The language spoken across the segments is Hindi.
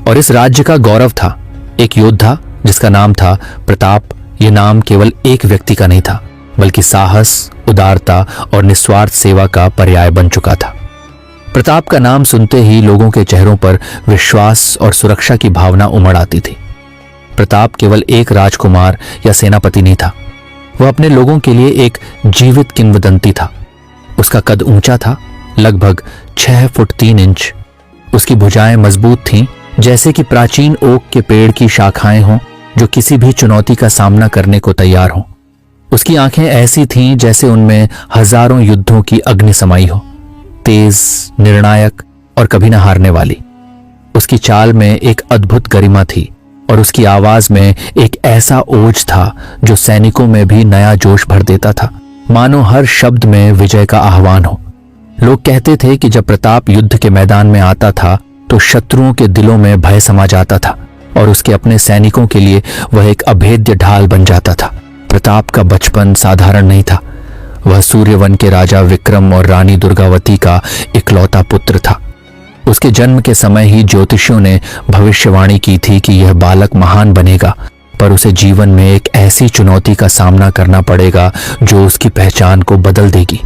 और इस राज्य का गौरव था एक योद्धा जिसका नाम था प्रताप। ये नाम केवल एक व्यक्ति का नहीं था, बल्कि साहस, उदारता और निस्वार्थ सेवा का पर्याय बन चुका था। प्रताप का नाम सुनते ही लोगों के चेहरों पर विश्वास और सुरक्षा की भावना उमड़ आती थी। प्रताप केवल एक राजकुमार या सेनापति नहीं था, वह अपने लोगों के लिए एक जीवित किंवदंती था। उसका कद ऊंचा था, लगभग 6 फुट 3 इंच। उसकी भुजाएं मजबूत थीं, जैसे कि प्राचीन ओक के पेड़ की शाखाएं हों जो किसी भी चुनौती का सामना करने को तैयार हों। उसकी आंखें ऐसी थीं जैसे उनमें हजारों युद्धों की अग्नि समाई हो, तेज, निर्णायक और कभी न हारने वाली। उसकी चाल में एक अद्भुत गरिमा थी और उसकी आवाज में एक ऐसा ओज था जो सैनिकों में भी नया जोश भर देता था, मानो हर शब्द में विजय का आह्वान हो। लोग कहते थे कि जब प्रताप युद्ध के मैदान में आता था तो शत्रुओं के दिलों में भय समा जाता था और उसके अपने सैनिकों के लिए वह एक अभेद्य ढाल बन जाता था। प्रताप का बचपन साधारण नहीं था। वह सूर्यवन के राजा विक्रम और रानी दुर्गावती का इकलौता पुत्र था। उसके जन्म के समय ही ज्योतिषियों ने भविष्यवाणी की थी कि यह बालक महान बनेगा, पर उसे जीवन में एक ऐसी चुनौती का सामना करना पड़ेगा जो उसकी पहचान को बदल देगी।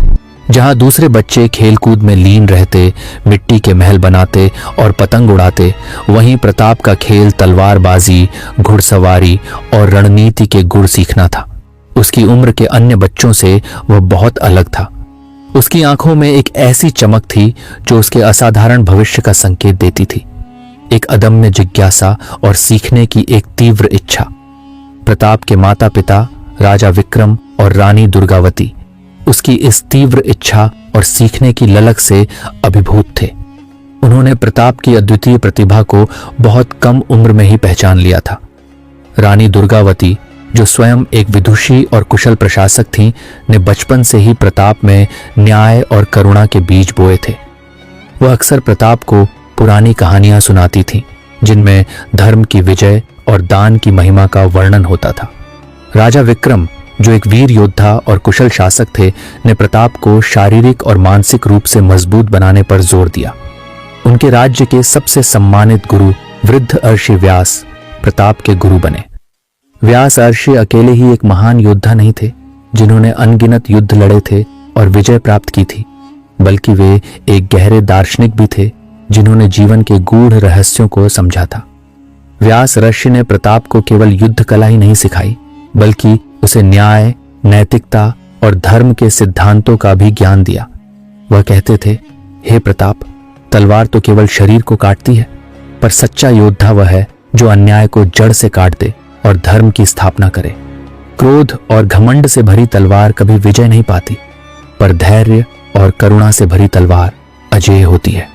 जहां दूसरे बच्चे खेलकूद में लीन रहते, मिट्टी के महल बनाते और पतंग उड़ाते, वहीं प्रताप का खेल तलवारबाजी, घुड़सवारी और रणनीति के गुर सीखना था। उसकी उम्र के अन्य बच्चों से वह बहुत अलग था। उसकी आंखों में एक ऐसी चमक थी जो उसके असाधारण भविष्य का संकेत देती थी, एक अदम्य जिज्ञासा और सीखने की एक तीव्र इच्छा। प्रताप के माता पिता राजा विक्रम और रानी दुर्गावती उसकी इस तीव्र इच्छा और सीखने की ललक से अभिभूत थे। उन्होंने प्रताप की अद्वितीय प्रतिभा को बहुत कम उम्र में ही पहचान लिया था। रानी दुर्गावती, जो स्वयं एक विदुषी और कुशल प्रशासक थीं, ने बचपन से ही प्रताप में न्याय और करुणा के बीज बोए थे। वह अक्सर प्रताप को पुरानी कहानियां सुनाती थीं, जिनमें धर्म की विजय और दान की महिमा का वर्णन होता था। राजा विक्रम, जो एक वीर योद्धा और कुशल शासक थे, ने प्रताप को शारीरिक और मानसिक रूप से मजबूत बनाने पर जोर दिया। उनके राज्य के सबसे सम्मानित गुरु वृद्ध अर्षि व्यास प्रताप के गुरु बने। व्यास अर्षि अकेले ही एक महान योद्धा नहीं थे जिन्होंने अनगिनत युद्ध लड़े थे और विजय प्राप्त की थी, बल्कि वे एक गहरे दार्शनिक भी थे जिन्होंने जीवन के गूढ़ रहस्यों को समझा था। व्यास ऋषि ने प्रताप को केवल युद्ध कला ही नहीं सिखाई, बल्कि उसे न्याय, नैतिकता और धर्म के सिद्धांतों का भी ज्ञान दिया। वह कहते थे, हे प्रताप, तलवार तो केवल शरीर को काटती है, पर सच्चा योद्धा वह है जो अन्याय को जड़ से काट दे और धर्म की स्थापना करे। क्रोध और घमंड से भरी तलवार कभी विजय नहीं पाती, पर धैर्य और करुणा से भरी तलवार अजेय होती है।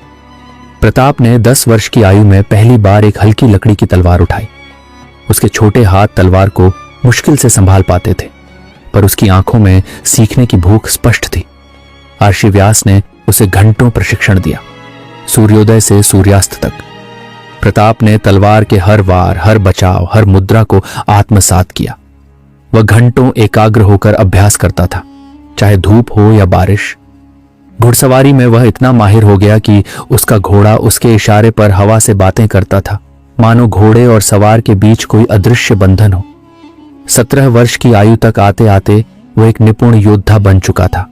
प्रताप ने 10 वर्ष की आयु में पहली बार एक हल्की लकड़ी की तलवार उठाई। उसके छोटे हाथ तलवार को मुश्किल से संभाल पाते थे, पर उसकी आंखों में सीखने की भूख स्पष्ट थी। अर्षि व्यास ने उसे घंटों प्रशिक्षण दिया, सूर्योदय से सूर्यास्त तक। प्रताप ने तलवार के हर वार, हर बचाव, हर मुद्रा को आत्मसात किया। वह घंटों एकाग्र होकर अभ्यास करता था, चाहे धूप हो या बारिश। घुड़सवारी में वह इतना माहिर हो गया कि उसका घोड़ा उसके इशारे पर हवा से बातें करता था, मानो घोड़े और सवार के बीच कोई अदृश्य बंधन हो। 17 वर्ष की आयु तक आते आते वह एक निपुण योद्धा बन चुका था।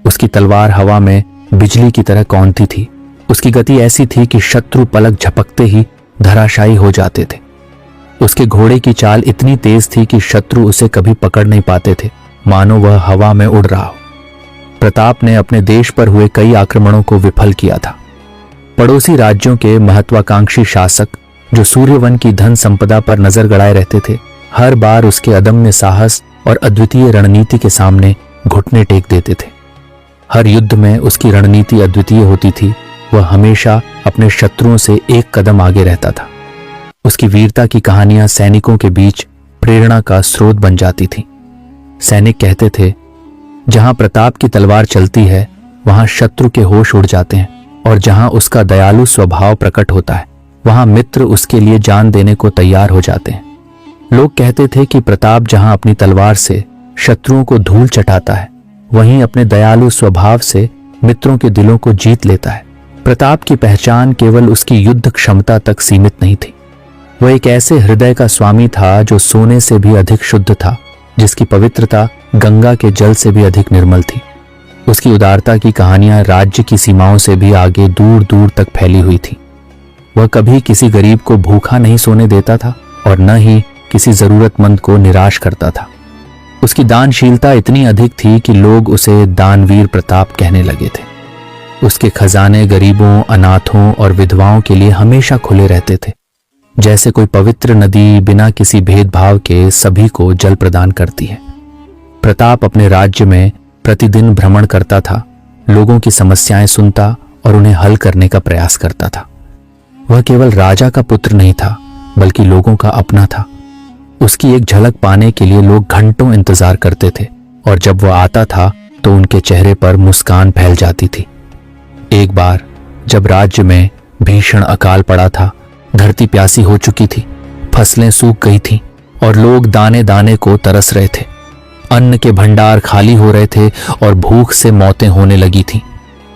उसकी तलवार हवा में बिजली की तरह कौंधती थी। उसकी गति ऐसी थी कि शत्रु पलक झपकते ही धराशायी हो जाते थे। उसके घोड़े की चाल इतनी तेज थी कि शत्रु उसे कभी पकड़ नहीं पाते थे, मानो वह हवा में उड़ रहा हो। प्रताप ने अपने देश पर हुए कई आक्रमणों को विफल किया था। पड़ोसी राज्यों के महत्वाकांक्षी शासक, जो सूर्यवन की धन संपदा पर नजर गड़ाए रहते थे, हर बार उसके अदम्य साहस और अद्वितीय रणनीति के सामने घुटने टेक देते थे। हर युद्ध में उसकी रणनीति अद्वितीय होती थी। वह हमेशा अपने शत्रुओं से एक कदम आगे रहता था। उसकी वीरता की कहानियां सैनिकों के बीच प्रेरणा का स्रोत बन जाती थीं। सैनिक कहते थे, जहां प्रताप की तलवार चलती है वहां शत्रु के होश उड़ जाते हैं, और जहां उसका दयालु स्वभाव प्रकट होता है वहां मित्र उसके लिए जान देने को तैयार हो जाते हैं। लोग कहते थे कि प्रताप जहां अपनी तलवार से शत्रुओं को धूल चटाता है, वहीं अपने दयालु स्वभाव से मित्रों के दिलों को जीत लेता है। प्रताप की पहचान केवल उसकी युद्ध क्षमता तक सीमित नहीं थी। वह एक ऐसे हृदय का स्वामी था जो सोने से भी अधिक शुद्ध था, जिसकी पवित्रता गंगा के जल से भी अधिक निर्मल थी। उसकी उदारता की कहानियां राज्य की सीमाओं से भी आगे दूर दूर तक फैली हुई थी। वह कभी किसी गरीब को भूखा नहीं सोने देता था और न ही किसी जरूरतमंद को निराश करता था। उसकी दानशीलता इतनी अधिक थी कि लोग उसे दानवीर प्रताप कहने लगे थे। उसके खजाने गरीबों, अनाथों और विधवाओं के लिए हमेशा खुले रहते थे, जैसे कोई पवित्र नदी बिना किसी भेदभाव के सभी को जल प्रदान करती है। प्रताप अपने राज्य में प्रतिदिन भ्रमण करता था, लोगों की समस्याएं सुनता और उन्हें हल करने का प्रयास करता था। वह केवल राजा का पुत्र नहीं था, बल्कि लोगों का अपना था। उसकी एक झलक पाने के लिए लोग घंटों इंतजार करते थे और जब वह आता था तो उनके चेहरे पर मुस्कान फैल जाती थी। एक बार जब राज्य में भीषण अकाल पड़ा था, धरती प्यासी हो चुकी थी, फसलें सूख गई थीं और लोग दाने दाने को तरस रहे थे। अन्न के भंडार खाली हो रहे थे और भूख से मौतें होने लगी थीं।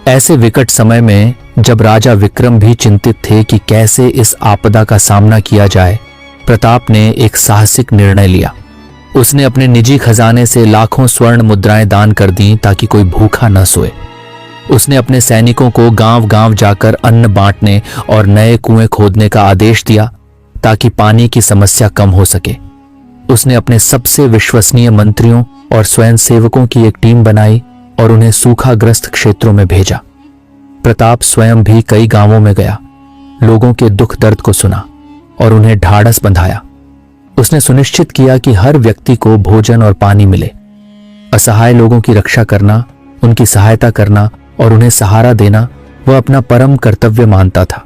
ऐसे विकट समय में जब राजा विक्रम भी चिंतित थे कि कैसे इस आपदा का सामना किया जाए, प्रताप ने एक साहसिक निर्णय लिया। उसने अपने निजी खजाने से लाखों स्वर्ण मुद्राएं दान कर दी ताकि कोई भूखा न सोए। उसने अपने सैनिकों को गांव-गांव जाकर अन्न बांटने और नए कुएं खोदने का आदेश दिया ताकि पानी की समस्या कम हो सके। उसने अपने सबसे विश्वसनीय मंत्रियों और स्वयंसेवकों की एक टीम बनाई और उन्हें सूखाग्रस्त क्षेत्रों में भेजा। प्रताप स्वयं भी कई गांवों में गया, लोगों के दुख दर्द को सुना और उन्हें ढाढ़स बंधाया। उसने सुनिश्चित किया कि हर व्यक्ति को भोजन और पानी मिले। असहाय लोगों की रक्षा करना, उनकी सहायता करना और उन्हें सहारा देना वह अपना परम कर्तव्य मानता था।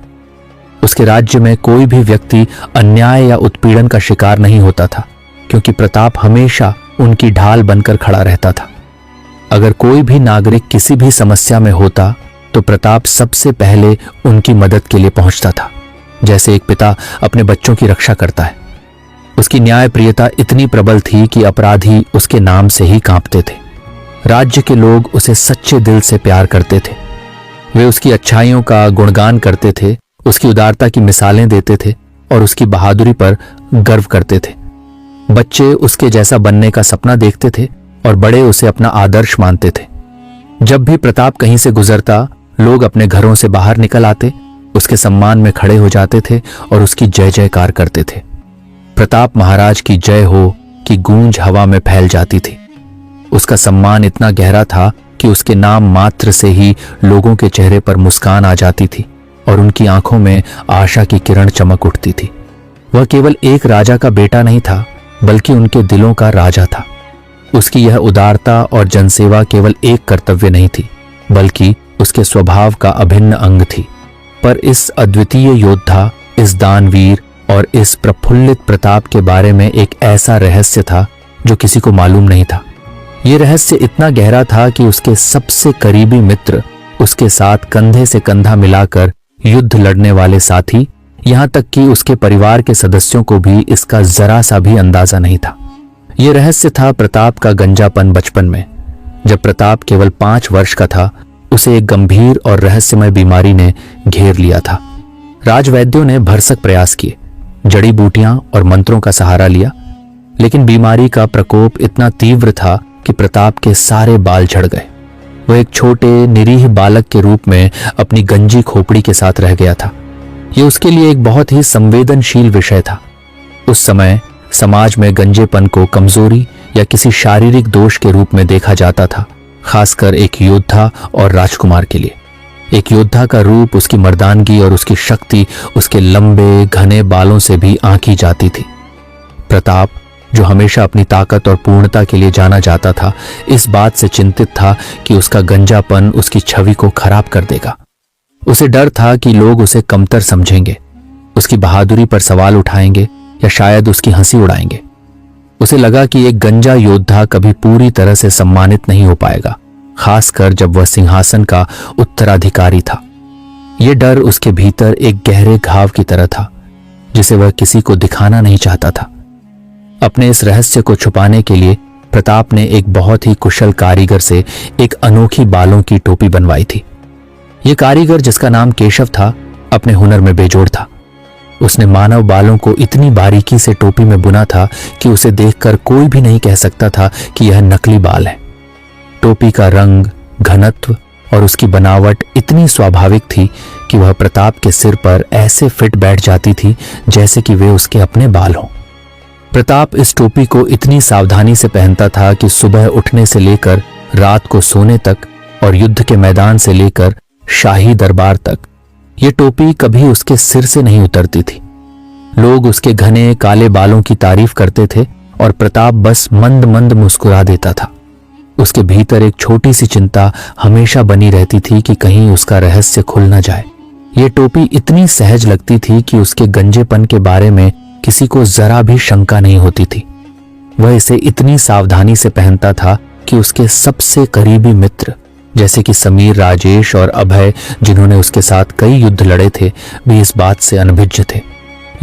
उसके राज्य में कोई भी व्यक्ति अन्याय या उत्पीड़न का शिकार नहीं होता था, क्योंकि प्रताप हमेशा उनकी ढाल बनकर खड़ा रहता था। अगर कोई भी नागरिक किसी भी समस्या में होता तो प्रताप सबसे पहले उनकी मदद के लिए पहुंचता था, जैसे एक पिता अपने बच्चों की रक्षा करता है। उसकी न्यायप्रियता इतनी प्रबल थी कि अपराधी उसके नाम से ही कांपते थे। राज्य के लोग उसे सच्चे दिल से प्यार करते थे। वे उसकी अच्छाइयों का गुणगान करते थे, उसकी उदारता की मिसालें देते थे और उसकी बहादुरी पर गर्व करते थे। बच्चे उसके जैसा बनने का सपना देखते थे और बड़े उसे अपना आदर्श मानते थे। जब भी प्रताप कहीं से गुजरता, लोग अपने घरों से बाहर निकल आते, उसके सम्मान में खड़े हो जाते थे और उसकी जय जयकार करते थे। प्रताप महाराज की जय हो कि गूंज हवा में फैल जाती थी। उसका सम्मान इतना गहरा था कि उसके नाम मात्र से ही लोगों के चेहरे पर मुस्कान आ जाती थी और उनकी आंखों में आशा की किरण चमक उठती थी। वह केवल एक राजा का बेटा नहीं था, बल्कि उनके दिलों का राजा था। उसकी यह उदारता और जनसेवा केवल एक कर्तव्य नहीं थी, बल्कि उसके स्वभाव का अभिन्न अंग थी। पर इस अद्वितीय योद्धा, इस दानवीर और इस प्रफुल्लित प्रताप के बारे में एक ऐसा रहस्य था जो किसी को मालूम नहीं था। यह रहस्य इतना गहरा था कि उसके सबसे करीबी मित्र, उसके साथ कंधे से कंधा मिलाकर युद्ध लड़ने वाले साथी, यहां तक कि उसके परिवार के सदस्यों को भी इसका जरा सा भी अंदाजा नहीं था। यह रहस्य था प्रताप का गंजापन बचपन में। जब प्रताप केवल 5 वर्ष का था, उसे एक गंभीर और रहस्यमय बीमारी ने घेर लिया था। राजवैद्यों ने भरसक प्रयास किए, जड़ी बूटियां और मंत्रों का सहारा लिया, लेकिन बीमारी का प्रकोप इतना तीव्र था कि प्रताप के सारे बाल झड़ गए। वह एक छोटे निरीह बालक के रूप में अपनी गंजी खोपड़ी के साथ रह गया था। यह उसके लिए एक बहुत ही संवेदनशील विषय था। उस समय समाज में गंजेपन को कमजोरी या किसी शारीरिक दोष के रूप में देखा जाता था, खासकर एक योद्धा और राजकुमार के लिए। एक योद्धा का रूप, उसकी मर्दानगी और उसकी शक्ति उसके लंबे घने बालों से भी आंकी जाती थी। प्रताप, जो हमेशा अपनी ताकत और पूर्णता के लिए जाना जाता था, इस बात से चिंतित था कि उसका गंजापन उसकी छवि को खराब कर देगा। उसे डर था कि लोग उसे कमतर समझेंगे, उसकी बहादुरी पर सवाल उठाएंगे या शायद उसकी हंसी उड़ाएंगे। उसे लगा कि एक गंजा योद्धा कभी पूरी तरह से सम्मानित नहीं हो पाएगा, खासकर जब वह सिंहासन का उत्तराधिकारी था। यह डर उसके भीतर एक गहरे घाव की तरह था, जिसे वह किसी को दिखाना नहीं चाहता था। अपने इस रहस्य को छुपाने के लिए प्रताप ने एक बहुत ही कुशल कारीगर से एक अनोखी बालों की टोपी बनवाई थी। ये कारीगर, जिसका नाम केशव था, अपने हुनर में बेजोड़ था। उसने मानव बालों को इतनी बारीकी से टोपी में बुना था कि उसे देखकर कोई भी नहीं कह सकता था कि यह नकली बाल है। टोपी का रंग, घनत्व और उसकी बनावट इतनी स्वाभाविक थी कि वह प्रताप के सिर पर ऐसे फिट बैठ जाती थी जैसे कि वे उसके अपने बाल हों। प्रताप इस टोपी को इतनी सावधानी से पहनता था कि सुबह उठने से लेकर रात को सोने तक और युद्ध के मैदान से लेकर शाही दरबार तक ये टोपी कभी उसके सिर से नहीं उतरती थी। लोग उसके घने काले बालों की तारीफ करते थे और प्रताप बस मंद मंद मुस्कुरा देता था। उसके भीतर एक छोटी सी चिंता हमेशा बनी रहती थी कि कहीं उसका रहस्य खुल न जाए। ये टोपी इतनी सहज लगती थी कि उसके गंजेपन के बारे में किसी को जरा भी शंका नहीं होती थी। वह इसे इतनी सावधानी से पहनता था कि उसके सबसे करीबी मित्र जैसे कि समीर, राजेश और अभय, जिन्होंने उसके साथ कई युद्ध लड़े थे, भी इस बात से अनभिज्ञ थे।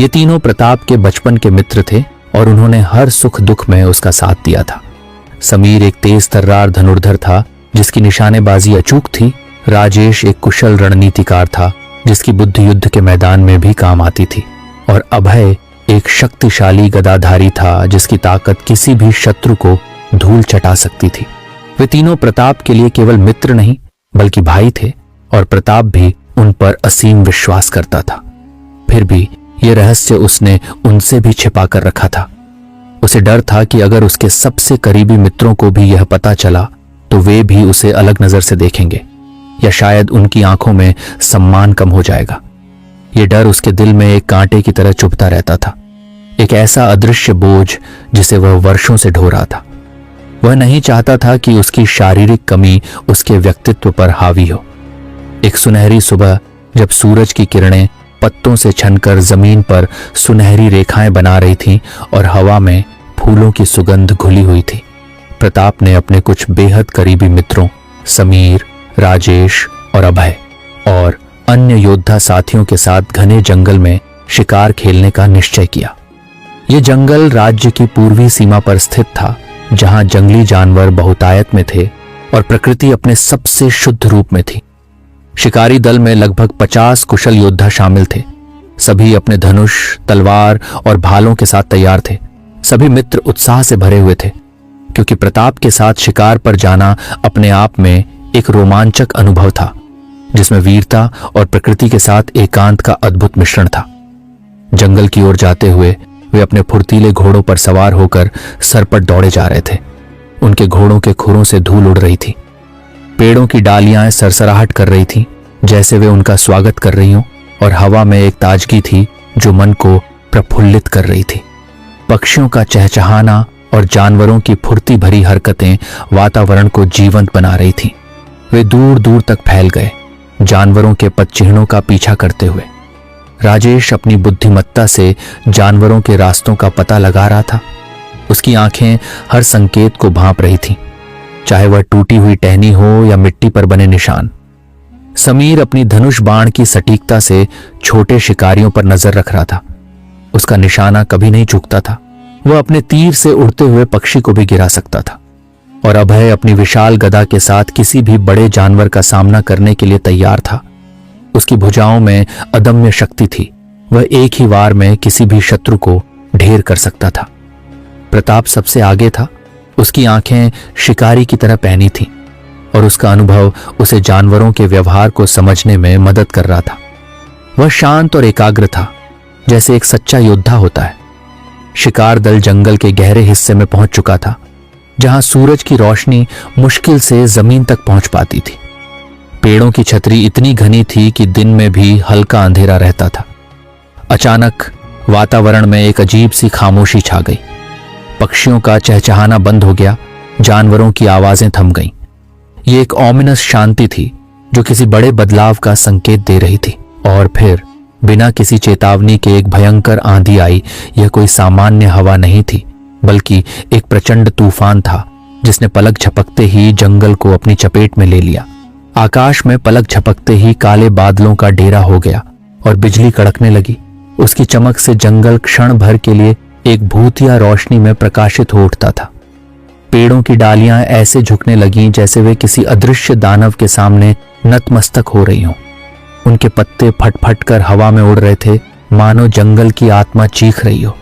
ये तीनों प्रताप के बचपन के मित्र थे और उन्होंने हर सुख दुख में उसका साथ दिया था। समीर एक तेज तर्रार धनुर्धर था जिसकी निशानेबाजी अचूक थी। राजेश एक कुशल रणनीतिकार था जिसकी बुद्धि युद्ध के मैदान में भी काम आती थी। और अभय एक शक्तिशाली गदाधारी था जिसकी ताकत किसी भी शत्रु को धूल चटा सकती थी। वे तीनों प्रताप के लिए केवल मित्र नहीं बल्कि भाई थे और प्रताप भी उन पर असीम विश्वास करता था। फिर भी यह रहस्य उसने उनसे भी छिपा कर रखा था। उसे डर था कि अगर उसके सबसे करीबी मित्रों को भी यह पता चला तो वे भी उसे अलग नजर से देखेंगे या शायद उनकी आंखों में सम्मान कम हो जाएगा। यह डर उसके दिल में एक कांटे की तरह चुभता रहता था, एक ऐसा अदृश्य बोझ जिसे वह वर्षों से ढो रहा था। वह नहीं चाहता था कि उसकी शारीरिक कमी उसके व्यक्तित्व पर हावी हो। एक सुनहरी सुबह जब सूरज की किरणें पत्तों से छनकर जमीन पर सुनहरी रेखाएं बना रही थीं और हवा में फूलों की सुगंध घुली हुई थी, प्रताप ने अपने कुछ बेहद करीबी मित्रों समीर, राजेश और अभय और अन्य योद्धा साथियों के साथ घने जंगल में शिकार खेलने का निश्चय किया। यह जंगल राज्य की पूर्वी सीमा पर स्थित था, जहां जंगली जानवर बहुतायत में थे और प्रकृति अपने सबसे शुद्ध रूप में थी। शिकारी दल में लगभग 50 कुशल योद्धा शामिल थे। सभी अपने धनुष, तलवार और भालों के साथ तैयार थे। सभी मित्र उत्साह से भरे हुए थे क्योंकि प्रताप के साथ शिकार पर जाना अपने आप में एक रोमांचक अनुभव था जिसमें वीरता और प्रकृति के साथ एकांत का अद्भुत मिश्रण था। जंगल की ओर जाते हुए वे अपने फुर्तीले घोड़ों पर सवार होकर सरपट दौड़े जा रहे थे। उनके घोड़ों के खुरों से धूल उड़ रही थी। पेड़ों की डालियां सरसराहट कर रही थीं जैसे वे उनका स्वागत कर रही हों और हवा में एक ताजगी थी जो मन को प्रफुल्लित कर रही थी। पक्षियों का चहचहाना और जानवरों की फुर्ती भरी हरकतें वातावरण को जीवंत बना रही थीं। वे दूर दूर तक फैल गए, जानवरों के पदचिह्नों का पीछा करते हुए। राजेश अपनी बुद्धिमत्ता से जानवरों के रास्तों का पता लगा रहा था। उसकी आंखें हर संकेत को भांप रही थीं, चाहे वह टूटी हुई टहनी हो या मिट्टी पर बने निशान। समीर अपनी धनुष बाण की सटीकता से छोटे शिकारियों पर नजर रख रहा था। उसका निशाना कभी नहीं चूकता था। वह अपने तीर से उड़ते हुए पक्षी को भी गिरा सकता था। और अभय अपनी विशाल गदा के साथ किसी भी बड़े जानवर का सामना करने के लिए तैयार था। उसकी भुजाओं में अदम्य शक्ति थी। वह एक ही वार में किसी भी शत्रु को ढेर कर सकता था। प्रताप सबसे आगे था। उसकी आंखें शिकारी की तरह पैनी थीं और उसका अनुभव उसे जानवरों के व्यवहार को समझने में मदद कर रहा था। वह शांत और एकाग्र था, जैसे एक सच्चा योद्धा होता है। शिकार दल जंगल के गहरे हिस्से में पहुंच चुका था, जहां सूरज की रोशनी मुश्किल से जमीन तक पहुंच पाती थी। पेड़ों की छतरी इतनी घनी थी कि दिन में भी हल्का अंधेरा रहता था। अचानक वातावरण में एक अजीब सी खामोशी छा गई। पक्षियों का चहचहाना बंद हो गया, जानवरों की आवाजें थम गईं। ये एक ऑमिनस शांति थी जो किसी बड़े बदलाव का संकेत दे रही थी। और फिर बिना किसी चेतावनी के एक भयंकर आंधी आई। यह कोई सामान्य हवा नहीं थी, बल्कि एक प्रचंड तूफान था जिसने पलक झपकते ही जंगल को अपनी चपेट में ले लिया। आकाश में पलक झपकते ही काले बादलों का डेरा हो गया और बिजली कड़कने लगी। उसकी चमक से जंगल क्षण भर के लिए एक भूतिया रोशनी में प्रकाशित हो उठता था। पेड़ों की डालियां ऐसे झुकने लगीं जैसे वे किसी अदृश्य दानव के सामने नतमस्तक हो रही हों। उनके पत्ते फटफट कर हवा में उड़ रहे थे, मानो जंगल की आत्मा चीख रही हो।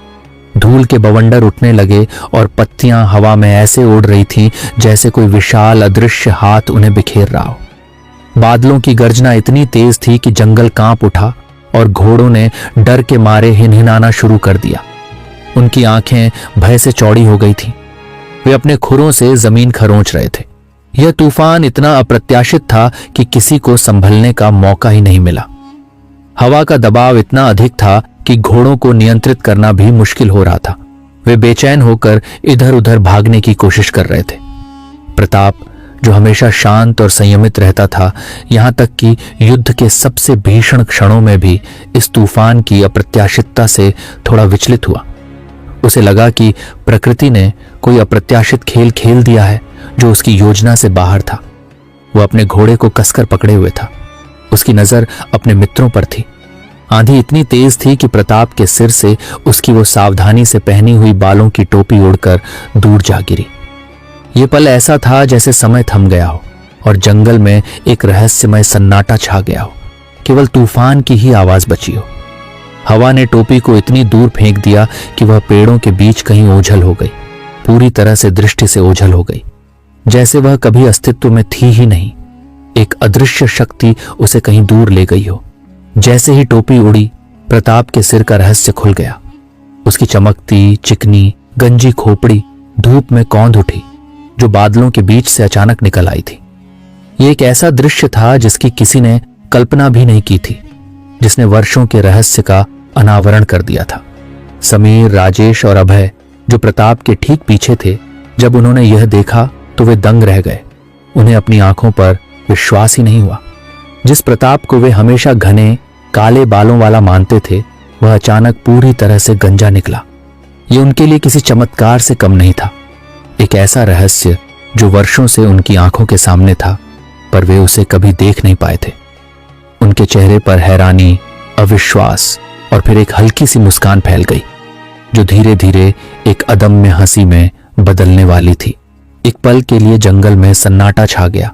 धूल के बवंडर उठने लगे और पत्तियां हवा में ऐसे उड़ रही थीं जैसे कोई विशाल अदृश्य हाथ उन्हें बिखेर रहा हो। बादलों की गर्जना इतनी तेज थी कि जंगल कांप उठा और घोड़ों ने डर के मारे हिनहिनाना शुरू कर दिया। उनकी आंखें भय से चौड़ी हो गई थीं। वे अपने खुरों से जमीन खरोंच रहे थे। यह तूफान इतना अप्रत्याशित था कि किसी को संभलने का मौका ही नहीं मिला। हवा का दबाव इतना अधिक था कि घोड़ों को नियंत्रित करना भी मुश्किल हो रहा था। वे बेचैन होकर इधर उधर भागने की कोशिश कर रहे थे। प्रताप, जो हमेशा शांत और संयमित रहता था, यहां तक कि युद्ध के सबसे भीषण क्षणों में भी इस तूफान की अप्रत्याशितता से थोड़ा विचलित हुआ। उसे लगा कि प्रकृति ने कोई अप्रत्याशित खेल खेल दिया है जो उसकी योजना से बाहर था। वह अपने घोड़े को कसकर पकड़े हुए था। उसकी नजर अपने मित्रों पर थी। आंधी इतनी तेज थी कि प्रताप के सिर से उसकी वो सावधानी से पहनी हुई बालों की टोपी उड़कर दूर जा गिरी। ये पल ऐसा था जैसे समय थम गया हो और जंगल में एक रहस्यमय सन्नाटा छा गया हो। केवल तूफान की ही आवाज बची हो। हवा ने टोपी को इतनी दूर फेंक दिया कि वह पेड़ों के बीच कहीं ओझल हो गई, पूरी तरह से दृष्टि से ओझल हो गई, जैसे वह कभी अस्तित्व में थी ही नहीं। एक अदृश्य शक्ति उसे कहीं दूर ले गई हो। जैसे ही टोपी उड़ी, प्रताप के सिर का रहस्य खुल गया। उसकी चमकती चिकनी गंजी खोपड़ी धूप में कौंध उठी, जो बादलों के बीच से अचानक निकल आई थी। यह एक ऐसा दृश्य था जिसकी किसी ने कल्पना भी नहीं की थी, जिसने वर्षों के रहस्य का अनावरण कर दिया था। समीर, राजेश और अभय, जो प्रताप के ठीक पीछे थे, जब उन्होंने यह देखा तो वे दंग रह गए। उन्हें अपनी आंखों पर विश्वास ही नहीं हुआ। जिस प्रताप को वे हमेशा घने काले बालों वाला मानते थे, वह अचानक पूरी तरह से गंजा निकला। यह उनके लिए किसी चमत्कार से कम नहीं था। एक ऐसा रहस्य जो वर्षों से उनकी आंखों के सामने था, पर वे उसे कभी देख नहीं पाए थे। उनके चेहरे पर हैरानी, अविश्वास और फिर एक हल्की सी मुस्कान फैल गई, जो धीरे धीरे एक अदम्य हंसी में बदलने वाली थी। एक पल के लिए जंगल में सन्नाटा छा गया।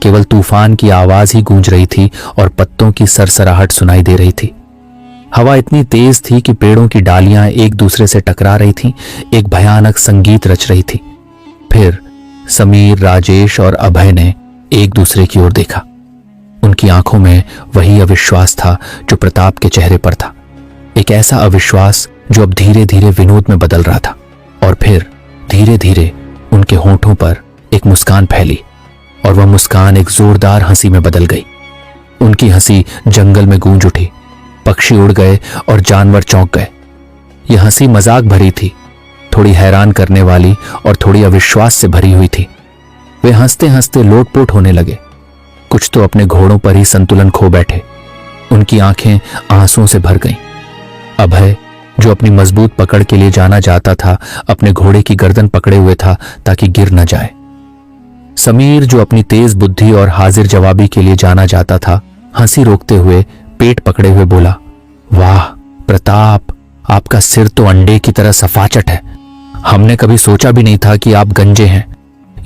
केवल तूफान की आवाज ही गूंज रही थी और पत्तों की सरसराहट सुनाई दे रही थी। हवा इतनी तेज थी कि पेड़ों की डालियां एक दूसरे से टकरा रही थीं, एक भयानक संगीत रच रही थी। फिर समीर, राजेश और अभय ने एक दूसरे की ओर देखा। उनकी आंखों में वही अविश्वास था जो प्रताप के चेहरे पर था। एक ऐसा अविश्वास जो अब धीरे धीरे विनोद में बदल रहा था। और फिर धीरे धीरे उनके होठों पर एक मुस्कान फैली और वह मुस्कान एक जोरदार हंसी में बदल गई। उनकी हंसी जंगल में गूंज उठी। पक्षी उड़ गए और जानवर चौंक गए। यह हंसी मजाक भरी थी, थोड़ी हैरान करने वाली और थोड़ी अविश्वास से भरी हुई थी। वे हंसते हंसते लोटपोट होने लगे। कुछ तो अपने घोड़ों पर ही संतुलन खो बैठे। उनकी आंखें आंसुओं से भर गईं। अभय, जो अपनी मजबूत पकड़ के लिए जाना जाता था, अपने घोड़े की गर्दन पकड़े हुए था ताकि गिर न जाए। समीर, जो अपनी तेज बुद्धि और हाजिर जवाबी के लिए जाना जाता था, हंसी रोकते हुए पेट पकड़े हुए बोला, वाह प्रताप, आपका सिर तो अंडे की तरह सफाचट है। हमने कभी सोचा भी नहीं था कि आप गंजे हैं।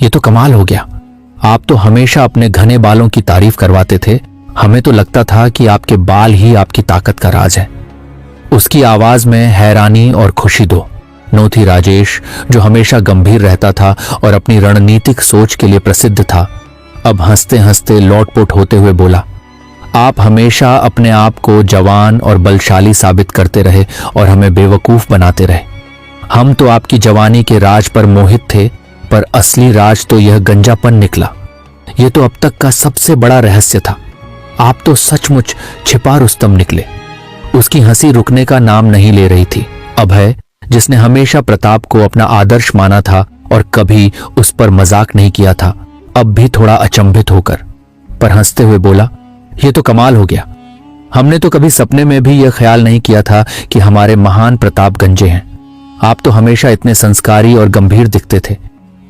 ये तो कमाल हो गया। आप तो हमेशा अपने घने बालों की तारीफ करवाते थे। हमें तो लगता था कि आपके बाल ही आपकी ताकत का राज है। उसकी आवाज में हैरानी और खुशी दो नो थी। राजेश, जो हमेशा गंभीर रहता था और अपनी रणनीतिक सोच के लिए प्रसिद्ध था, अब हंसते हंसते लौटपोट होते हुए बोला, आप हमेशा अपने आप को जवान और बलशाली साबित करते रहे और हमें बेवकूफ बनाते रहे। हम तो आपकी जवानी के राज पर मोहित थे, पर असली राज तो यह गंजापन निकला। यह तो अब तक का सबसे बड़ा रहस्य था। आप तो सचमुच छिपा रुस्तम निकले। उसकी हंसी रुकने का नाम नहीं ले रही थी। अभय, जिसने हमेशा प्रताप को अपना आदर्श माना था और कभी उस पर मजाक नहीं किया था, अब भी थोड़ा अचंभित होकर पर हंसते हुए बोला, यह तो कमाल हो गया। हमने तो कभी सपने में भी यह ख्याल नहीं किया था कि हमारे महान प्रताप गंजे हैं। आप तो हमेशा इतने संस्कारी और गंभीर दिखते थे।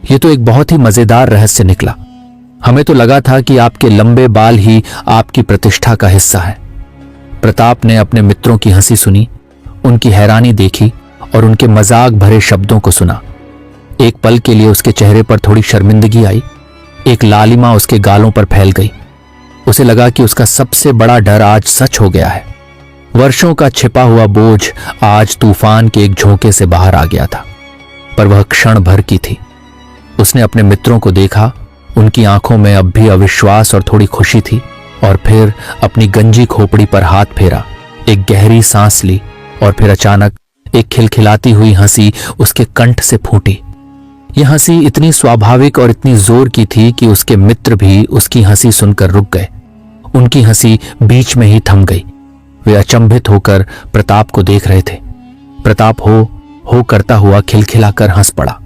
यह तो एक बहुत ही मजेदार रहस्य निकला। हमें तो लगा था कि आपके लंबे बाल ही आपकी प्रतिष्ठा का हिस्सा है। प्रताप ने अपने मित्रों की हंसी सुनी, उनकी हैरानी देखी और उनके मजाक भरे शब्दों को सुना। एक पल के लिए उसके चेहरे पर थोड़ी शर्मिंदगी आई। एक लालिमा उसके गालों पर फैल गई। उसे लगा कि उसका सबसे बड़ा डर आज सच हो गया है। वर्षों का छिपा हुआ बोझ आज तूफान के एक झोंके से बाहर आ गया था, पर वह क्षण भर की थी। उसने अपने मित्रों को देखा, उनकी आंखों में अब भी अविश्वास और थोड़ी खुशी थी, और फिर अपनी गंजी खोपड़ी पर हाथ फेरा, एक गहरी सांस ली, और फिर अचानक एक खिलखिलाती हुई हंसी उसके कंठ से फूटी। यह हंसी इतनी स्वाभाविक और इतनी जोर की थी कि उसके मित्र भी उसकी हंसी सुनकर रुक गए। उनकी हंसी बीच में ही थम गई। वे अचंभित होकर प्रताप को देख रहे थे। प्रताप हो करता हुआ खिलखिलाकर हंस पड़ा।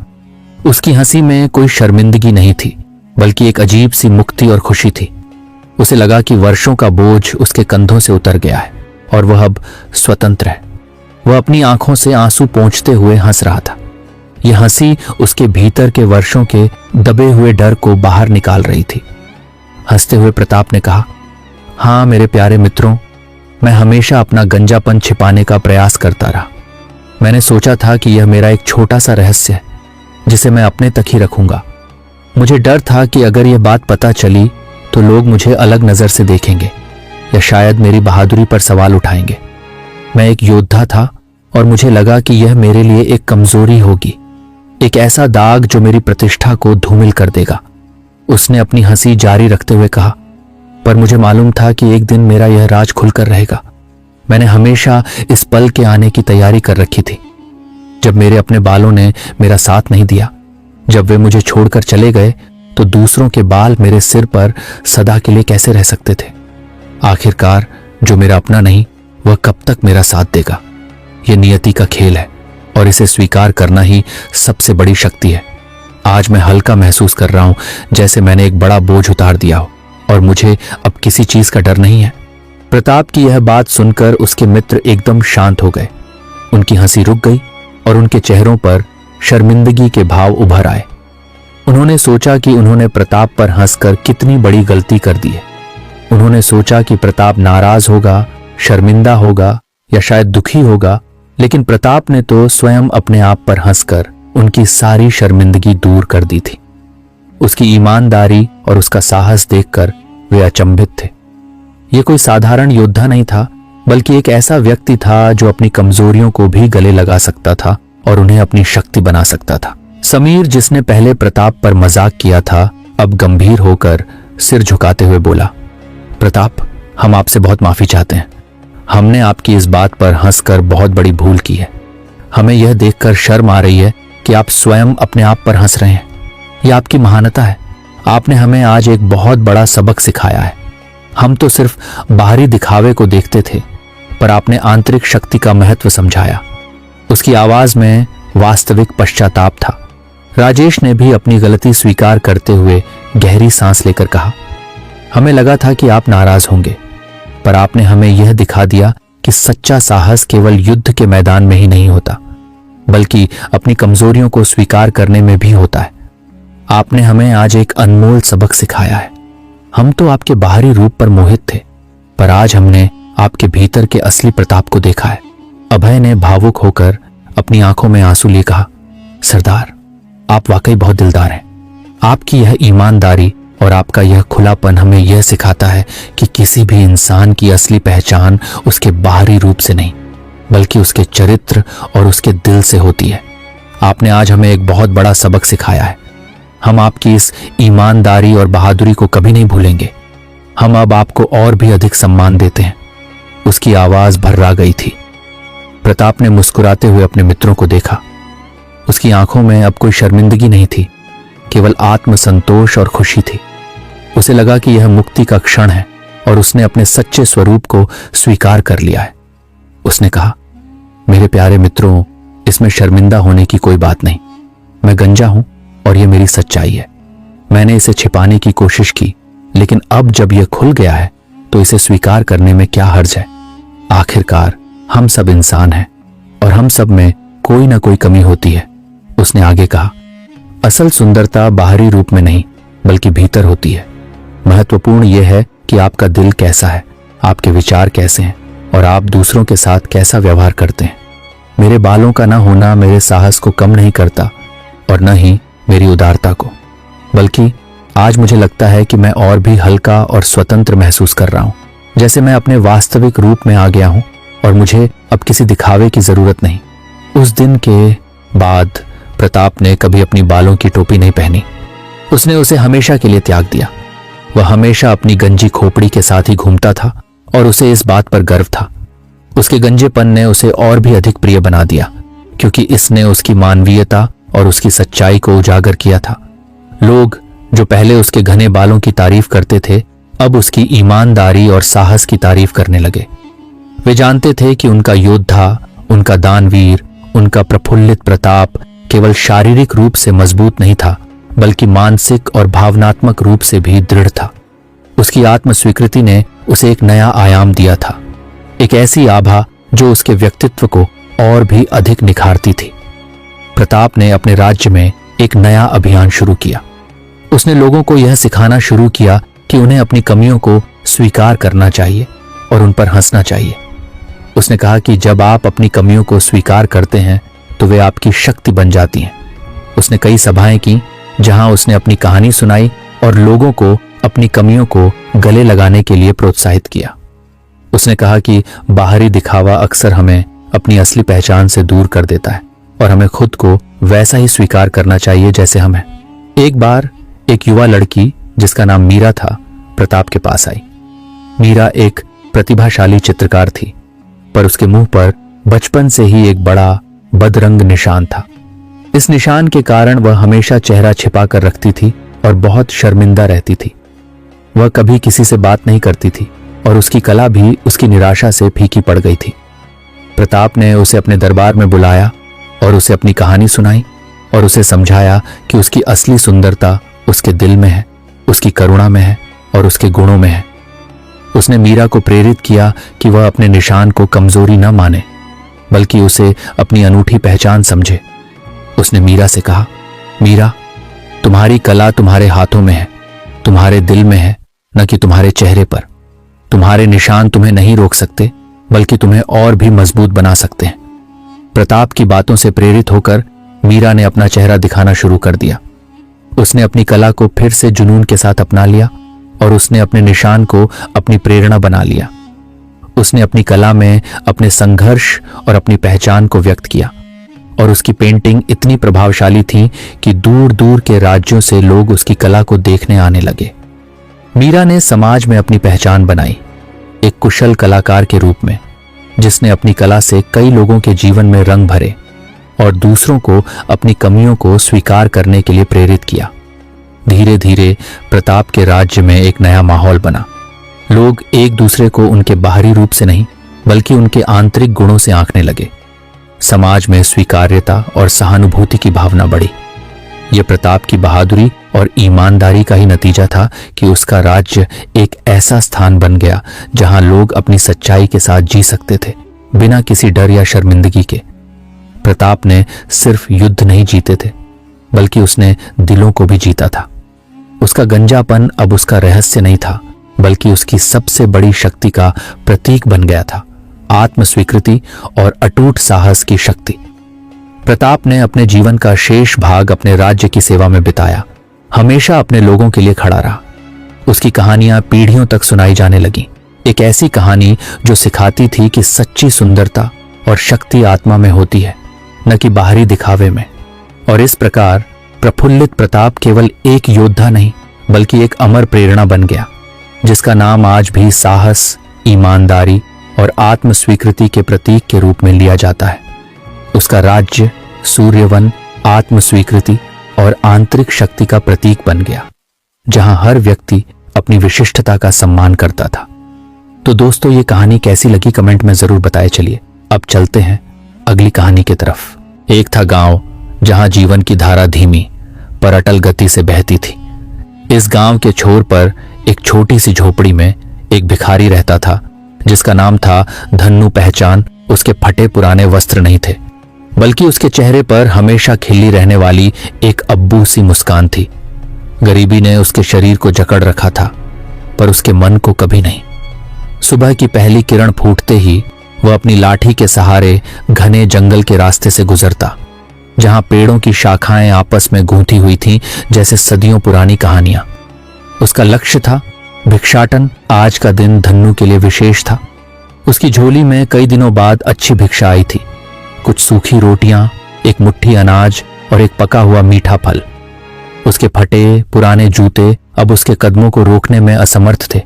उसकी हंसी में कोई शर्मिंदगी नहीं थी, बल्कि एक अजीब सी मुक्ति और खुशी थी। उसे लगा कि वर्षों का बोझ उसके कंधों से उतर गया है और वह अब स्वतंत्र है। वह अपनी आंखों से आंसू पोंछते हुए हंस रहा था। यह हंसी उसके भीतर के वर्षों के दबे हुए डर को बाहर निकाल रही थी। हंसते हुए प्रताप ने कहा, हाँ मेरे प्यारे मित्रों, मैं हमेशा अपना गंजापन छिपाने का प्रयास करता रहा। मैंने सोचा था कि यह मेरा एक छोटा सा रहस्य है जिसे मैं अपने तक ही रखूंगा। मुझे डर था कि अगर यह बात पता चली तो लोग मुझे अलग नजर से देखेंगे या शायद मेरी बहादुरी पर सवाल उठाएंगे। मैं एक योद्धा था और मुझे लगा कि यह मेरे लिए एक कमजोरी होगी, एक ऐसा दाग जो मेरी प्रतिष्ठा को धूमिल कर देगा। उसने अपनी हंसी जारी रखते हुए कहा, पर मुझे मालूम था कि एक दिन मेरा यह राज खुलकर रहेगा। मैंने हमेशा इस पल के आने की तैयारी कर रखी थी। जब मेरे अपने बालों ने मेरा साथ नहीं दिया, जब वे मुझे छोड़कर चले गए, तो दूसरों के बाल मेरे सिर पर सदा के लिए कैसे रह सकते थे। आखिरकार जो मेरा अपना नहीं, वह कब तक मेरा साथ देगा। यह नियति का खेल है और इसे स्वीकार करना ही सबसे बड़ी शक्ति है। आज मैं हल्का महसूस कर रहा हूं, जैसे मैंने एक बड़ा बोझ उतार दिया हो और मुझे अब किसी चीज का डर नहीं है। प्रताप की यह बात सुनकर उसके मित्र एकदम शांत हो गए। उनकी हंसी रुक गई और उनके चेहरों पर शर्मिंदगी के भाव उभर आए। उन्होंने सोचा कि उन्होंने प्रताप पर हंसकर कितनी बड़ी गलती कर दी है। उन्होंने सोचा कि प्रताप नाराज होगा, शर्मिंदा होगा या शायद दुखी होगा, लेकिन प्रताप ने तो स्वयं अपने आप पर हंसकर उनकी सारी शर्मिंदगी दूर कर दी थी। उसकी ईमानदारी और उसका साहस देखकर वे अचंभित थे। यह कोई साधारण योद्धा नहीं था, बल्कि एक ऐसा व्यक्ति था जो अपनी कमजोरियों को भी गले लगा सकता था और उन्हें अपनी शक्ति बना सकता था। समीर, जिसने पहले प्रताप पर मजाक किया था, अब गंभीर होकर सिर झुकाते हुए बोला, प्रताप, हम आपसे बहुत माफी चाहते हैं। हमने आपकी इस बात पर हंसकर बहुत बड़ी भूल की है। हमें यह देखकर शर्म आ रही है कि आप स्वयं अपने आप पर हंस रहे हैं। यह आपकी महानता है। आपने हमें आज एक बहुत बड़ा सबक सिखाया है। हम तो सिर्फ बाहरी दिखावे को देखते थे, पर आपने आंतरिक शक्ति का महत्व समझाया। उसकी आवाज में वास्तविक पश्चाताप था। राजेश ने भी अपनी गलती स्वीकार करते हुए गहरी सांस लेकर कहा, हमें लगा था कि आप नाराज होंगे, पर आपने हमें यह दिखा दिया कि सच्चा साहस केवल युद्ध के मैदान में ही नहीं होता, बल्कि अपनी कमजोरियों को स्वीकार करने में भी होता है। आपने हमें आज एक अनमोल सबक सिखाया है। हम तो आपके बाहरी रूप पर मोहित थे, पर आज हमने आपके भीतर के असली प्रताप को देखा है। अभय ने भावुक होकर अपनी आंखों में आंसू लिए कहा, सरदार, आप वाकई बहुत दिलदार हैं। आपकी यह ईमानदारी और आपका यह खुलापन हमें यह सिखाता है कि किसी भी इंसान की असली पहचान उसके बाहरी रूप से नहीं, बल्कि उसके चरित्र और उसके दिल से होती है। आपने आज हमें एक बहुत बड़ा सबक सिखाया है। हम आपकी इस ईमानदारी और बहादुरी को कभी नहीं भूलेंगे। हम अब आपको और भी अधिक सम्मान देते हैं। उसकी आवाज भर्रा गई थी। प्रताप ने मुस्कुराते हुए अपने मित्रों को देखा। उसकी आंखों में अब कोई शर्मिंदगी नहीं थी, केवल आत्मसंतोष और खुशी थी। उसे लगा कि यह मुक्ति का क्षण है और उसने अपने सच्चे स्वरूप को स्वीकार कर लिया है। उसने कहा, मेरे प्यारे मित्रों, इसमें शर्मिंदा होने की कोई बात नहीं। मैं गंजा हूं और यह मेरी सच्चाई है। मैंने इसे छिपाने की कोशिश की, लेकिन अब जब यह खुल गया है तो इसे स्वीकार करने में क्या हर्ज है। आखिरकार हम सब इंसान हैं और हम सब में कोई ना कोई कमी होती है। उसने आगे कहा, असल सुंदरता बाहरी रूप में नहीं, बल्कि भीतर होती है। महत्वपूर्ण यह है कि आपका दिल कैसा है, आपके विचार कैसे हैं और आप दूसरों के साथ कैसा व्यवहार करते हैं। मेरे बालों का ना होना मेरे साहस को कम नहीं करता और न ही मेरी उदारता को, बल्कि आज मुझे लगता है कि मैं और भी हल्का और स्वतंत्र महसूस कर रहा हूं, जैसे मैं अपने वास्तविक रूप में आ गया हूं और मुझे अब किसी दिखावे की जरूरत नहीं। उस दिन के बाद प्रताप ने कभी अपनी बालों की टोपी नहीं पहनी। उसने उसे हमेशा के लिए त्याग दिया। वह हमेशा अपनी गंजी खोपड़ी के साथ ही घूमता था और उसे इस बात पर गर्व था। उसके गंजेपन ने उसे और भी अधिक प्रिय बना दिया, क्योंकि इसने उसकी मानवीयता और उसकी सच्चाई को उजागर किया था। लोग जो पहले उसके घने बालों की तारीफ करते थे, अब उसकी ईमानदारी और साहस की तारीफ करने लगे। वे जानते थे कि उनका योद्धा, उनका दानवीर, उनका प्रफुल्लित प्रताप केवल शारीरिक रूप से मजबूत नहीं था, बल्कि मानसिक और भावनात्मक रूप से भी दृढ़ था। उसकी आत्म स्वीकृति ने उसे एक नया आयाम दिया था, एक ऐसी आभा जो उसके व्यक्तित्व को और भी अधिक निखारती थी। प्रताप ने अपने राज्य में एक नया अभियान शुरू किया। उसने लोगों को यह सिखाना शुरू किया कि उन्हें अपनी कमियों को स्वीकार करना चाहिए और उन पर हंसना चाहिए। उसने कहा कि जब आप अपनी कमियों को स्वीकार करते हैं तो वे आपकी शक्ति बन जाती हैं। उसने कई सभाएं की जहां उसने अपनी कहानी सुनाई और लोगों को अपनी कमियों को गले लगाने के लिए प्रोत्साहित किया। उसने कहा कि बाहरी दिखावा अक्सर हमें अपनी असली पहचान से दूर कर देता है और हमें खुद को वैसा ही स्वीकार करना चाहिए जैसे हम हैं। एक बार एक युवा लड़की जिसका नाम मीरा था, प्रताप के पास आई। मीरा एक प्रतिभाशाली चित्रकार थी, पर उसके मुंह पर बचपन से ही एक बड़ा बदरंग निशान था। इस निशान के कारण वह हमेशा चेहरा छिपा कर रखती थी और बहुत शर्मिंदा रहती थी। वह कभी किसी से बात नहीं करती थी और उसकी कला भी उसकी निराशा से फीकी पड़ गई थी। प्रताप ने उसे अपने दरबार में बुलाया और उसे अपनी कहानी सुनाई और उसे समझाया कि उसकी असली सुंदरता उसके दिल में है, उसकी करुणा में है और उसके गुणों में है। उसने मीरा को प्रेरित किया कि वह अपने निशान को कमजोरी न माने, बल्कि उसे अपनी अनूठी पहचान समझे। उसने मीरा से कहा, मीरा, तुम्हारी कला तुम्हारे हाथों में है, तुम्हारे दिल में है, न कि तुम्हारे चेहरे पर। तुम्हारे निशान तुम्हें नहीं रोक सकते, बल्कि तुम्हें और भी मजबूत बना सकते हैं। प्रताप की बातों से प्रेरित होकर मीरा ने अपना चेहरा दिखाना शुरू कर दिया। उसने अपनी कला को फिर से जुनून के साथ अपना लिया और उसने अपने निशान को अपनी प्रेरणा बना लिया। उसने अपनी कला में अपने संघर्ष और अपनी पहचान को व्यक्त किया और उसकी पेंटिंग इतनी प्रभावशाली थी कि दूर दूर के राज्यों से लोग उसकी कला को देखने आने लगे। मीरा ने समाज में अपनी पहचान बनाई, एक कुशल कलाकार के रूप में, जिसने अपनी कला से कई लोगों के जीवन में रंग भरे और दूसरों को अपनी कमियों को स्वीकार करने के लिए प्रेरित किया। धीरे धीरे प्रताप के राज्य में एक नया माहौल बना। लोग एक दूसरे को उनके बाहरी रूप से नहीं, बल्कि उनके आंतरिक गुणों से आंकने लगे। समाज में स्वीकार्यता और सहानुभूति की भावना बढ़ी। यह प्रताप की बहादुरी और ईमानदारी का ही नतीजा था कि उसका राज्य एक ऐसा स्थान बन गया जहां लोग अपनी सच्चाई के साथ जी सकते थे, बिना किसी डर या शर्मिंदगी के। प्रताप ने सिर्फ युद्ध नहीं जीते थे, बल्कि उसने दिलों को भी जीता था। उसका गंजापन अब उसका रहस्य नहीं था, बल्कि उसकी सबसे बड़ी शक्ति का प्रतीक बन गया था, आत्म स्वीकृति और अटूट साहस की शक्ति। प्रताप ने अपने जीवन का शेष भाग अपने राज्य की सेवा में बिताया, हमेशा अपने लोगों के लिए खड़ा रहा। उसकी कहानियां पीढ़ियों तक सुनाई जाने लगी, एक ऐसी कहानी जो सिखाती थी कि सच्ची सुंदरता और शक्ति आत्मा में होती है, न कि बाहरी दिखावे में। और इस प्रकार प्रफुल्लित प्रताप केवल एक योद्धा नहीं, बल्कि एक अमर प्रेरणा बन गया, जिसका नाम आज भी साहस, ईमानदारी और आत्म स्वीकृति के प्रतीक के रूप में लिया जाता है। उसका राज्य सूर्यवन आत्म स्वीकृति और आंतरिक शक्ति का प्रतीक बन गया, जहां हर व्यक्ति अपनी विशिष्टता का सम्मान करता था। तो दोस्तों, ये कहानी कैसी लगी कमेंट में जरूर बताए चलिए। अब चलते हैं अगली कहानी की तरफ। एक था गांव जहां जीवन की धारा धीमी पर अटल गति से बहती थी। इस गांव के छोर पर एक छोटी सी झोपड़ी में एक भिखारी रहता था, जिसका नाम था धन्नू। पहचान उसके फटे पुराने वस्त्र नहीं थे, बल्कि उसके चेहरे पर हमेशा खिली रहने वाली एक अब्बू सी मुस्कान थी। गरीबी ने उसके शरीर को जकड़ रखा था, पर उसके मन को कभी नहीं। सुबह की पहली किरण फूटते ही वह अपनी लाठी के सहारे घने जंगल के रास्ते से गुजरता, जहां पेड़ों की शाखाएं आपस में गूंथी हुई थीं जैसे सदियों पुरानी कहानियां। उसका लक्ष्य था भिक्षाटन। आज का दिन धन्नू के लिए विशेष था। उसकी झोली में कई दिनों बाद अच्छी भिक्षा आई थी। कुछ सूखी रोटियां, एक मुट्ठी अनाज और एक पका हुआ मीठा फल। उसके फटे पुराने जूते अब उसके कदमों को रोकने में असमर्थ थे।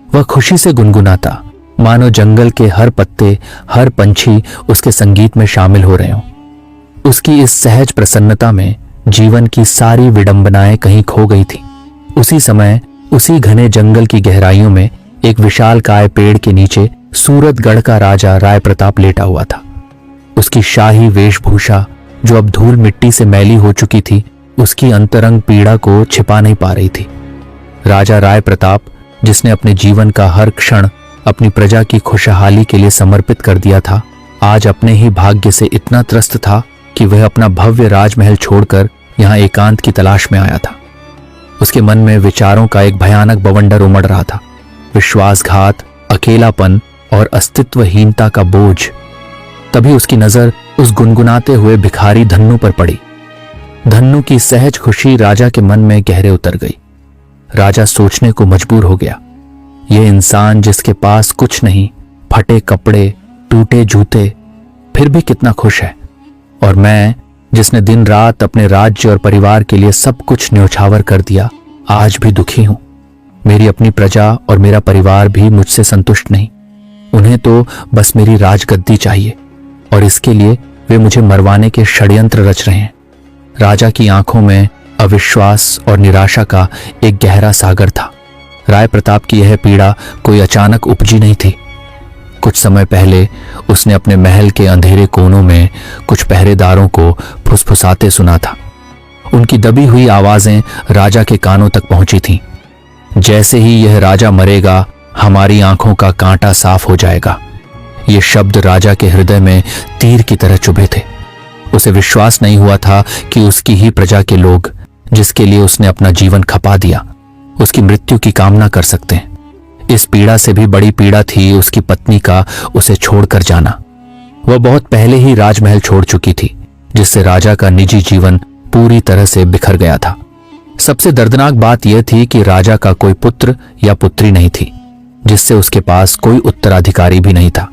वह खुशी से गुनगुनाता, मानो जंगल के हर पत्ते, हर पंछी उसके संगीत में शामिल हो रहे हों। उसकी इस सहज प्रसन्नता में जीवन की सारी विडंबनाएं कहीं खो गई थी। उसी समय उसी घने जंगल की गहराइयों में एक विशालकाय पेड़ के नीचे सूरतगढ़ का राजा राय प्रताप लेटा हुआ था। उसकी शाही वेशभूषा, जो अब धूल मिट्टी से मैली हो चुकी थी, उसकी अंतरंग पीड़ा को छिपा नहीं पा रही थी। राजा राय प्रताप, जिसने अपने जीवन का हर क्षण अपनी प्रजा की खुशहाली के लिए समर्पित कर दिया था, आज अपने ही भाग्य से इतना त्रस्त था कि वह अपना भव्य राजमहल छोड़कर यहां एकांत की तलाश में आया था। उसके मन में विचारों का एक भयानक बवंडर उमड़ रहा था। विश्वासघात, अकेलापन और अस्तित्वहीनता का बोझ। तभी उसकी नजर उस गुनगुनाते हुए भिखारी धन्नू पर पड़ी। धन्नू की सहज खुशी राजा के मन में गहरे उतर गई। राजा सोचने को मजबूर हो गया, यह इंसान जिसके पास कुछ नहीं, फटे कपड़े, टूटे जूते, फिर भी कितना खुश है। और मैं, जिसने दिन रात अपने राज्य और परिवार के लिए सब कुछ न्योछावर कर दिया, आज भी दुखी हूं। मेरी अपनी प्रजा और मेरा परिवार भी मुझसे संतुष्ट नहीं। उन्हें तो बस मेरी राजगद्दी चाहिए और इसके लिए वे मुझे मरवाने के षड्यंत्र रच रहे हैं। राजा की आंखों में अविश्वास और निराशा का एक गहरा सागर था। राय प्रताप की यह पीड़ा कोई अचानक उपजी नहीं थी। कुछ समय पहले उसने अपने महल के अंधेरे कोनों में कुछ पहरेदारों को फुसफुसाते सुना था। उनकी दबी हुई आवाजें राजा के कानों तक पहुंची थीं। जैसे ही यह राजा मरेगा, हमारी आंखों का कांटा साफ हो जाएगा। ये शब्द राजा के हृदय में तीर की तरह चुभे थे। उसे विश्वास नहीं हुआ था कि उसकी ही प्रजा के लोग, जिसके लिए उसने अपना जीवन खपा दिया, उसकी मृत्यु की कामना कर सकते हैं। इस पीड़ा से भी बड़ी पीड़ा थी उसकी पत्नी का उसे छोड़कर जाना। वह बहुत पहले ही राजमहल छोड़ चुकी थी, जिससे राजा का निजी जीवन पूरी तरह से बिखर गया था। सबसे दर्दनाक बात यह थी कि राजा का कोई पुत्र या पुत्री नहीं थी, जिससे उसके पास कोई उत्तराधिकारी भी नहीं था।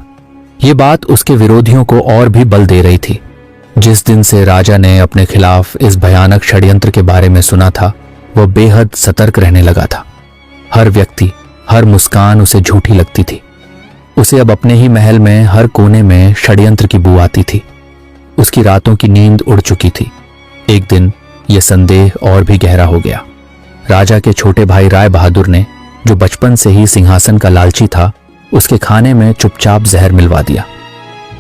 यह बात उसके विरोधियों को और भी बल दे रही थी। जिस दिन से राजा ने अपने खिलाफ इस भयानक षड्यंत्र के बारे में सुना था, वह बेहद सतर्क रहने लगा था। हर व्यक्ति, हर मुस्कान उसे झूठी लगती थी। उसे अब अपने ही महल में हर कोने में षड्यंत्र की बू आती थी। उसकी रातों की नींद उड़ चुकी थी। एक दिन यह संदेह और भी गहरा हो गया। राजा के छोटे भाई राय बहादुर ने, जो बचपन से ही सिंहासन का लालची था, उसके खाने में चुपचाप जहर मिलवा दिया।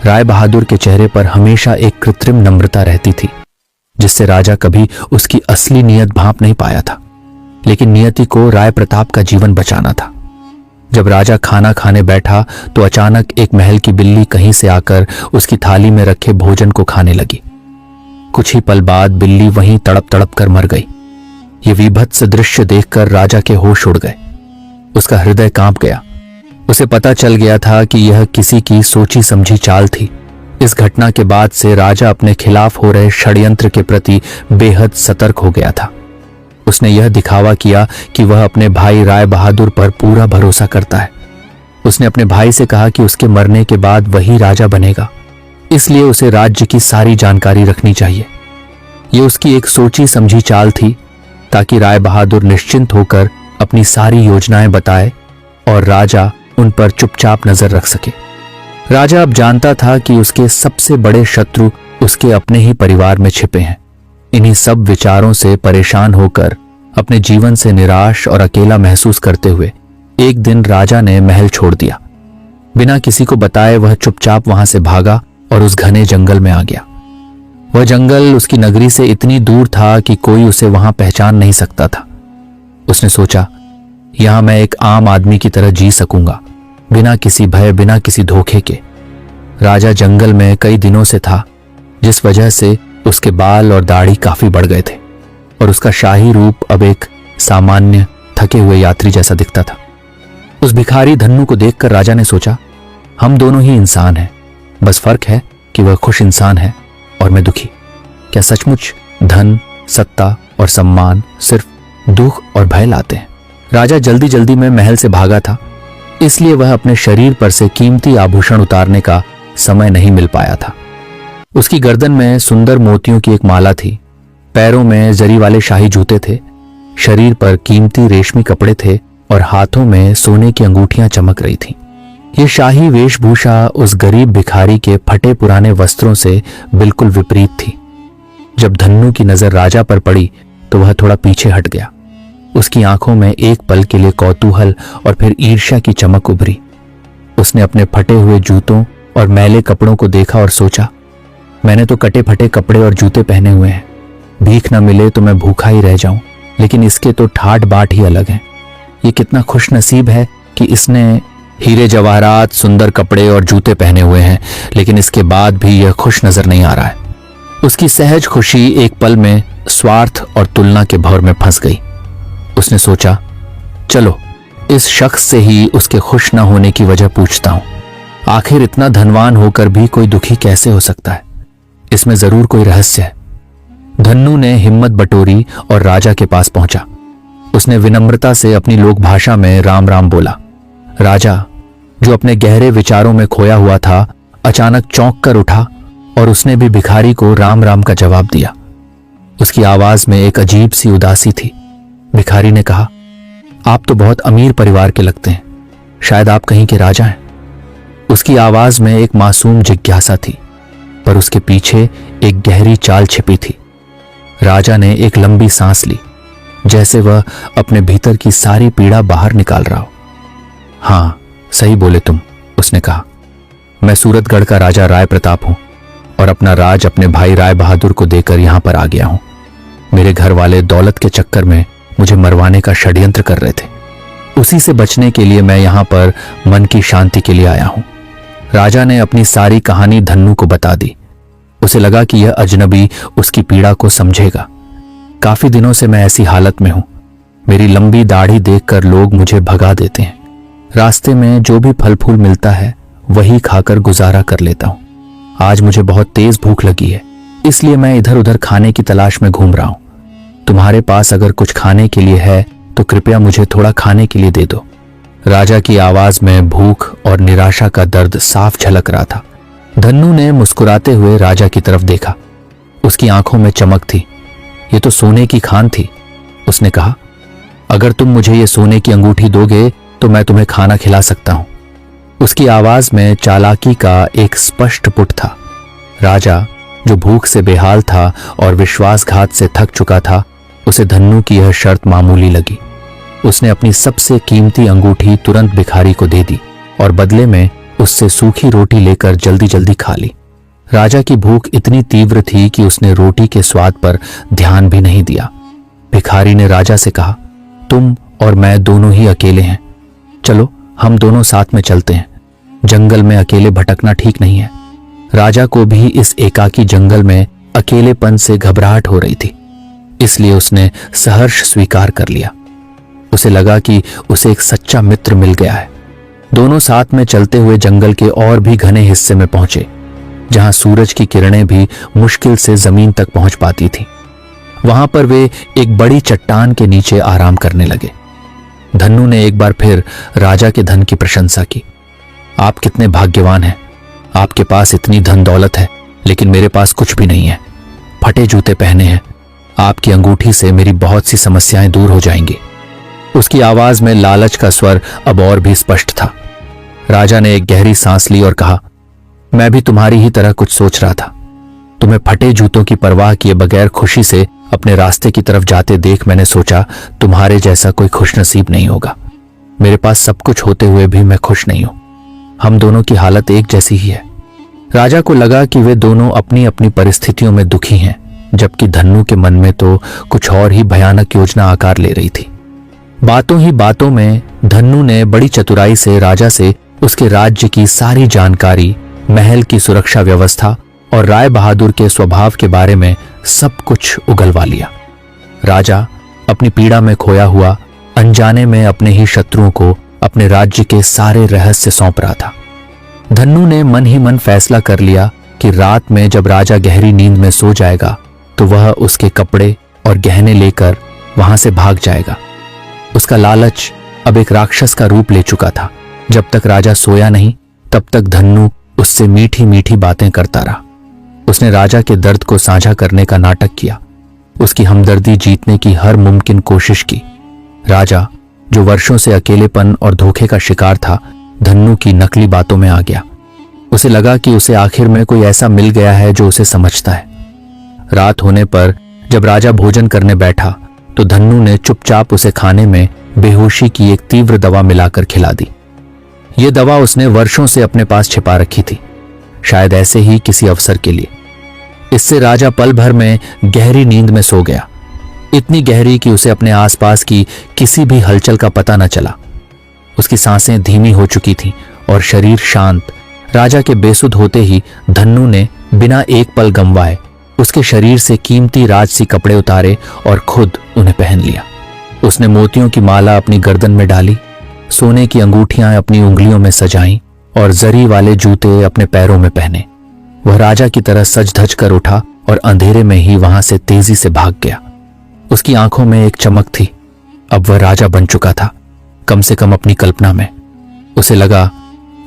राय बहादुर के चेहरे पर हमेशा एक कृत्रिम नम्रता रहती थी, जिससे राजा कभी उसकी असली नीयत भांप नहीं पाया था। लेकिन नियति को राय प्रताप का जीवन बचाना था। जब राजा खाना खाने बैठा तो अचानक एक महल की बिल्ली कहीं से आकर उसकी थाली में रखे भोजन को खाने लगी। कुछ ही पल बाद बिल्ली वहीं तड़प तड़प कर मर गई। ये विभत्स दृश्य देखकर राजा के होश उड़ गए। उसका हृदय कांप गया। उसे पता चल गया था कि यह किसी की सोची समझी चाल थी। इस घटना के बाद से राजा अपने खिलाफ हो रहे षड्यंत्र के प्रति बेहद सतर्क हो गया था। उसने यह दिखावा किया कि वह अपने भाई राय बहादुर पर पूरा भरोसा करता है। उसने अपने भाई से कहा कि उसके मरने के बाद वही राजा बनेगा, इसलिए उसे राज्य की सारी जानकारी रखनी चाहिए। यह उसकी एक सोची समझी चाल थी, ताकि राय बहादुर निश्चिंत होकर अपनी सारी योजनाएं बताए और राजा उन पर चुपचाप नजर रख सके। राजा अब जानता था कि उसके सबसे बड़े शत्रु उसके अपने ही परिवार में छिपे हैं। इन्हीं सब विचारों से परेशान होकर, अपने जीवन से निराश और अकेला महसूस करते हुए, एक दिन राजा ने महल छोड़ दिया। बिना किसी को बताए वह चुपचाप वहां से भागा और उस घने जंगल में आ गया। वह जंगल उसकी नगरी से इतनी दूर था कि कोई उसे वहां पहचान नहीं सकता था। उसने सोचा, यहां मैं एक आम आदमी की तरह जी सकूंगा, बिना किसी भय, बिना किसी धोखे के। राजा जंगल में कई दिनों से था, जिस वजह से उसके बाल और दाढ़ी काफी बढ़ गए थे और उसका शाही रूप अब एक सामान्य थके हुए यात्री जैसा दिखता था। उस भिखारी धन्नू को देखकर राजा ने सोचा, हम दोनों ही इंसान हैं, बस फर्क है कि वह खुश इंसान है और मैं दुखी। क्या सचमुच धन, सत्ता और सम्मान सिर्फ दुख और भय लाते हैं? राजा जल्दी जल्दी में महल से भागा था, इसलिए वह अपने शरीर पर से कीमती आभूषण उतारने का समय नहीं मिल पाया था। उसकी गर्दन में सुंदर मोतियों की एक माला थी, पैरों में जरी वाले शाही जूते थे, शरीर पर कीमती रेशमी कपड़े थे और हाथों में सोने की अंगूठियां चमक रही थीं। ये शाही वेशभूषा उस गरीब भिखारी के फटे पुराने वस्त्रों से बिल्कुल विपरीत थी। जब धन्नु की नजर राजा पर पड़ी तो वह थोड़ा पीछे हट गया। उसकी आंखों में एक पल के लिए कौतूहल और फिर ईर्ष्या की चमक उभरी। उसने अपने फटे हुए जूतों और मैले कपड़ों को देखा और सोचा, मैंने तो कटे फटे कपड़े और जूते पहने हुए हैं, भीख न मिले तो मैं भूखा ही रह जाऊं, लेकिन इसके तो ठाट बाट ही अलग हैं। ये कितना खुश नसीब है कि इसने हीरे जवाहरात, सुंदर कपड़े और जूते पहने हुए हैं, लेकिन इसके बाद भी यह खुश नजर नहीं आ रहा है। उसकी सहज खुशी एक पल में स्वार्थ और तुलना के भंवर में फंस गई। उसने सोचा, चलो इस शख्स से ही उसके खुश न होने की वजह पूछता हूं। आखिर इतना धनवान होकर भी कोई दुखी कैसे हो सकता है? इसमें जरूर कोई रहस्य है। धन्नु ने हिम्मत बटोरी और राजा के पास पहुंचा। उसने विनम्रता से अपनी लोक भाषा में राम राम बोला। राजा, जो अपने गहरे विचारों में खोया हुआ था, अचानक चौंक कर उठा और उसने भी भिखारी को राम राम का जवाब दिया। उसकी आवाज में एक अजीब सी उदासी थी। भिखारी ने कहा, आप तो बहुत अमीर परिवार के लगते हैं, शायद आप कहीं के राजा हैं। उसकी आवाज में एक मासूम जिज्ञासा थी, पर उसके पीछे एक गहरी चाल छिपी थी। राजा ने एक लंबी सांस ली, जैसे वह अपने भीतर की सारी पीड़ा बाहर निकाल रहा हो। हां, सही बोले तुम, उसने कहा। मैं सूरतगढ़ का राजा राय प्रताप हूं और अपना राज अपने भाई राय बहादुर को देकर यहां पर आ गया हूं। मेरे घर वाले दौलत के चक्कर में मुझे मरवाने का षड्यंत्र कर रहे थे। उसी से बचने के लिए मैं यहां पर मन की शांति के लिए आया हूं। राजा ने अपनी सारी कहानी धन्नु को बता दी। उसे लगा कि यह अजनबी उसकी पीड़ा को समझेगा। काफी दिनों से मैं ऐसी हालत में हूं। मेरी लंबी दाढ़ी देखकर लोग मुझे भगा देते हैं। रास्ते में जो भी फल फूल मिलता है वही खाकर गुजारा कर लेता हूं। आज मुझे बहुत तेज भूख लगी है, इसलिए मैं इधर उधर खाने की तलाश में घूम रहा हूं। तुम्हारे पास अगर कुछ खाने के लिए है तो कृपया मुझे थोड़ा खाने के लिए दे दो। राजा की आवाज में भूख और निराशा का दर्द साफ झलक रहा था। धन्नु ने मुस्कुराते हुए राजा की तरफ देखा। उसकी आंखों में चमक थी। ये तो सोने की खान थी। उसने कहा, अगर तुम मुझे ये सोने की अंगूठी दोगे तो मैं तुम्हें खाना खिला सकता हूं। उसकी आवाज में चालाकी का एक स्पष्ट पुट था। राजा, जो भूख से बेहाल था और विश्वासघात से थक चुका था, उसे धन्नु की यह शर्त मामूली लगी। उसने अपनी सबसे कीमती अंगूठी तुरंत भिखारी को दे दी और बदले में उससे सूखी रोटी लेकर जल्दी जल्दी खा ली। राजा की भूख इतनी तीव्र थी कि उसने रोटी के स्वाद पर ध्यान भी नहीं दिया। भिखारी ने राजा से कहा, तुम और मैं दोनों ही अकेले हैं, चलो हम दोनों साथ में चलते हैं। जंगल में अकेले भटकना ठीक नहीं है। राजा को भी इस एकाकी जंगल में अकेलेपन से घबराहट हो रही थी, इसलिए उसने सहर्ष स्वीकार कर लिया। उसे लगा कि उसे एक सच्चा मित्र मिल गया है। दोनों साथ में चलते हुए जंगल के और भी घने हिस्से में पहुंचे, जहां सूरज की किरणें भी मुश्किल से जमीन तक पहुंच पाती थीं। वहां पर वे एक बड़ी चट्टान के नीचे आराम करने लगे। धन्नु ने एक बार फिर राजा के धन की प्रशंसा की। आप कितने भाग्यवान हैं। आपके पास इतनी धन दौलत है, लेकिन मेरे पास कुछ भी नहीं है। फटे जूते पहने हैं। आपकी अंगूठी से मेरी बहुत सी समस्याएं दूर हो जाएंगी। उसकी आवाज में लालच का स्वर अब और भी स्पष्ट था। राजा ने एक गहरी सांस ली और कहा, मैं भी तुम्हारी ही तरह कुछ सोच रहा था। तुम्हें फटे जूतों की परवाह किए बगैर खुशी से अपने रास्ते की तरफ जाते देख मैंने सोचा तुम्हारे जैसा कोई खुशनसीब नहीं होगा। मेरे पास सब कुछ होते हुए भी मैं खुश नहीं हूं। हम दोनों की हालत एक जैसी ही है। राजा को लगा कि वे दोनों अपनी अपनी परिस्थितियों में दुखी हैं, जबकि धन्नु के मन में तो कुछ और ही भयानक योजना आकार ले रही थी। बातों ही बातों में धन्नु ने बड़ी चतुराई से राजा से उसके राज्य की सारी जानकारी, महल की सुरक्षा व्यवस्था और राय बहादुर के स्वभाव के बारे में सब कुछ उगलवा लिया। राजा अपनी पीड़ा में खोया हुआ अनजाने में अपने ही शत्रुओं को अपने राज्य के सारे रहस्य सौंप रहा था। धन्नु ने मन ही मन फैसला कर लिया कि रात में जब राजा गहरी नींद में सो जाएगा तो वह उसके कपड़े और गहने लेकर वहां से भाग जाएगा। उसका लालच अब एक राक्षस का रूप ले चुका था। जब तक राजा सोया नहीं तब तक धन्नु उससे मीठी मीठी बातें करता रहा। उसने राजा के दर्द को साझा करने का नाटक किया, उसकी हमदर्दी जीतने की हर मुमकिन कोशिश की। राजा, जो वर्षों से अकेलेपन और धोखे का शिकार था, धन्नु की नकली बातों में आ गया। उसे लगा कि उसे आखिर में कोई ऐसा मिल गया है जो उसे समझता है। रात होने पर जब राजा भोजन करने बैठा तो धन्नु ने चुपचाप उसे खाने में बेहोशी की एक तीव्र दवा मिलाकर खिला दी। यह दवा उसने वर्षों से अपने पास छिपा रखी थी, शायद ऐसे ही किसी अवसर के लिए। इससे राजा पल भर में गहरी नींद में सो गया, इतनी गहरी कि उसे अपने आसपास की किसी भी हलचल का पता न चला। उसकी सांसें धीमी हो चुकी थीं और शरीर शांत। राजा के बेसुध होते ही धन्नु ने बिना एक पल गंवाए उसके शरीर से कीमती राजसी कपड़े उतारे और खुद उन्हें पहन लिया। उसने मोतियों की माला अपनी गर्दन में डाली, सोने की अंगूठियां अपनी उंगलियों में सजाईं और जरी वाले जूते अपने पैरों में पहने। वह राजा की तरह सज धज कर उठा और अंधेरे में ही वहां से तेजी से भाग गया। उसकी आंखों में एक चमक थी, अब वह राजा बन चुका था, कम से कम अपनी कल्पना में। उसे लगा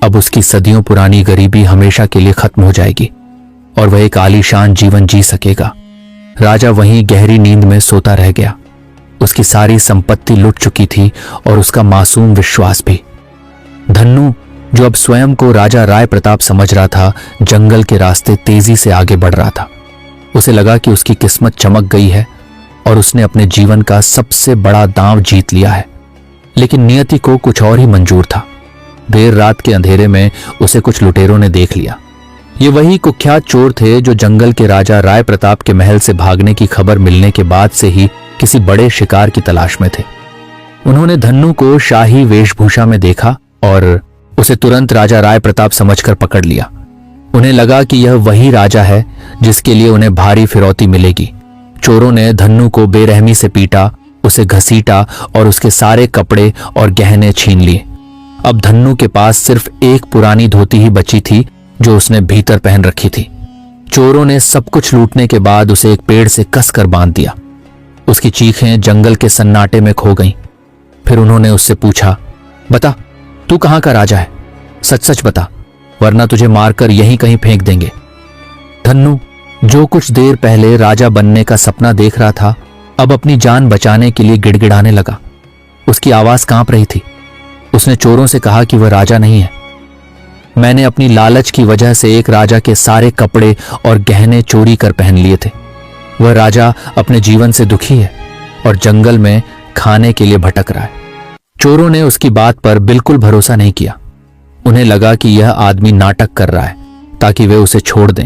अब उसकी सदियों पुरानी गरीबी हमेशा के लिए खत्म हो जाएगी और वह एक आलीशान जीवन जी सकेगा। राजा वहीं गहरी नींद में सोता रह गया। उसकी सारी संपत्ति लुट चुकी थी और उसका मासूम विश्वास भी। धन्नु, जो अब स्वयं को राजा राय प्रताप समझ रहा था, जंगल के रास्ते तेजी से आगे बढ़ रहा था। उसे लगा कि उसकी किस्मत चमक गई है और उसने अपने जीवन का सबसे बड़ा दांव जीत लिया है। लेकिन नियति को कुछ और ही मंजूर था। देर रात के अंधेरे में उसे कुछ लुटेरों ने देख लिया। ये वही कुख्यात चोर थे जो जंगल के राजा राय प्रताप के महल से भागने की खबर मिलने के बाद से ही किसी बड़े शिकार की तलाश में थे। उन्होंने धन्नु को शाही वेशभूषा में देखा और उसे तुरंत राजा राय प्रताप समझकर पकड़ लिया। उन्हें लगा कि यह वही राजा है जिसके लिए उन्हें भारी फिरौती मिलेगी। चोरों ने धन्नु को बेरहमी से पीटा, उसे घसीटा और उसके सारे कपड़े और गहने छीन लिए। अब धन्नु के पास सिर्फ एक पुरानी धोती ही बची थी जो उसने भीतर पहन रखी थी। चोरों ने सब कुछ लूटने के बाद उसे एक पेड़ से कसकर बांध दिया। उसकी चीखें जंगल के सन्नाटे में खो गईं। फिर उन्होंने उससे पूछा, बता, तू कहां का राजा है? सच सच बता, वरना तुझे मारकर यहीं कहीं फेंक देंगे। धन्नु, जो कुछ देर पहले राजा बनने का सपना देख रहा था, अब अपनी जान बचाने के लिए गिड़गिड़ाने लगा। उसकी आवाज कांप रही थी। उसने चोरों से कहा कि वह राजा नहीं है। मैंने अपनी लालच की वजह से एक राजा के सारे कपड़े और गहने चोरी कर पहन लिए थे। वह राजा अपने जीवन से दुखी है और जंगल में खाने के लिए भटक रहा है। चोरों ने उसकी बात पर बिल्कुल भरोसा नहीं किया। उन्हें लगा कि यह आदमी नाटक कर रहा है ताकि वे उसे छोड़ दें।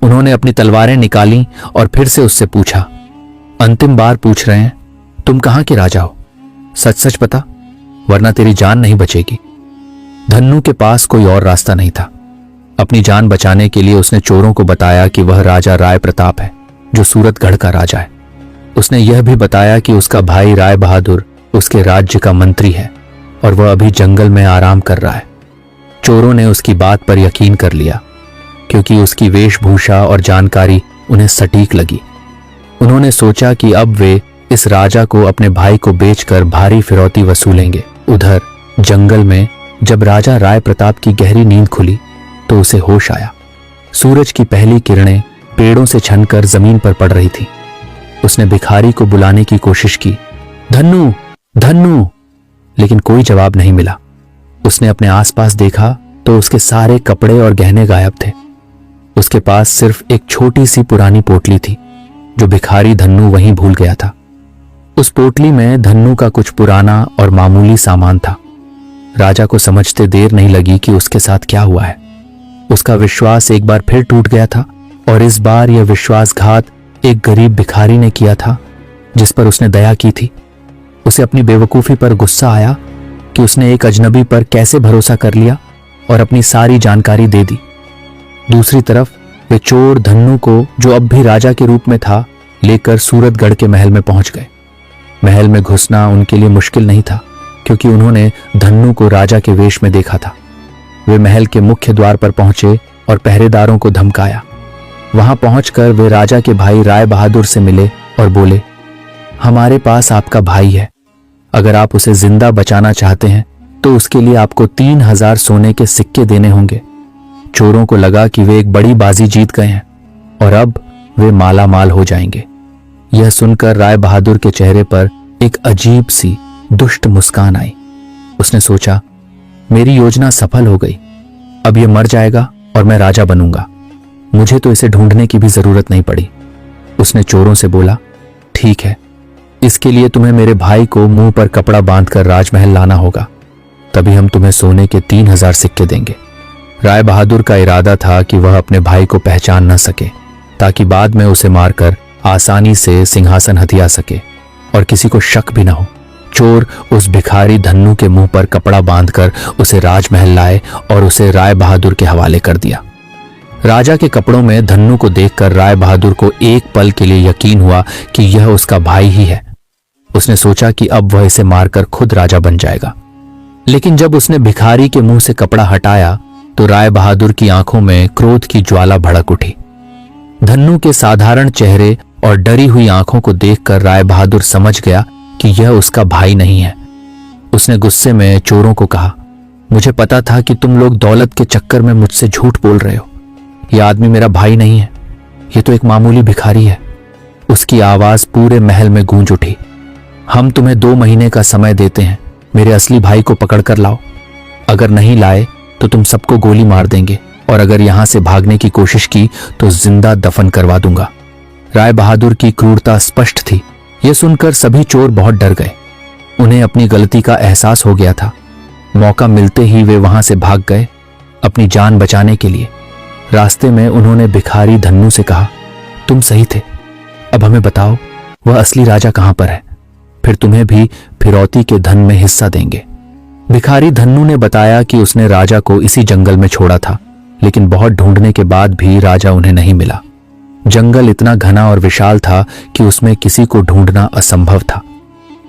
उन्होंने अपनी तलवारें निकाली और फिर से उससे पूछा, अंतिम बार पूछ रहे हैं, तुम कहां के राजा हो? सच सच बता, वरना तेरी जान नहीं बचेगी। धन्नु के पास कोई और रास्ता नहीं था। अपनी जान बचाने के लिए उसने चोरों को बताया कि वह राजा राय प्रताप है, जो सूरतगढ़ का राजा है। उसने यह भी बताया कि उसका भाई राय बहादुर उसके राज्य का मंत्री है और वह अभी जंगल में आराम कर रहा है। चोरों ने उसकी बात पर यकीन कर लिया क्योंकि उसकी वेशभूषा और जानकारी उन्हें सटीक लगी। उन्होंने सोचा कि अब वे इस राजा को अपने भाई को बेचकर भारी फिरौती वसूलेंगे। उधर जंगल में जब राजा राय प्रताप की गहरी नींद खुली तो उसे होश आया। सूरज की पहली किरणें पेड़ों से छनकर जमीन पर पड़ रही थी। उसने भिखारी को बुलाने की कोशिश की, धन्नु, धन्नु, लेकिन कोई जवाब नहीं मिला। उसने अपने आसपास देखा तो उसके सारे कपड़े और गहने गायब थे। उसके पास सिर्फ एक छोटी सी पुरानी पोटली थी जो भिखारी धन्नु वहीं भूल गया था। उस पोटली में धन्नु का कुछ पुराना और मामूली सामान था। राजा को समझते देर नहीं लगी कि उसके साथ क्या हुआ है। उसका विश्वास एक बार फिर टूट गया था और इस बार यह विश्वासघात एक गरीब भिखारी ने किया था जिस पर उसने दया की थी। उसे अपनी बेवकूफी पर गुस्सा आया कि उसने एक अजनबी पर कैसे भरोसा कर लिया और अपनी सारी जानकारी दे दी। दूसरी तरफ वे चोर धन्नु को, जो अब भी राजा के रूप में था, लेकर सूरतगढ़ के महल में पहुंच गए। महल में घुसना उनके लिए मुश्किल नहीं था क्योंकि उन्होंने धन्नु को राजा के वेश में देखा था। वे महल के मुख्य द्वार पर पहुंचे और पहरेदारों को धमकाया। वहां पहुंचकर वे राजा के भाई राय बहादुर से मिले और बोले, हमारे पास आपका भाई है, अगर आप उसे जिंदा बचाना चाहते हैं तो उसके लिए आपको 3000 सोने के सिक्के देने होंगे। चोरों को लगा कि वे एक बड़ी बाजी जीत गए हैं और अब वे माला माल हो जाएंगे। यह सुनकर राय बहादुर के चेहरे पर एक अजीब सी दुष्ट मुस्कान आई। उसने सोचा, मेरी योजना सफल हो गई। अब यह मर जाएगा और मैं राजा बनूंगा। मुझे तो इसे ढूंढने की भी जरूरत नहीं पड़ी। उसने चोरों से बोला, ठीक है, इसके लिए तुम्हें मेरे भाई को मुंह पर कपड़ा बांधकर राजमहल लाना होगा, तभी हम तुम्हें सोने के 3000 सिक्के देंगे। राय बहादुर का इरादा था कि वह अपने भाई को पहचान न सके, ताकि बाद में उसे मारकर आसानी से सिंहासन हथिया सके और किसी को शक भी न हो। चोर उस भिखारी धन्नू के मुंह पर कपड़ा बांधकर उसे राजमहल लाए और उसे राय बहादुर के हवाले कर दिया। राजा के कपड़ों में धन्नू को देखकर राय बहादुर को एक पल के लिए यकीन हुआ कि यह उसका भाई ही है। उसने सोचा कि अब वह इसे मारकर खुद राजा बन जाएगा। लेकिन जब उसने भिखारी के मुंह से कपड़ा हटाया तो राय बहादुर की आंखों में क्रोध की ज्वाला भड़क उठी। धन्नू के साधारण चेहरे और डरी हुई आंखों को देखकर राय बहादुर समझ गया कि यह उसका भाई नहीं है। उसने गुस्से में चोरों को कहा, मुझे पता था कि तुम लोग दौलत के चक्कर में मुझसे झूठ बोल रहे हो। यह आदमी मेरा भाई नहीं है, यह तो एक मामूली भिखारी है। उसकी आवाज पूरे महल में गूंज उठी। हम तुम्हें 2 महीने का समय देते हैं, मेरे असली भाई को पकड़कर लाओ। अगर नहीं लाए तो तुम सबको गोली मार देंगे और अगर यहां से भागने की कोशिश की तो जिंदा दफन करवा दूंगा। राय बहादुर की क्रूरता स्पष्ट थी। यह सुनकर सभी चोर बहुत डर गए। उन्हें अपनी गलती का एहसास हो गया था। मौका मिलते ही वे वहां से भाग गए अपनी जान बचाने के लिए। रास्ते में उन्होंने भिखारी धन्नू से कहा, तुम सही थे, अब हमें बताओ वह असली राजा कहां पर है, फिर तुम्हें भी फिरौती के धन में हिस्सा देंगे। भिखारी धन्नू ने बताया कि उसने राजा को इसी जंगल में छोड़ा था, लेकिन बहुत ढूंढने के बाद भी राजा उन्हें नहीं मिला। जंगल इतना घना और विशाल था कि उसमें किसी को ढूंढना असंभव था।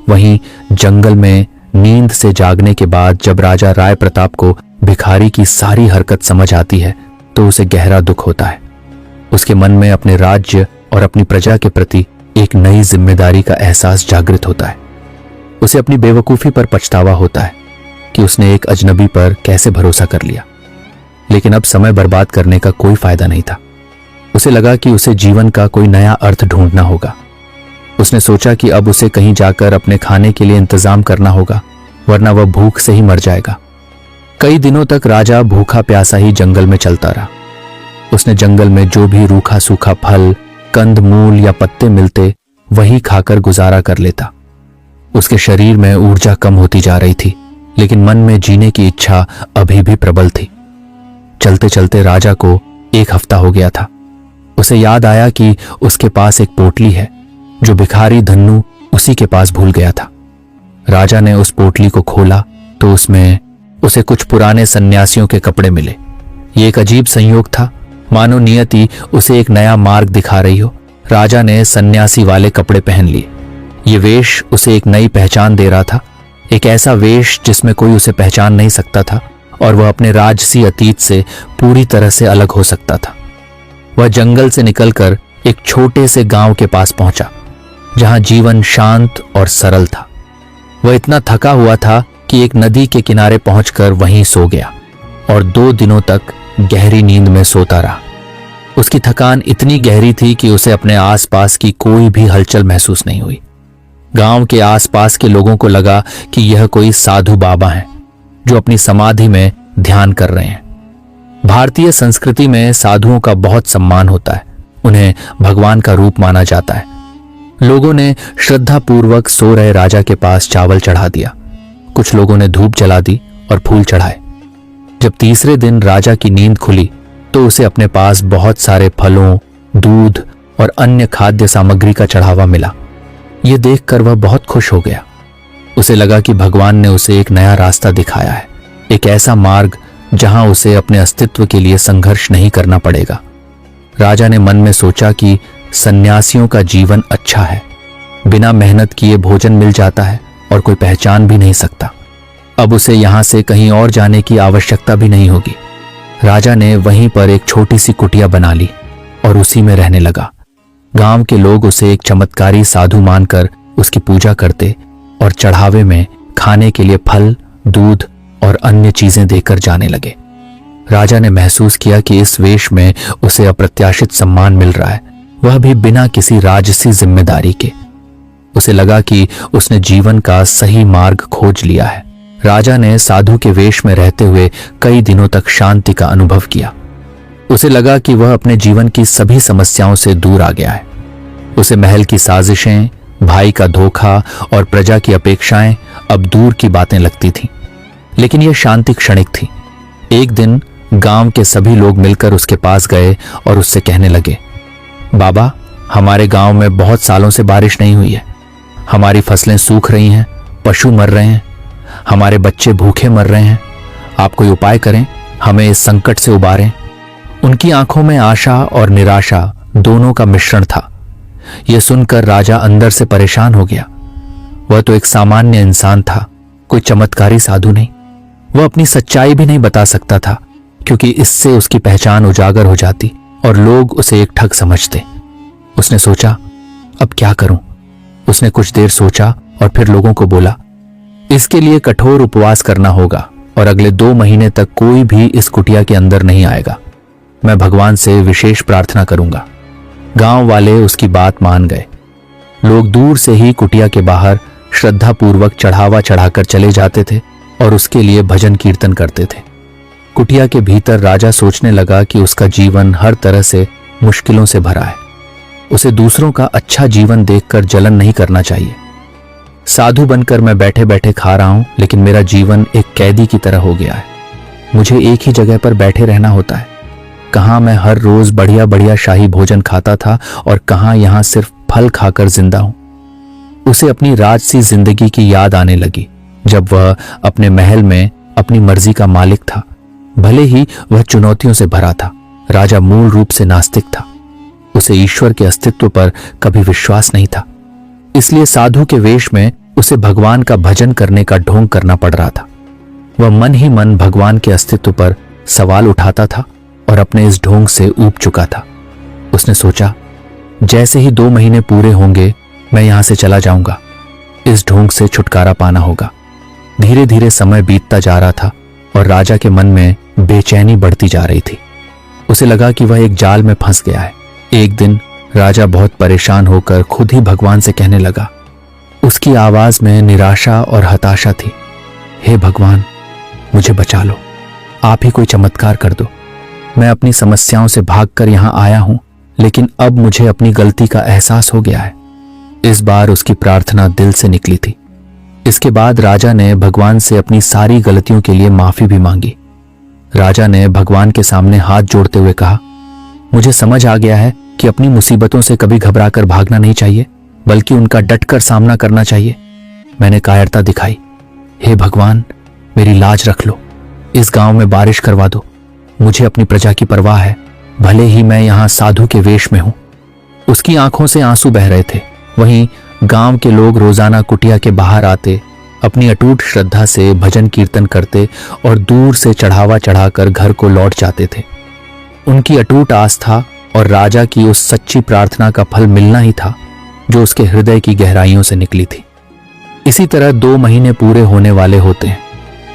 वहीं जंगल में नींद से जागने के बाद जब राजा राय प्रताप को भिखारी की सारी हरकत समझ आती है तो उसे गहरा दुख होता है। उसके मन में अपने राज्य और अपनी प्रजा के प्रति एक नई जिम्मेदारी का एहसास जागृत होता है। उसे अपनी बेवकूफी पर पछतावा होता है कि उसने एक अजनबी पर कैसे भरोसा कर लिया। लेकिन अब समय बर्बाद करने का कोई फायदा नहीं था। उसे लगा कि उसे जीवन का कोई नया अर्थ ढूंढना होगा। उसने सोचा कि अब उसे कहीं जाकर अपने खाने के लिए इंतजाम करना होगा, वरना वह भूख से ही मर जाएगा। कई दिनों तक राजा भूखा प्यासा ही जंगल में चलता रहा। उसने जंगल में जो भी रूखा सूखा फल, कंद मूल या पत्ते मिलते वही खाकर गुजारा कर लेता। उसके शरीर में ऊर्जा कम होती जा रही थी, लेकिन मन में जीने की इच्छा अभी भी प्रबल थी। चलते चलते राजा को 1 हफ्ता हो गया था। उसे याद आया कि उसके पास एक पोटली है जो भिखारी धन्नू उसी के पास भूल गया था। राजा ने उस पोटली को खोला तो उसमें उसे कुछ पुराने सन्यासियों के कपड़े मिले। ये एक अजीब संयोग था, मानो नियति उसे एक नया मार्ग दिखा रही हो। राजा ने सन्यासी वाले कपड़े पहन लिए। ये वेश उसे एक नई पहचान दे रहा था, एक ऐसा वेश जिसमें कोई उसे पहचान नहीं सकता था और वह अपने राजसी अतीत से पूरी तरह से अलग हो सकता था। वह जंगल से निकलकर एक छोटे से गांव के पास पहुंचा, जहां जीवन शांत और सरल था। वह इतना थका हुआ था कि एक नदी के किनारे पहुंचकर वहीं सो गया और 2 दिनों तक गहरी नींद में सोता रहा। उसकी थकान इतनी गहरी थी कि उसे अपने आसपास की कोई भी हलचल महसूस नहीं हुई। गांव के आसपास के लोगों को लगा कि यह कोई साधु बाबा हैं जो अपनी समाधि में ध्यान कर रहे हैं। भारतीय संस्कृति में साधुओं का बहुत सम्मान होता है, उन्हें भगवान का रूप माना जाता है। लोगों ने श्रद्धापूर्वक सो रहे राजा के पास चावल चढ़ा दिया। कुछ लोगों ने धूप जला दी और फूल चढ़ाए। जब तीसरे दिन राजा की नींद खुली तो उसे अपने पास बहुत सारे फलों, दूध और अन्य खाद्य सामग्री का चढ़ावा मिला। यह देखकर वह बहुत खुश हो गया। उसे लगा कि भगवान ने उसे एक नया रास्ता दिखाया है, एक ऐसा मार्ग जहां उसे अपने अस्तित्व के लिए संघर्ष नहीं करना पड़ेगा। राजा ने मन में सोचा कि सन्यासियों का जीवन अच्छा है, बिना मेहनत किए भोजन मिल जाता है और कोई पहचान भी नहीं सकता। अब उसे यहां से कहीं और जाने की आवश्यकता भी नहीं होगी। राजा ने वहीं पर एक छोटी सी कुटिया बना ली और उसी में रहने लगा। गांव के लोग उसे एक चमत्कारी साधु मानकर उसकी पूजा करते और चढ़ावे में खाने के लिए फल, दूध और अन्य चीजें देकर जाने लगे। राजा ने महसूस किया कि इस वेश में उसे अप्रत्याशित सम्मान मिल रहा है, वह भी बिना किसी राजसी जिम्मेदारी के। उसे लगा कि उसने जीवन का सही मार्ग खोज लिया है। राजा ने साधु के वेश में रहते हुए कई दिनों तक शांति का अनुभव किया। उसे लगा कि वह अपने जीवन की सभी समस्याओं से दूर आ गया है। उसे महल की साजिशें, भाई का धोखा और प्रजा की अपेक्षाएं अब दूर की बातें लगती थीं। लेकिन यह शांति क्षणिक थी। एक दिन गांव के सभी लोग मिलकर उसके पास गए और उससे कहने लगे, बाबा, हमारे गांव में बहुत सालों से बारिश नहीं हुई है। हमारी फसलें सूख रही हैं, पशु मर रहे हैं, हमारे बच्चे भूखे मर रहे हैं। आप कोई उपाय करें, हमें इस संकट से उबारें। उनकी आंखों में आशा और निराशा दोनों का मिश्रण था। यह सुनकर राजा अंदर से परेशान हो गया। वह तो एक सामान्य इंसान था, कोई चमत्कारी साधु नहीं। वह अपनी सच्चाई भी नहीं बता सकता था, क्योंकि इससे उसकी पहचान उजागर हो जाती और लोग उसे एक ठग समझते। उसने सोचा, अब क्या करूं? उसने कुछ देर सोचा और फिर लोगों को बोला, इसके लिए कठोर उपवास करना होगा और अगले 2 महीने तक कोई भी इस कुटिया के अंदर नहीं आएगा। मैं भगवान से विशेष प्रार्थना करूंगा। गांव वाले उसकी बात मान गए। लोग दूर से ही कुटिया के बाहर श्रद्धापूर्वक चढ़ावा चढ़ाकर चले जाते थे और उसके लिए भजन कीर्तन करते थे। कुटिया के भीतर राजा सोचने लगा कि उसका जीवन हर तरह से मुश्किलों से भरा है। उसे दूसरों का अच्छा जीवन देखकर जलन नहीं करना चाहिए। साधु बनकर मैं बैठे बैठे खा रहा हूं, लेकिन मेरा जीवन एक कैदी की तरह हो गया है। मुझे एक ही जगह पर बैठे रहना होता है। कहां मैं हर रोज बढ़िया बढ़िया शाही भोजन खाता था और कहां यहां सिर्फ फल खाकर जिंदा हूं। उसे अपनी राजसी जिंदगी की याद आने लगी, जब वह अपने महल में अपनी मर्जी का मालिक था। भले ही वह चुनौतियों से भरा था, राजा मूल रूप से नास्तिक था। उसे ईश्वर के अस्तित्व पर कभी विश्वास नहीं था। इसलिए साधु के वेश में उसे भगवान का भजन करने का ढोंग करना पड़ रहा था। वह मन ही मन भगवान के अस्तित्व पर सवाल उठाता था और अपने इस ढोंग से ऊब चुका था। उसने सोचा, जैसे ही 2 महीने पूरे होंगे मैं यहां से चला जाऊंगा। इस ढोंग से छुटकारा पाना होगा। धीरे धीरे समय बीतता जा रहा था और राजा के मन में बेचैनी बढ़ती जा रही थी। उसे लगा कि वह एक जाल में फंस गया है। एक दिन राजा बहुत परेशान होकर खुद ही भगवान से कहने लगा। उसकी आवाज में निराशा और हताशा थी। हे भगवान, मुझे बचा लो। आप ही कोई चमत्कार कर दो। मैं अपनी समस्याओं से भागकर यहां आया हूं, लेकिन अब मुझे अपनी गलती का एहसास हो गया है। इस बार उसकी प्रार्थना दिल से निकली थी। इसके बाद राजा ने भगवान से अपनी सारी गलतियों के लिए माफी भी मांगी। राजा ने भगवान के सामने हाथ जोड़ते हुए कहा, मुझे समझ आ गया है कि अपनी मुसीबतों से कभी घबराकर भागना नहीं चाहिए, बल्कि उनका डटकर सामना करना चाहिए। मैंने कायरता दिखाई। हे भगवान, मेरी लाज रख लो। इस गांव में बारिश करवा दो। मुझे अपनी प्रजा की परवाह है, भले ही मैं यहां साधु के वेश में हूं। उसकी आंखों से आंसू बह रहे थे। वहीं गांव के लोग रोजाना कुटिया के बाहर आते, अपनी अटूट श्रद्धा से भजन कीर्तन करते और दूर से चढ़ावा चढ़ाकर घर को लौट जाते थे। उनकी अटूट आस्था और राजा की उस सच्ची प्रार्थना का फल मिलना ही था, जो उसके हृदय की गहराइयों से निकली थी। इसी तरह 2 महीने पूरे होने वाले होते हैं।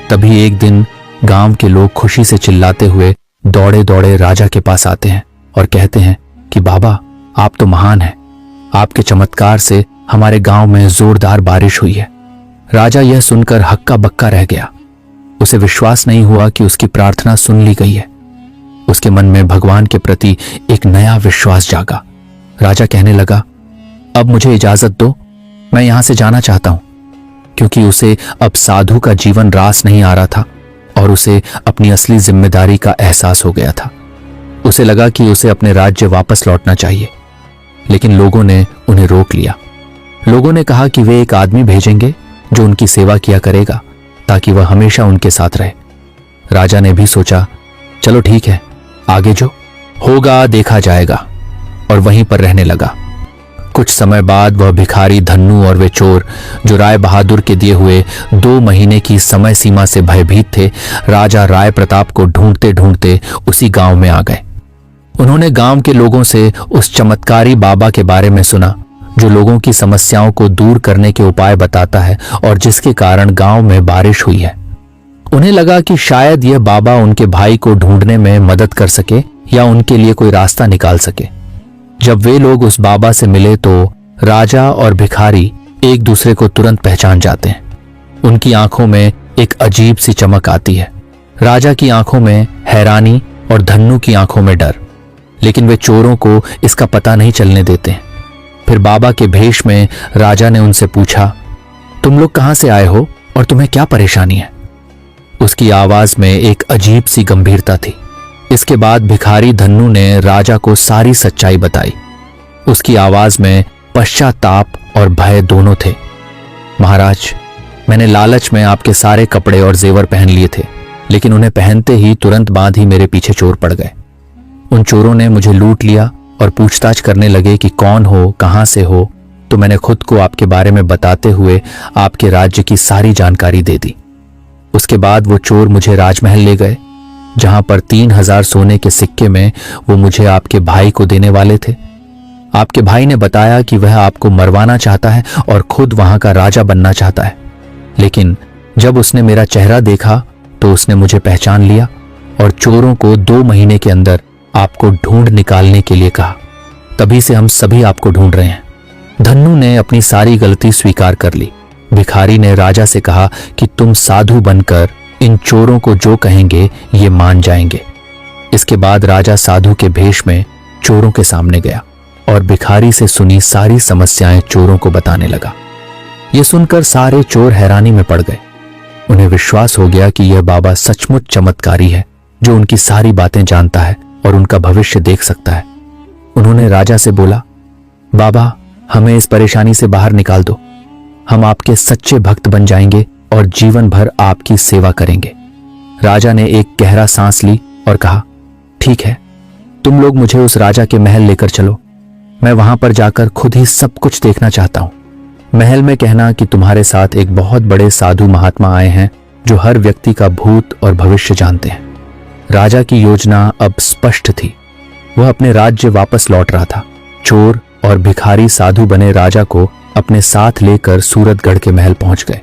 तभी एक दिन गांव के लोग खुशी से चिल्लाते हुए दौड़े दौड़े राजा के पास आते हैं और कहते हैं कि बाबा, आप तो महान हैं। आपके चमत्कार से हमारे गांव में जोरदार बारिश हुई है। राजा यह सुनकर हक्का बक्का रह गया। उसे विश्वास नहीं हुआ कि उसकी प्रार्थना सुन ली गई है। उसके मन में भगवान के प्रति एक नया विश्वास जागा। राजा कहने लगा, अब मुझे इजाजत दो, मैं यहां से जाना चाहता हूं। क्योंकि उसे अब साधु का जीवन रास नहीं आ रहा था और उसे अपनी असली जिम्मेदारी का एहसास हो गया था। उसे लगा कि उसे अपने राज्य वापस लौटना चाहिए, लेकिन लोगों ने उन्हें रोक लिया। लोगों ने कहा कि वे एक आदमी भेजेंगे जो उनकी सेवा किया करेगा, ताकि वह हमेशा उनके साथ रहे। राजा ने भी सोचा, चलो ठीक है, आगे जो होगा देखा जाएगा, और वहीं पर रहने लगा। कुछ समय बाद वह भिखारी धन्नू और वे चोर जो राय बहादुर के दिए हुए 2 महीने की समय सीमा से भयभीत थे, राजा राय प्रताप को ढूंढते ढूंढते उसी गांव में आ गए। उन्होंने गांव के लोगों से उस चमत्कारी बाबा के बारे में सुना जो लोगों की समस्याओं को दूर करने के उपाय बताता है और जिसके कारण गांव में बारिश हुई है। उन्हें लगा कि शायद यह बाबा उनके भाई को ढूंढने में मदद कर सके या उनके लिए कोई रास्ता निकाल सके। जब वे लोग उस बाबा से मिले तो राजा और भिखारी एक दूसरे को तुरंत पहचान जाते हैं। उनकी आंखों में एक अजीब सी चमक आती है। राजा की आंखों में हैरानी और धन्नू की आंखों में डर, लेकिन वे चोरों को इसका पता नहीं चलने देते हैं। फिर बाबा के भेष में राजा ने उनसे पूछा, तुम लोग कहां से आए हो और तुम्हें क्या परेशानी है? उसकी आवाज में एक अजीब सी गंभीरता थी। इसके बाद भिखारी धन्नू ने राजा को सारी सच्चाई बताई। उसकी आवाज में पश्चाताप और भय दोनों थे। महाराज, मैंने लालच में आपके सारे कपड़े और जेवर पहन लिए थे, लेकिन उन्हें पहनते ही तुरंत बाद ही मेरे पीछे चोर पड़ गए। उन चोरों ने मुझे लूट लिया और पूछताछ करने लगे कि कौन हो, कहां से हो, तो मैंने खुद को आपके बारे में बताते हुए आपके राज्य की सारी जानकारी दे दी। उसके बाद वो चोर मुझे राजमहल ले गए, जहां पर 3000 सोने के सिक्के में वो मुझे आपके भाई को देने वाले थे। आपके भाई ने बताया कि वह आपको मरवाना चाहता है और खुद वहां का राजा बनना चाहता है, लेकिन जब उसने मेरा चेहरा देखा तो उसने मुझे पहचान लिया और चोरों को 2 महीने के अंदर आपको ढूंढ निकालने के लिए कहा। तभी से हम सभी आपको ढूंढ रहे हैं। धन्नू ने अपनी सारी गलती स्वीकार कर ली। भिखारी ने राजा से कहा कि तुम साधु बनकर इन चोरों को जो कहेंगे ये मान जाएंगे। इसके बाद राजा साधु के भेष में चोरों के सामने गया और भिखारी से सुनी सारी समस्याएं चोरों को बताने लगा। ये सुनकर सारे चोर हैरानी में पड़ गए। उन्हें विश्वास हो गया कि यह बाबा सचमुच चमत्कारी है, जो उनकी सारी बातें जानता है और उनका भविष्य देख सकता है। उन्होंने राजा से बोला, बाबा, हमें इस परेशानी से बाहर निकाल दो। हम आपके सच्चे भक्त बन जाएंगे और जीवन भर आपकी सेवा करेंगे। राजा ने एक गहरा सांस ली और कहा, ठीक है, तुम लोग मुझे उस राजा के महल लेकर चलो। मैं वहां पर जाकर खुद ही सब कुछ देखना चाहता हूं। महल में कहना कि तुम्हारे साथ एक बहुत बड़े साधु महात्मा आए हैं जो हर व्यक्ति का भूत और भविष्य जानते हैं। राजा की योजना अब स्पष्ट थी। वह अपने राज्य वापस लौट रहा था। चोर और भिखारी साधु बने राजा को अपने साथ लेकर सूरतगढ़ के महल पहुंच गए।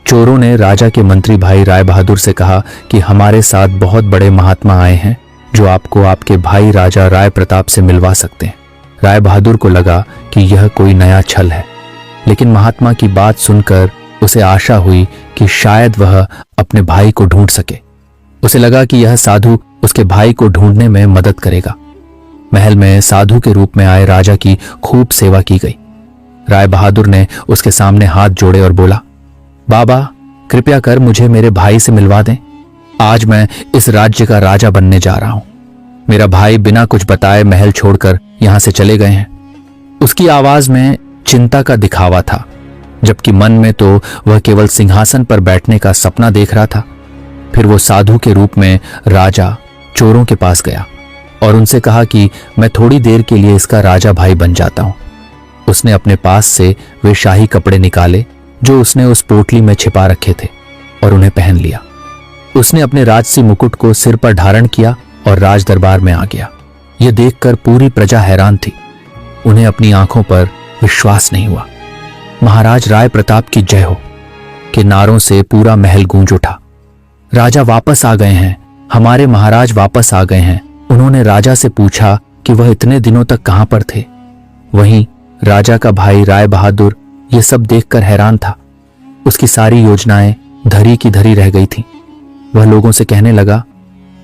चोरों ने राजा के मंत्री भाई राय बहादुर से कहा कि हमारे साथ बहुत बड़े महात्मा आए हैं जो आपको आपके भाई राजा राय प्रताप से मिलवा सकते हैं। राय बहादुर को लगा कि यह कोई नया छल है, लेकिन महात्मा की बात सुनकर उसे आशा हुई कि शायद वह अपने भाई को ढूंढ सके। उसे लगा कि यह साधु उसके भाई को ढूंढने में मदद करेगा। महल में साधु के रूप में आए राजा की खूब सेवा की गई। राय बहादुर ने उसके सामने हाथ जोड़े और बोला, बाबा, कृपया कर मुझे मेरे भाई से मिलवा दें। आज मैं इस राज्य का राजा बनने जा रहा हूं। मेरा भाई बिना कुछ बताए महल छोड़कर यहां से चले गए हैं। उसकी आवाज में चिंता का दिखावा था, जबकि मन में तो वह केवल सिंहासन पर बैठने का सपना देख रहा था। फिर वो साधु के रूप में राजा चोरों के पास गया और उनसे कहा कि मैं थोड़ी देर के लिए इसका राजा भाई बन जाता हूं। उसने अपने पास से वे शाही कपड़े निकाले जो उसने उस पोटली में छिपा रखे थे और उन्हें पहन लिया। उसने अपने राजसी मुकुट को सिर पर धारण किया और राज दरबार में आ गया। यह देखकर पूरी प्रजा हैरान थी। उन्हें अपनी आंखों पर विश्वास नहीं हुआ। महाराज राय प्रताप की जय हो के नारों से पूरा महल गूंज उठा। राजा वापस आ गए हैं, हमारे महाराज वापस आ गए हैं। उन्होंने राजा से पूछा कि वह इतने दिनों तक कहां पर थे। वहीं राजा का भाई राय बहादुर यह सब देखकर हैरान था। उसकी सारी योजनाएं धरी की धरी रह गई थीं। वह लोगों से कहने लगा,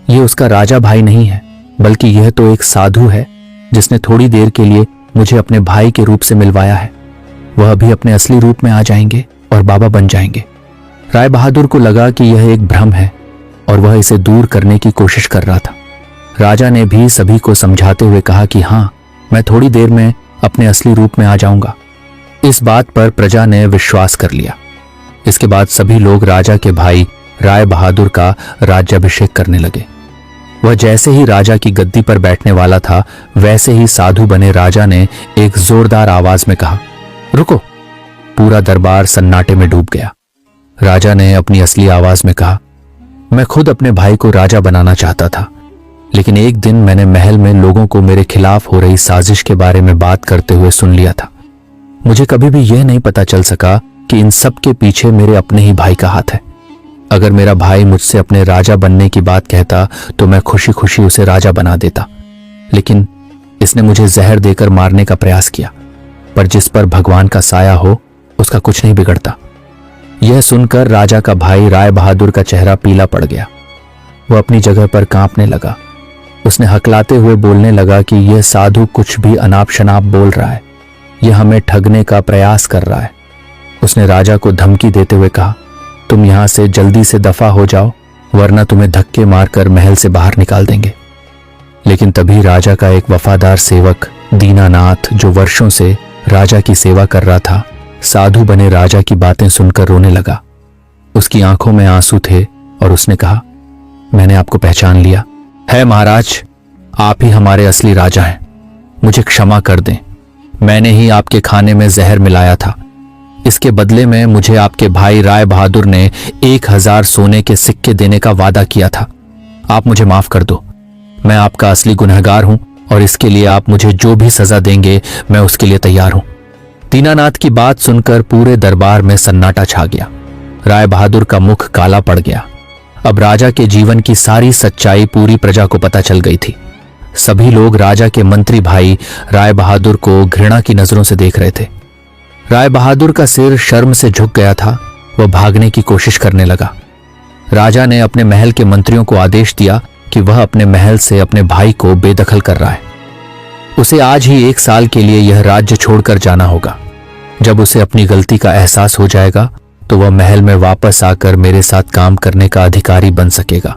यह उसका राजा भाई नहीं है, बल्कि यह तो एक साधु है जिसने थोड़ी देर के लिए मुझे अपने भाई के रूप से मिलवाया है। वह अभी अपने असली रूप में आ जाएंगे और बाबा बन जाएंगे। राय बहादुर को लगा कि यह एक भ्रम है और वह इसे दूर करने की कोशिश कर रहा था। राजा ने भी सभी को समझाते हुए कहा कि हाँ, मैं थोड़ी देर में अपने असली रूप में आ जाऊंगा। इस बात पर प्रजा ने विश्वास कर लिया। इसके बाद सभी लोग राजा के भाई राय बहादुर का राज्याभिषेक करने लगे। वह जैसे ही राजा की गद्दी पर बैठने वाला था, वैसे ही साधु बने राजा ने एक जोरदार आवाज में कहा, रुको। पूरा दरबार सन्नाटे में डूब गया। राजा ने अपनी असली आवाज में कहा, मैं खुद अपने भाई को राजा बनाना चाहता था, लेकिन एक दिन मैंने महल में लोगों को मेरे खिलाफ हो रही साजिश के बारे में बात करते हुए सुन लिया था। मुझे कभी भी यह नहीं पता चल सका कि इन सब के पीछे मेरे अपने ही भाई का हाथ है। अगर मेरा भाई मुझसे अपने राजा बनने की बात कहता तो मैं खुशी खुशी उसे राजा बना देता, लेकिन इसने मुझे जहर देकर मारने का प्रयास किया। पर जिस पर भगवान का साया हो उसका कुछ नहीं बिगड़ता। यह सुनकर राजा का भाई राय बहादुर का चेहरा पीला पड़ गया। वह अपनी जगह पर कांपने लगा। उसने हकलाते हुए बोलने लगा कि यह साधु कुछ भी अनाप शनाप बोल रहा है, यह हमें ठगने का प्रयास कर रहा है। उसने राजा को धमकी देते हुए कहा, तुम यहां से जल्दी से दफा हो जाओ, वरना तुम्हें धक्के मारकर महल से बाहर निकाल देंगे। लेकिन तभी राजा का एक वफादार सेवक दीनानाथ, जो वर्षों से राजा की सेवा कर रहा था, साधु बने राजा की बातें सुनकर रोने लगा। उसकी आंखों में आंसू थे और उसने कहा, मैंने आपको पहचान लिया है महाराज, आप ही हमारे असली राजा हैं। मुझे क्षमा कर दें, मैंने ही आपके खाने में जहर मिलाया था। इसके बदले में मुझे आपके भाई राय बहादुर ने 1000 सोने के सिक्के देने का वादा किया था। आप मुझे माफ कर दो, मैं आपका असली गुनहगार हूं और इसके लिए आप मुझे जो भी सजा देंगे मैं उसके लिए तैयार हूं। दीनानाथ की बात सुनकर पूरे दरबार में सन्नाटा छा गया। राय बहादुर का मुख काला पड़ गया। अब राजा के जीवन की सारी सच्चाई पूरी प्रजा को पता चल गई थी। सभी लोग राजा के मंत्री भाई राय बहादुर को घृणा की नजरों से देख रहे थे। राय बहादुर का सिर शर्म से झुक गया था। वह भागने की कोशिश करने लगा। राजा ने अपने महल के मंत्रियों को आदेश दिया कि वह अपने महल से अपने भाई को बेदखल कर रहा है। उसे आज ही 1 साल के लिए यह राज्य छोड़कर जाना होगा। जब उसे अपनी गलती का एहसास हो जाएगा तो वह महल में वापस आकर मेरे साथ काम करने का अधिकारी बन सकेगा।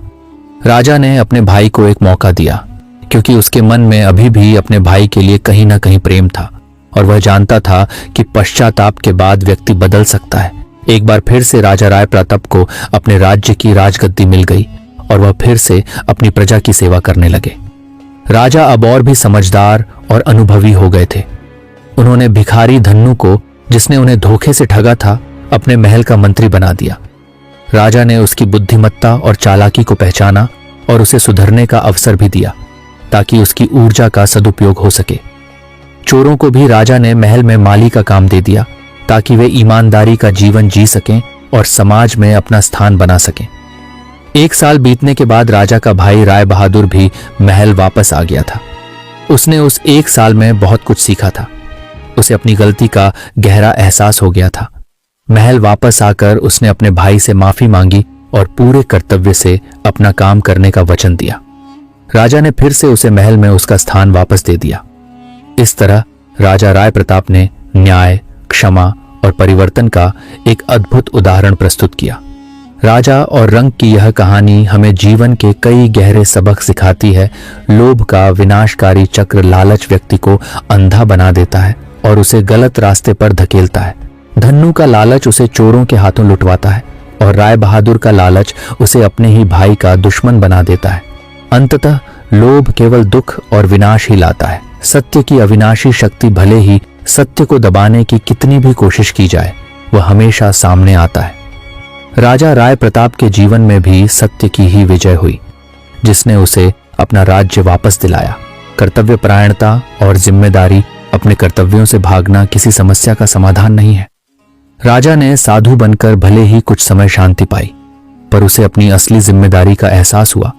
राजा ने अपने भाई को एक मौका दिया, क्योंकि उसके मन में अभी भी अपने भाई के लिए कहीं ना कहीं प्रेम था और वह जानता था कि पश्चाताप के बाद व्यक्ति बदल सकता है। एक बार फिर से राजा राय प्रताप को अपने राज्य की राजगद्दी मिल गई और वह फिर से अपनी प्रजा की सेवा करने लगे। राजा अब और भी समझदार और अनुभवी हो गए थे। उन्होंने भिखारी धन्नू को, जिसने उन्हें धोखे से ठगा था, अपने महल का मंत्री बना दिया। राजा ने उसकी बुद्धिमत्ता और चालाकी को पहचाना और उसे सुधरने का अवसर भी दिया ताकि उसकी ऊर्जा का सदुपयोग हो सके। चोरों को भी राजा ने महल में माली का काम दे दिया ताकि वे ईमानदारी का जीवन जी सकें और समाज में अपना स्थान बना सकें। 1 साल बीतने के बाद राजा का भाई राय बहादुर भी महल वापस आ गया था। उसने उस 1 साल में बहुत कुछ सीखा था। उसे अपनी गलती का गहरा एहसास हो गया था। महल वापस आकर उसने अपने भाई से माफी मांगी और पूरे कर्तव्य से अपना काम करने का वचन दिया। राजा ने फिर से उसे महल में उसका स्थान वापस दे दिया। इस तरह राजा राय प्रताप ने न्याय, क्षमा और परिवर्तन का एक अद्भुत उदाहरण प्रस्तुत किया। राजा और रंक की यह कहानी हमें जीवन के कई गहरे सबक सिखाती है। लोभ का विनाशकारी चक्र लालच व्यक्ति को अंधा बना देता है और उसे गलत रास्ते पर धकेलता है। धन्नू का लालच उसे चोरों के हाथों लुटवाता है और राय बहादुर का लालच उसे अपने ही भाई का दुश्मन बना देता है। अंततः लोभ केवल दुख और विनाश ही लाता है। सत्य की अविनाशी शक्ति भले ही सत्य को दबाने की कितनी भी कोशिश की जाए, वह हमेशा सामने आता है। राजा राय प्रताप के जीवन में भी सत्य की ही विजय हुई, जिसने उसे अपना राज्य वापस दिलाया। कर्तव्यपरायणता और जिम्मेदारी, अपने कर्तव्यों से भागना किसी समस्या का समाधान नहीं है। राजा ने साधु बनकर भले ही कुछ समय शांति पाई, पर उसे अपनी असली जिम्मेदारी का एहसास हुआ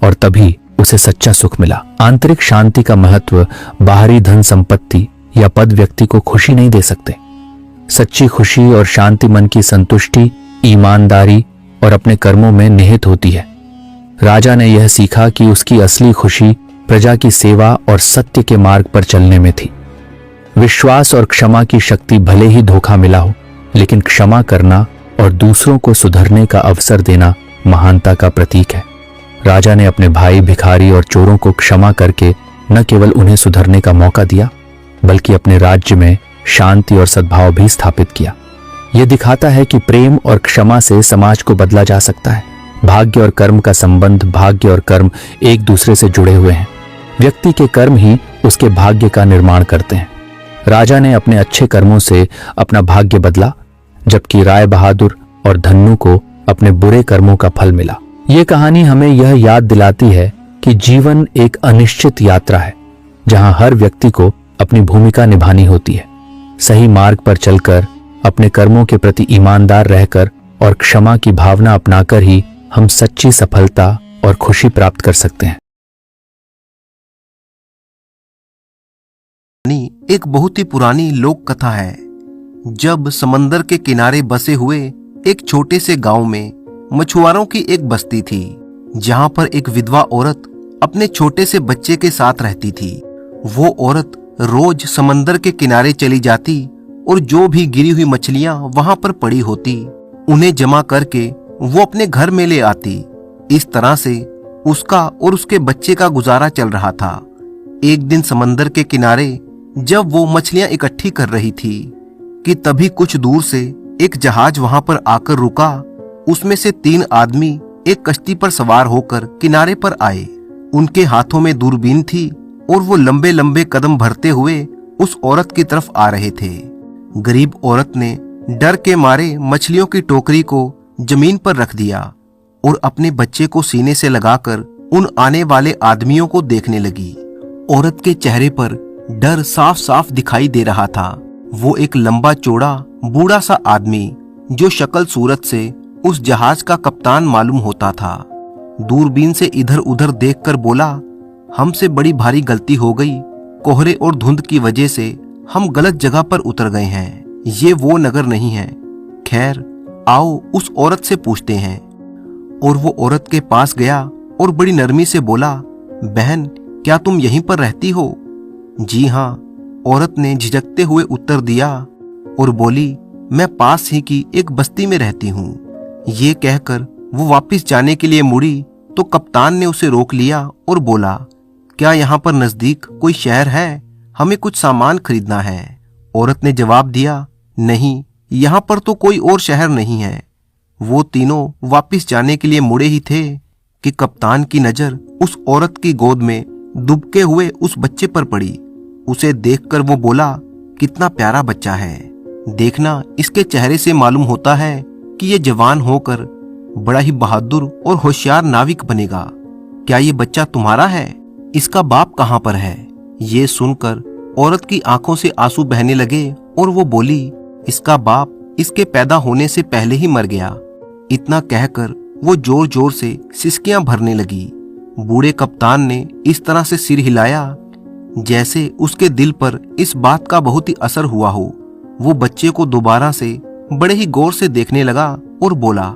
और तभी उसे सच्चा सुख मिला। आंतरिक शांति का महत्व बाहरी धन संपत्ति या पद व्यक्ति को खुशी नहीं दे सकते। सच्ची खुशी और शांति मन की संतुष्टि, ईमानदारी और अपने कर्मों में निहित होती है। राजा ने यह सीखा कि उसकी असली खुशी प्रजा की सेवा और सत्य के मार्ग पर चलने में थी। विश्वास और क्षमा की शक्ति भले ही धोखा मिला हो, लेकिन क्षमा करना और दूसरों को सुधरने का अवसर देना महानता का प्रतीक है। राजा ने अपने भाई भिखारी और चोरों को क्षमा करके न केवल उन्हें सुधरने का मौका दिया, बल्कि अपने राज्य में शांति और सद्भाव भी स्थापित किया। यह दिखाता है कि प्रेम और क्षमा से समाज को बदला जा सकता है। भाग्य और कर्म का संबंध, भाग्य और कर्म एक दूसरे से जुड़े हुए हैं। व्यक्ति के कर्म ही उसके भाग्य का निर्माण करते हैं। राजा ने अपने अच्छे कर्मों से अपना भाग्य बदला, जबकि राय बहादुर और धन्नू को अपने बुरे कर्मों का फल मिला। यह कहानी हमें यह याद दिलाती है कि जीवन एक अनिश्चित यात्रा है, जहां हर व्यक्ति को अपनी भूमिका निभानी होती है। सही मार्ग पर चलकर, अपने कर्मों के प्रति ईमानदार रहकर और क्षमा की भावना अपनाकर ही हम सच्ची सफलता और खुशी प्राप्त कर सकते हैं। एक बहुत ही पुरानी लोक कथा है। जब समंदर के किनारे बसे हुए एक छोटे से गांव में मछुआरों की एक बस्ती थी, जहां पर एक विधवा औरत अपने छोटे से बच्चे के साथ रहती थी। वो औरत रोज समंदर के किनारे चली जाती और जो भी गिरी हुई मछलियां वहां पर पड़ी होती, उन्हें जमा करके वो अपने घर में ले आती। इस तरह से उसका और उसके बच्चे का गुजारा चल रहा था। एक दिन समंदर के किनारे जब वो मछलियां इकट्ठी कर रही थी कि तभी कुछ दूर से एक जहाज वहां पर आकर रुका। उसमें से 3 आदमी एक कश्ती पर सवार होकर किनारे पर आए। उनके हाथों में दूरबीन थी और वो लंबे लंबे कदम भरते हुए उस औरत की तरफ आ रहे थे। गरीब औरत ने डर के मारे मछलियों की टोकरी को जमीन पर रख दिया और अपने बच्चे को सीने से लगाकर उन आने वाले आदमियों को देखने लगी। औरत के चेहरे पर डर साफ साफ दिखाई दे रहा था। वो एक लंबा चौड़ा बूढ़ा सा आदमी, जो शक्ल सूरत से उस जहाज का कप्तान मालूम होता था, दूरबीन से इधर उधर देखकर बोला, हमसे बड़ी भारी गलती हो गई। कोहरे और धुंध की वजह से हम गलत जगह पर उतर गए हैं। ये वो नगर नहीं है। खैर, आओ उस औरत से पूछते हैं। और वो औरत के पास गया और बड़ी नरमी से बोला, बहन, क्या तुम यहीं पर रहती हो? जी हाँ, औरत ने झिझकते हुए उत्तर दिया और बोली, मैं पास ही की एक बस्ती में रहती हूँ। ये कहकर वो वापस जाने के लिए मुड़ी तो कप्तान ने उसे रोक लिया और बोला, क्या यहाँ पर नजदीक कोई शहर है? हमें कुछ सामान खरीदना है। औरत ने जवाब दिया, नहीं, यहाँ पर तो कोई और शहर नहीं है। वो तीनों वापस जाने के लिए मुड़े ही थे कि कप्तान की नजर उस औरत की गोद में दुबके हुए उस बच्चे पर पड़ी। उसे देखकर वो बोला, कितना प्यारा बच्चा है। देखना, इसके चेहरे से मालूम होता है कि ये जवान होकर बड़ा ही बहादुर और होशियार नाविक बनेगा। क्या ये बच्चा तुम्हारा है? इसका बाप कहाँ पर है? ये सुनकर औरत की आंखों से आंसू बहने लगे और वो बोली, इसका बाप इसके पैदा होने से पहले ही मर गया। इतना कहकर वो जोर जोर से सिसकियां भरने लगी। बूढ़े कप्तान ने इस तरह से सिर हिलाया जैसे उसके दिल पर इस बात का बहुत ही असर हुआ हो। वो बच्चे को दोबारा से बड़े ही गौर से देखने लगा और बोला,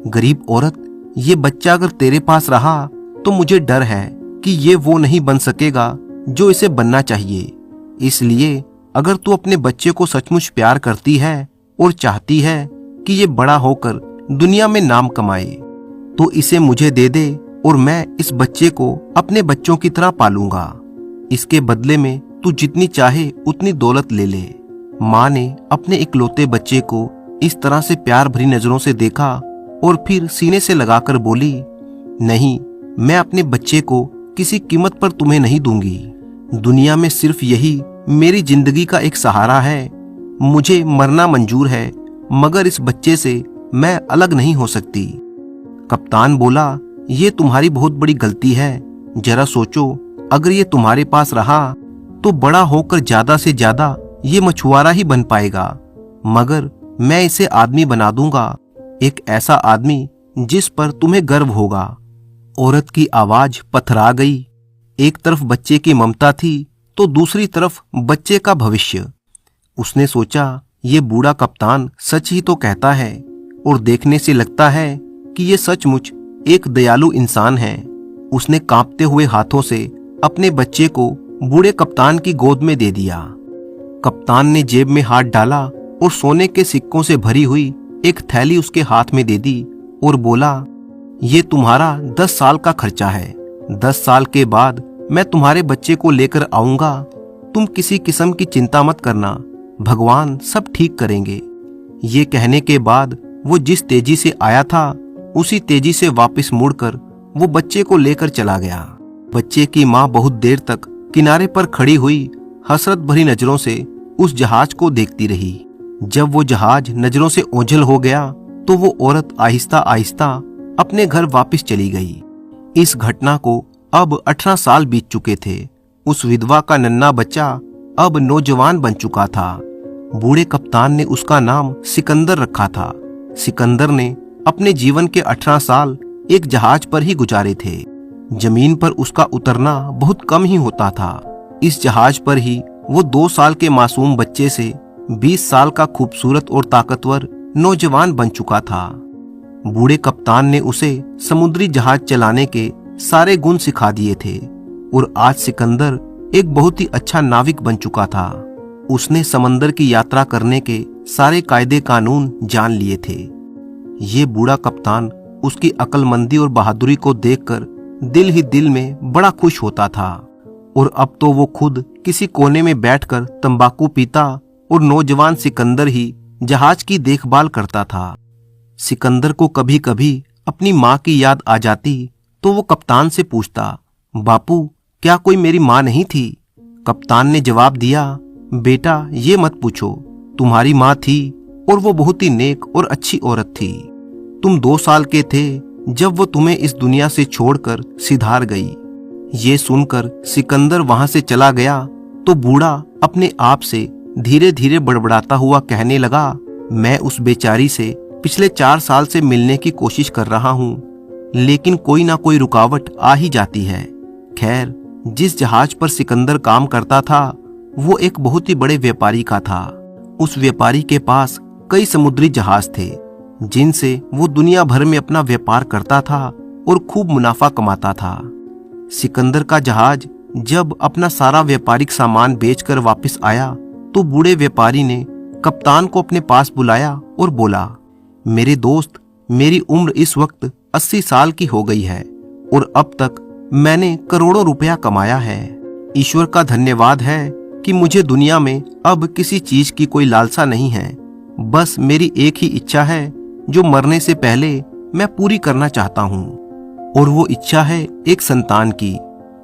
गरीब औरत, ये बच्चा अगर तेरे पास रहा तो मुझे डर है कि ये वो नहीं बन सकेगा जो इसे बनना चाहिए। इसलिए अगर तू अपने बच्चे को सचमुच प्यार करती है और चाहती है कि ये बड़ा होकर दुनिया में नाम कमाए, तो इसे मुझे दे दे और मैं इस बच्चे को अपने बच्चों की तरह पालूंगा। इसके बदले में तू जितनी चाहे उतनी दौलत ले ले। माँ ने अपने इकलौते बच्चे को इस तरह से प्यार भरी नजरों से देखा और फिर सीने से लगाकर बोली, नहीं, मैं अपने बच्चे को किसी कीमत पर तुम्हें नहीं दूंगी। दुनिया में सिर्फ यही मेरी जिंदगी का एक सहारा है। मुझे मरना मंजूर है, मगर इस बच्चे से मैं अलग नहीं हो सकती। कप्तान बोला, ये तुम्हारी बहुत बड़ी गलती है। जरा सोचो, अगर ये तुम्हारे पास रहा तो बड़ा होकर ज्यादा से ज्यादा ये मछुआरा ही बन पाएगा, मगर मैं इसे आदमी बना दूंगा, एक ऐसा आदमी जिस पर तुम्हें गर्व होगा। औरत की आवाज पथरा गई। एक तरफ बच्चे की ममता थी तो दूसरी तरफ बच्चे का भविष्य। उसने सोचा, ये बूढ़ा कप्तान सच ही तो कहता है और देखने से लगता है कि ये सचमुच एक दयालु इंसान है। उसने कांपते हुए हाथों से अपने बच्चे को बूढ़े कप्तान की गोद में दे दिया। कप्तान ने जेब में हाथ डाला और सोने के सिक्कों से भरी हुई एक थैली उसके हाथ में दे दी और बोला, ये तुम्हारा 10 साल का खर्चा है। 10 साल के बाद मैं तुम्हारे बच्चे को लेकर आऊंगा। तुम किसी किस्म की चिंता मत करना, भगवान सब ठीक करेंगे। ये कहने के बाद वो जिस तेजी से आया था उसी तेजी से वापस मुड़कर वो बच्चे को लेकर चला गया। बच्चे की माँ बहुत देर तक किनारे पर खड़ी हुई हसरत भरी नजरों से उस जहाज को देखती रही। जब वो जहाज नजरों से ओझल हो गया तो वो औरत आहिस्ता आहिस्ता अपने घर वापस चली गई। इस घटना को अब 18 साल बीत चुके थे। उस विधवा का नन्हा बच्चा अब नौजवान बन चुका था। बूढ़े कप्तान ने उसका नाम सिकंदर रखा था। सिकंदर ने अपने जीवन के 18 साल एक जहाज पर ही गुजारे थे। जमीन पर उसका उतरना बहुत कम ही होता था। इस जहाज पर ही वो 2 साल के मासूम बच्चे से 20 साल का खूबसूरत और ताकतवर नौजवान बन चुका था। बूढ़े कप्तान ने उसे समुद्री जहाज चलाने के सारे गुण सिखा दिए थे और आज सिकंदर एक बहुत ही अच्छा नाविक बन चुका था। उसने समंदर की यात्रा करने के सारे कायदे कानून जान लिए थे। ये बूढ़ा कप्तान उसकी अक्लमंदी और बहादुरी को देखकर दिल ही दिल में बड़ा खुश होता था और अब तो वो खुद किसी कोने में बैठकर तंबाकू पीता और नौजवान सिकंदर ही जहाज की देखभाल करता था। सिकंदर को कभी कभी अपनी माँ की याद आ जाती तो वो कप्तान से पूछता, बापू क्या कोई मेरी माँ नहीं थी? कप्तान ने जवाब दिया, बेटा ये मत पूछो, तुम्हारी माँ थी और वो बहुत ही नेक और अच्छी औरत थी। तुम 2 साल के थे जब वो तुम्हें इस दुनिया से छोड़कर सिधार गई। ये सुनकर सिकंदर वहां से चला गया तो बूढ़ा अपने आप से धीरे धीरे बड़बड़ाता हुआ कहने लगा, मैं उस बेचारी से पिछले 4 साल से मिलने की कोशिश कर रहा हूँ, लेकिन कोई ना कोई रुकावट आ ही जाती है। खैर, जिस जहाज पर सिकंदर काम करता था वो एक बहुत ही बड़े व्यापारी का था। उस व्यापारी के पास कई समुद्री जहाज थे जिनसे वो दुनिया भर में अपना व्यापार करता था और खूब मुनाफा कमाता था। सिकंदर का जहाज जब अपना सारा व्यापारिक सामान बेचकर वापस आया तो बूढ़े व्यापारी ने कप्तान को अपने पास बुलाया और बोला, मेरे दोस्त, मेरी उम्र इस वक्त 80 साल की हो गई है और अब तक मैंने करोड़ों रुपया कमाया है। ईश्वर का धन्यवाद है कि मुझे दुनिया में अब किसी चीज की कोई लालसा नहीं है। बस मेरी एक ही इच्छा है जो मरने से पहले मैं पूरी करना चाहता हूँ, और वो इच्छा है एक संतान की।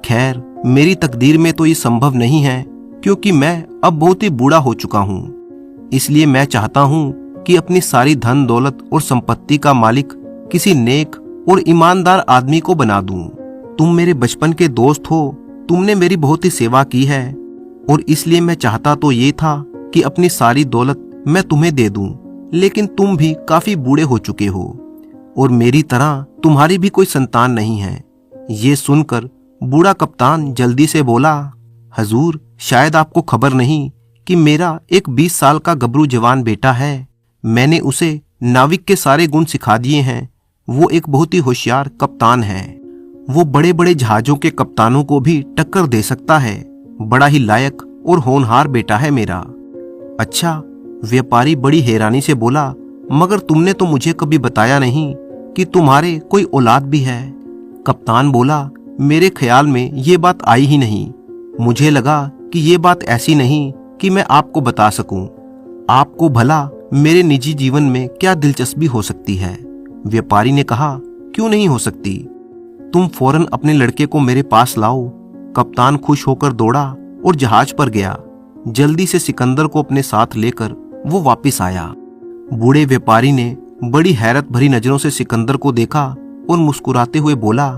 खैर, मेरी तकदीर में तो ये संभव नहीं है क्योंकि मैं अब बहुत ही बूढ़ा हो चुका हूँ। इसलिए मैं चाहता हूँ कि अपनी सारी धन दौलत और संपत्ति का मालिक किसी नेक और ईमानदार आदमी को बना दूं। तुम मेरे बचपन के दोस्त हो, तुमने मेरी बहुत ही सेवा की है और इसलिए मैं चाहता तो ये था कि अपनी सारी दौलत मैं तुम्हें दे दूं, लेकिन तुम भी काफी बूढ़े हो चुके हो और मेरी तरह तुम्हारी भी कोई संतान नहीं है। ये सुनकर बूढ़ा कप्तान जल्दी से बोला, हजूर, शायद आपको खबर नहीं कि मेरा एक 20 साल का गबरू जवान बेटा है। मैंने उसे नाविक के सारे गुण सिखा दिए हैं। वो एक बहुत ही होशियार कप्तान है। वो बड़े बड़े जहाजों के कप्तानों को भी टक्कर दे सकता है। बड़ा ही लायक और होनहार बेटा है मेरा। अच्छा, व्यापारी बड़ी हैरानी से बोला, मगर तुमने तो मुझे कभी बताया नहीं कि तुम्हारे कोई औलाद भी है। कप्तान बोला, मेरे ख्याल में ये बात आई ही नहीं। मुझे लगा कि ये बात ऐसी नहीं कि मैं आपको बता सकूं। आपको भला मेरे निजी जीवन में क्या दिलचस्पी हो सकती है? व्यापारी ने कहा, क्यों नहीं हो सकती? तुम फौरन अपने लड़के को मेरे पास लाओ। कप्तान खुश होकर दौड़ा और जहाज पर गया। जल्दी से सिकंदर को अपने साथ लेकर वो वापस आया। बूढ़े व्यापारी ने बड़ी हैरत भरी नजरों से सिकंदर को देखा और मुस्कुराते हुए बोला,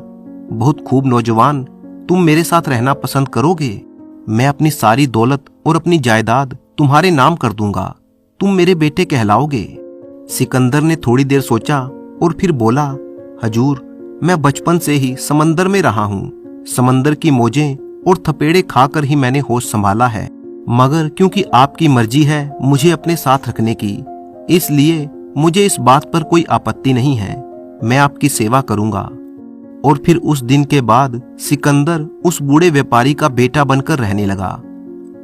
बहुत खूब नौजवान, तुम मेरे साथ रहना पसंद करोगे? मैं अपनी सारी दौलत और अपनी जायदाद तुम्हारे नाम कर दूंगा। तुम मेरे बेटे कहलाओगे। सिकंदर ने थोड़ी देर सोचा और फिर बोला, हजूर, मैं बचपन से ही समंदर में रहा हूँ। समंदर की मौजें और थपेड़े खाकर ही मैंने होश संभाला है, मगर क्योंकि आपकी मर्जी है मुझे अपने साथ रखने की, इसलिए मुझे इस बात पर कोई आपत्ति नहीं है। मैं आपकी सेवा करूंगा। और फिर उस दिन के बाद सिकंदर उस बूढ़े व्यापारी का बेटा बनकर रहने लगा।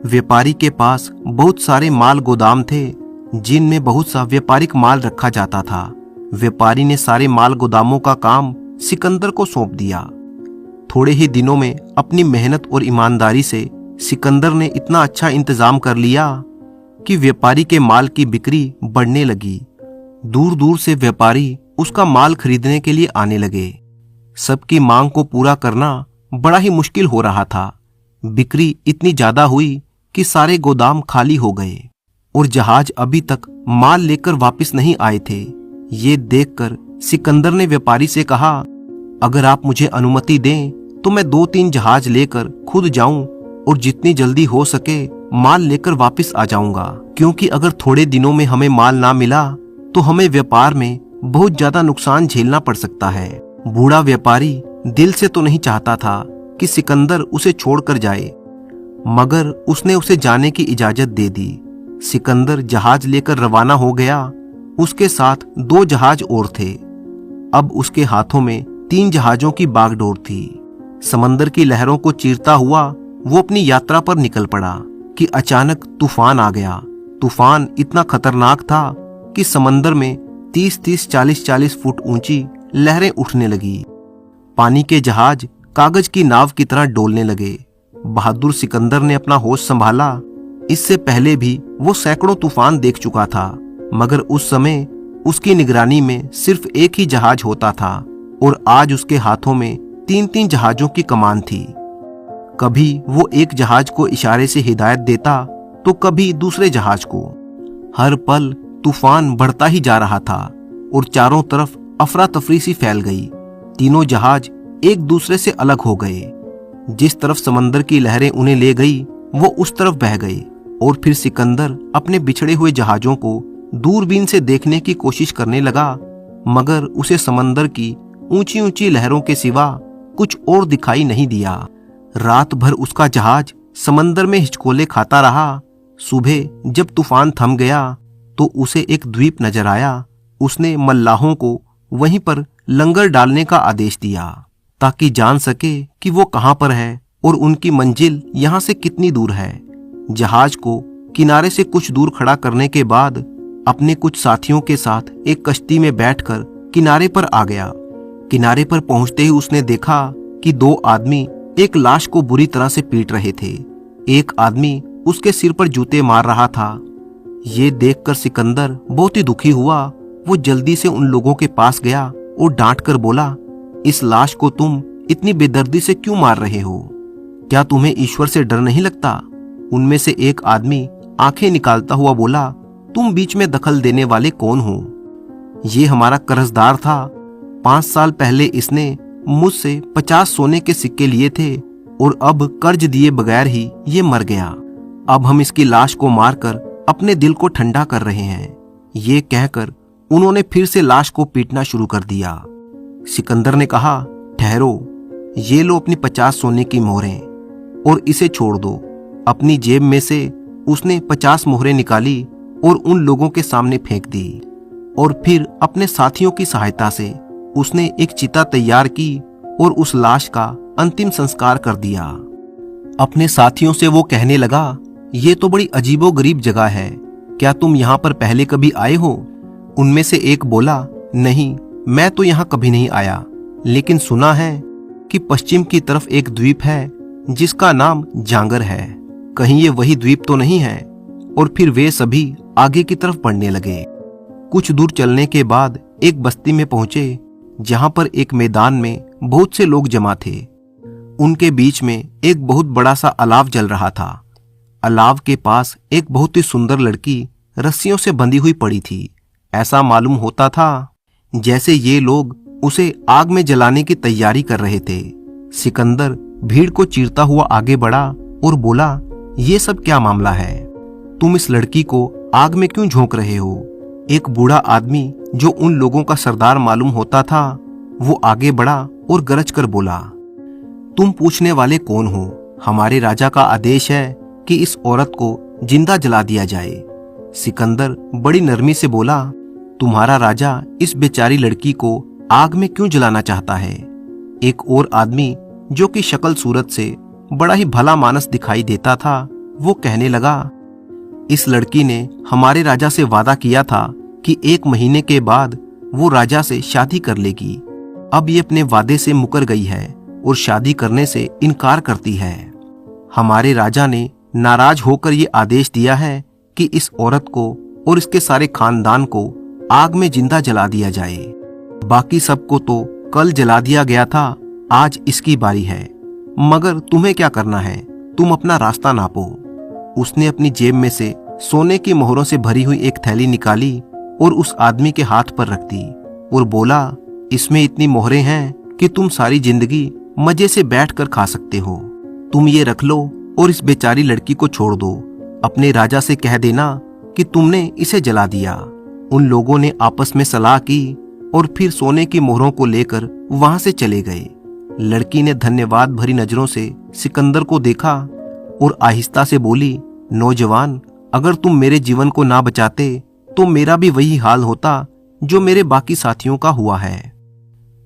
व्यापारी के पास बहुत सारे माल गोदाम थे जिनमें बहुत सा व्यापारिक माल रखा जाता था। व्यापारी ने सारे माल गोदामों का काम सिकंदर को सौंप दिया। थोड़े ही दिनों में अपनी मेहनत और ईमानदारी से सिकंदर ने इतना अच्छा इंतजाम कर लिया कि व्यापारी के माल की बिक्री बढ़ने लगी। दूर दूर से व्यापारी उसका माल खरीदने के लिए आने लगे। सबकी मांग को पूरा करना बड़ा ही मुश्किल हो रहा था। बिक्री इतनी ज्यादा हुई कि सारे गोदाम खाली हो गए और जहाज अभी तक माल लेकर वापस नहीं आए थे। ये देखकर सिकंदर ने व्यापारी से कहा, अगर आप मुझे अनुमति दें तो मैं 2-3 जहाज लेकर खुद जाऊं और जितनी जल्दी हो सके माल लेकर वापस आ जाऊंगा। क्योंकि अगर थोड़े दिनों में हमें माल ना मिला तो हमें व्यापार में बहुत ज्यादा नुकसान झेलना पड़ सकता है। बूढ़ा व्यापारी दिल से तो नहीं चाहता था कि सिकंदर उसे छोड़कर जाए, मगर उसने उसे जाने की इजाजत दे दी। सिकंदर जहाज लेकर रवाना हो गया। उसके साथ 2 जहाज और थे। अब उसके हाथों में 3 जहाजों की बागडोर थी। समंदर की लहरों को चीरता हुआ वो अपनी यात्रा पर निकल पड़ा कि अचानक तूफान आ गया। तूफान इतना खतरनाक था कि समंदर में 30-30, 40-40 फुट ऊंची लहरें उठने लगी। पानी के जहाज कागज की नाव की तरह डोलने लगे। बहादुर सिकंदर ने अपना होश संभाला। इससे पहले भी वो सैकड़ों तूफान देख चुका था, मगर उस समय उसकी निगरानी में सिर्फ एक ही जहाज होता था और आज उसके हाथों में 3-3 जहाजों की कमान थी। कभी वो एक जहाज को इशारे से हिदायत देता तो कभी दूसरे जहाज को। हर पल तूफान बढ़ता ही जा रहा था और चारों तरफ अफरा तफरी सी फैल गई। तीनों जहाज एक दूसरे से अलग हो गए। जिस तरफ समंदर की लहरें उन्हें ले गई वो उस तरफ बह गई और फिर सिकंदर अपने बिछड़े हुए जहाजों को दूरबीन से देखने की कोशिश करने लगा, मगर उसे समंदर की ऊंची ऊंची लहरों के सिवा कुछ और दिखाई नहीं दिया। रात भर उसका जहाज समंदर में हिचकोले खाता रहा। सुबह जब तूफान थम गया तो उसे एक द्वीप नजर आया। उसने मल्लाहों को वहीं पर लंगर डालने का आदेश दिया ताकि जान सके कि वो कहां पर है और उनकी मंजिल यहां से कितनी दूर है। जहाज को किनारे से कुछ दूर खड़ा करने के बाद अपने कुछ साथियों के साथ एक कश्ती में बैठकर किनारे पर आ गया। किनारे पर पहुंचते ही उसने देखा कि 2 आदमी एक लाश को बुरी तरह से पीट रहे थे। एक आदमी उसके सिर पर जूते मार रहा था। ये देखकर सिकंदर बहुत ही दुखी हुआ। वो जल्दी से उन लोगों के पास गया और डांट कर बोला, इस लाश को तुम इतनी बेदर्दी से क्यों मार रहे हो? क्या तुम्हें ईश्वर से डर नहीं लगता? उनमें से एक आदमी आंखें निकालता हुआ बोला, तुम बीच में दखल देने वाले कौन हो? ये हमारा कर्जदार था। 5 साल पहले इसने मुझसे 50 सोने के सिक्के लिए थे और अब कर्ज दिए बगैर ही ये मर गया। अब हम इसकी लाश को मारकर अपने दिल को ठंडा कर रहे हैं। ये कहकर उन्होंने फिर से लाश को पीटना शुरू कर दिया। सिकंदर ने कहा, ठहरो, ये लो अपनी 50 सोने की मोहरें और इसे छोड़ दो। अपनी जेब में से उसने 50 मोहरें निकाली और उन लोगों के सामने फेंक दी और फिर अपने साथियों की सहायता से उसने एक चिता तैयार की और उस लाश का अंतिम संस्कार कर दिया। अपने साथियों से वो कहने लगा, ये तो बड़ी अजीबोगरीब जगह है। क्या तुम यहाँ पर पहले कभी आए हो? उनमें से एक बोला, नहीं, मैं तो यहाँ कभी नहीं आया, लेकिन सुना है कि पश्चिम की तरफ एक द्वीप है जिसका नाम जांगर है। कहीं ये वही द्वीप तो नहीं है? और फिर वे सभी आगे की तरफ बढ़ने लगे। कुछ दूर चलने के बाद एक बस्ती में पहुंचे जहां पर एक मैदान में बहुत से लोग जमा थे। उनके बीच में एक बहुत बड़ा सा अलाव जल रहा था। अलाव के पास एक बहुत ही सुंदर लड़की रस्सियों से बंधी हुई पड़ी थी। ऐसा मालूम होता था जैसे ये लोग उसे आग में जलाने की तैयारी कर रहे थे। सिकंदर भीड़ को चीरता हुआ आगे बढ़ा और बोला, ये सब क्या मामला है? तुम इस लड़की को आग में क्यों झोंक रहे हो? एक बूढ़ा आदमी जो उन लोगों का सरदार मालूम होता था वो आगे बढ़ा और गरज कर बोला, तुम पूछने वाले कौन हो? हमारे राजा का आदेश है कि इस औरत को जिंदा जला दिया जाए। सिकंदर बड़ी नरमी से बोला, तुम्हारा राजा इस बेचारी लड़की को आग में क्यों जलाना चाहता है? एक और आदमी जो कि शक्ल सूरत से बड़ा ही भला मानस दिखाई देता था वो कहने लगा, इस लड़की ने हमारे राजा से वादा किया था कि 1 महीने के बाद वो राजा से शादी कर लेगी। अब ये अपने वादे से मुकर गई है और शादी करने से इनकार करती है। हमारे राजा ने नाराज होकर ये आदेश दिया है कि इस औरत को और इसके सारे खानदान को आग में जिंदा जला दिया जाए। बाकी सबको तो कल जला दिया गया था, आज इसकी बारी है। मगर तुम्हें क्या करना है? तुम अपना रास्ता नापो। उसने अपनी जेब में से सोने की मोहरों से भरी हुई एक थैली निकाली और उस आदमी के हाथ पर रख दी और बोला, इसमें इतनी मोहरें हैं कि तुम सारी जिंदगी मजे से बैठकर खा सकते हो। तुम ये रख लो और इस बेचारी लड़की को छोड़ दो। अपने राजा से कह देना कि तुमने इसे जला दिया। उन लोगों ने आपस में सलाह की और फिर सोने की मोहरों को लेकर वहां से चले गए। लड़की ने धन्यवाद भरी नजरों से सिकंदर को देखा और आहिस्ता से बोली, नौजवान, अगर तुम मेरे जीवन को ना बचाते तो मेरा भी वही हाल होता जो मेरे बाकी साथियों का हुआ है।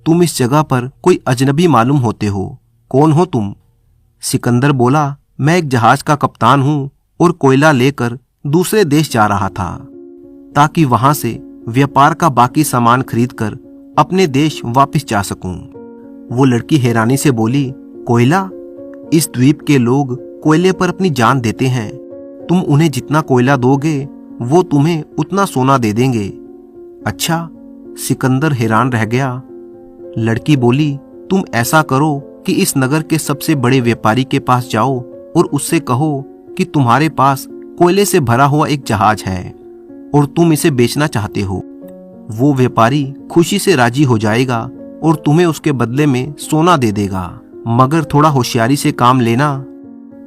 तुम इस जगह पर कोई अजनबी मालूम होते हो, कौन हो तुम? सिकंदर बोला, मैं एक जहाज का कप्तान हूं और कोयला लेकर दूसरे देश जा रहा था ताकि वहां से व्यापार का बाकी सामान खरीदकर अपने देश वापस जा सकूं। वो लड़की हैरानी से बोली, कोयला? इस द्वीप के लोग कोयले पर अपनी जान देते हैं। तुम उन्हें जितना कोयला दोगे वो तुम्हें उतना सोना दे देंगे। अच्छा? सिकंदर हैरान रह गया। लड़की बोली, तुम ऐसा करो कि इस नगर के सबसे बड़े व्यापारी के पास जाओ और उससे कहो कि तुम्हारे पास कोयले से भरा हुआ एक जहाज है और तुम इसे बेचना चाहते हो। वो व्यापारी खुशी से राजी हो जाएगा और तुम्हें उसके बदले में सोना दे देगा, मगर थोड़ा होशियारी से काम लेना।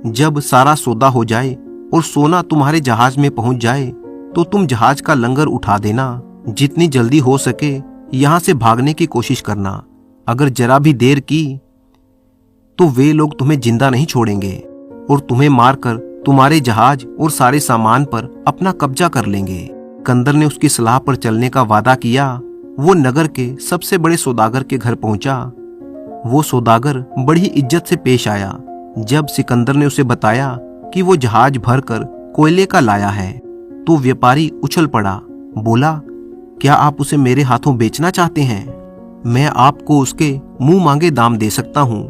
जब सारा सौदा हो जाए और सोना तुम्हारे जहाज में पहुंच जाए तो तुम जहाज का लंगर उठा देना। जितनी जल्दी हो सके यहां से भागने की कोशिश करना। अगर जरा भी देर की तो वे लोग तुम्हें जिंदा नहीं छोड़ेंगे और तुम्हें मारकर तुम्हारे जहाज और सारे सामान पर अपना कब्जा कर लेंगे। कंदर ने उसकी सलाह पर चलने का वादा किया। वो नगर के सबसे बड़े सौदागर के घर पहुंचा। वो सौदागर बड़ी इज्जत से पेश आया। जब सिकंदर ने उसे बताया कि वो जहाज भरकर कोयले का लाया है तो व्यापारी उछल पड़ा। बोला, क्या आप उसे मेरे हाथों बेचना चाहते हैं? मैं आपको उसके मुंह मांगे दाम दे सकता हूं।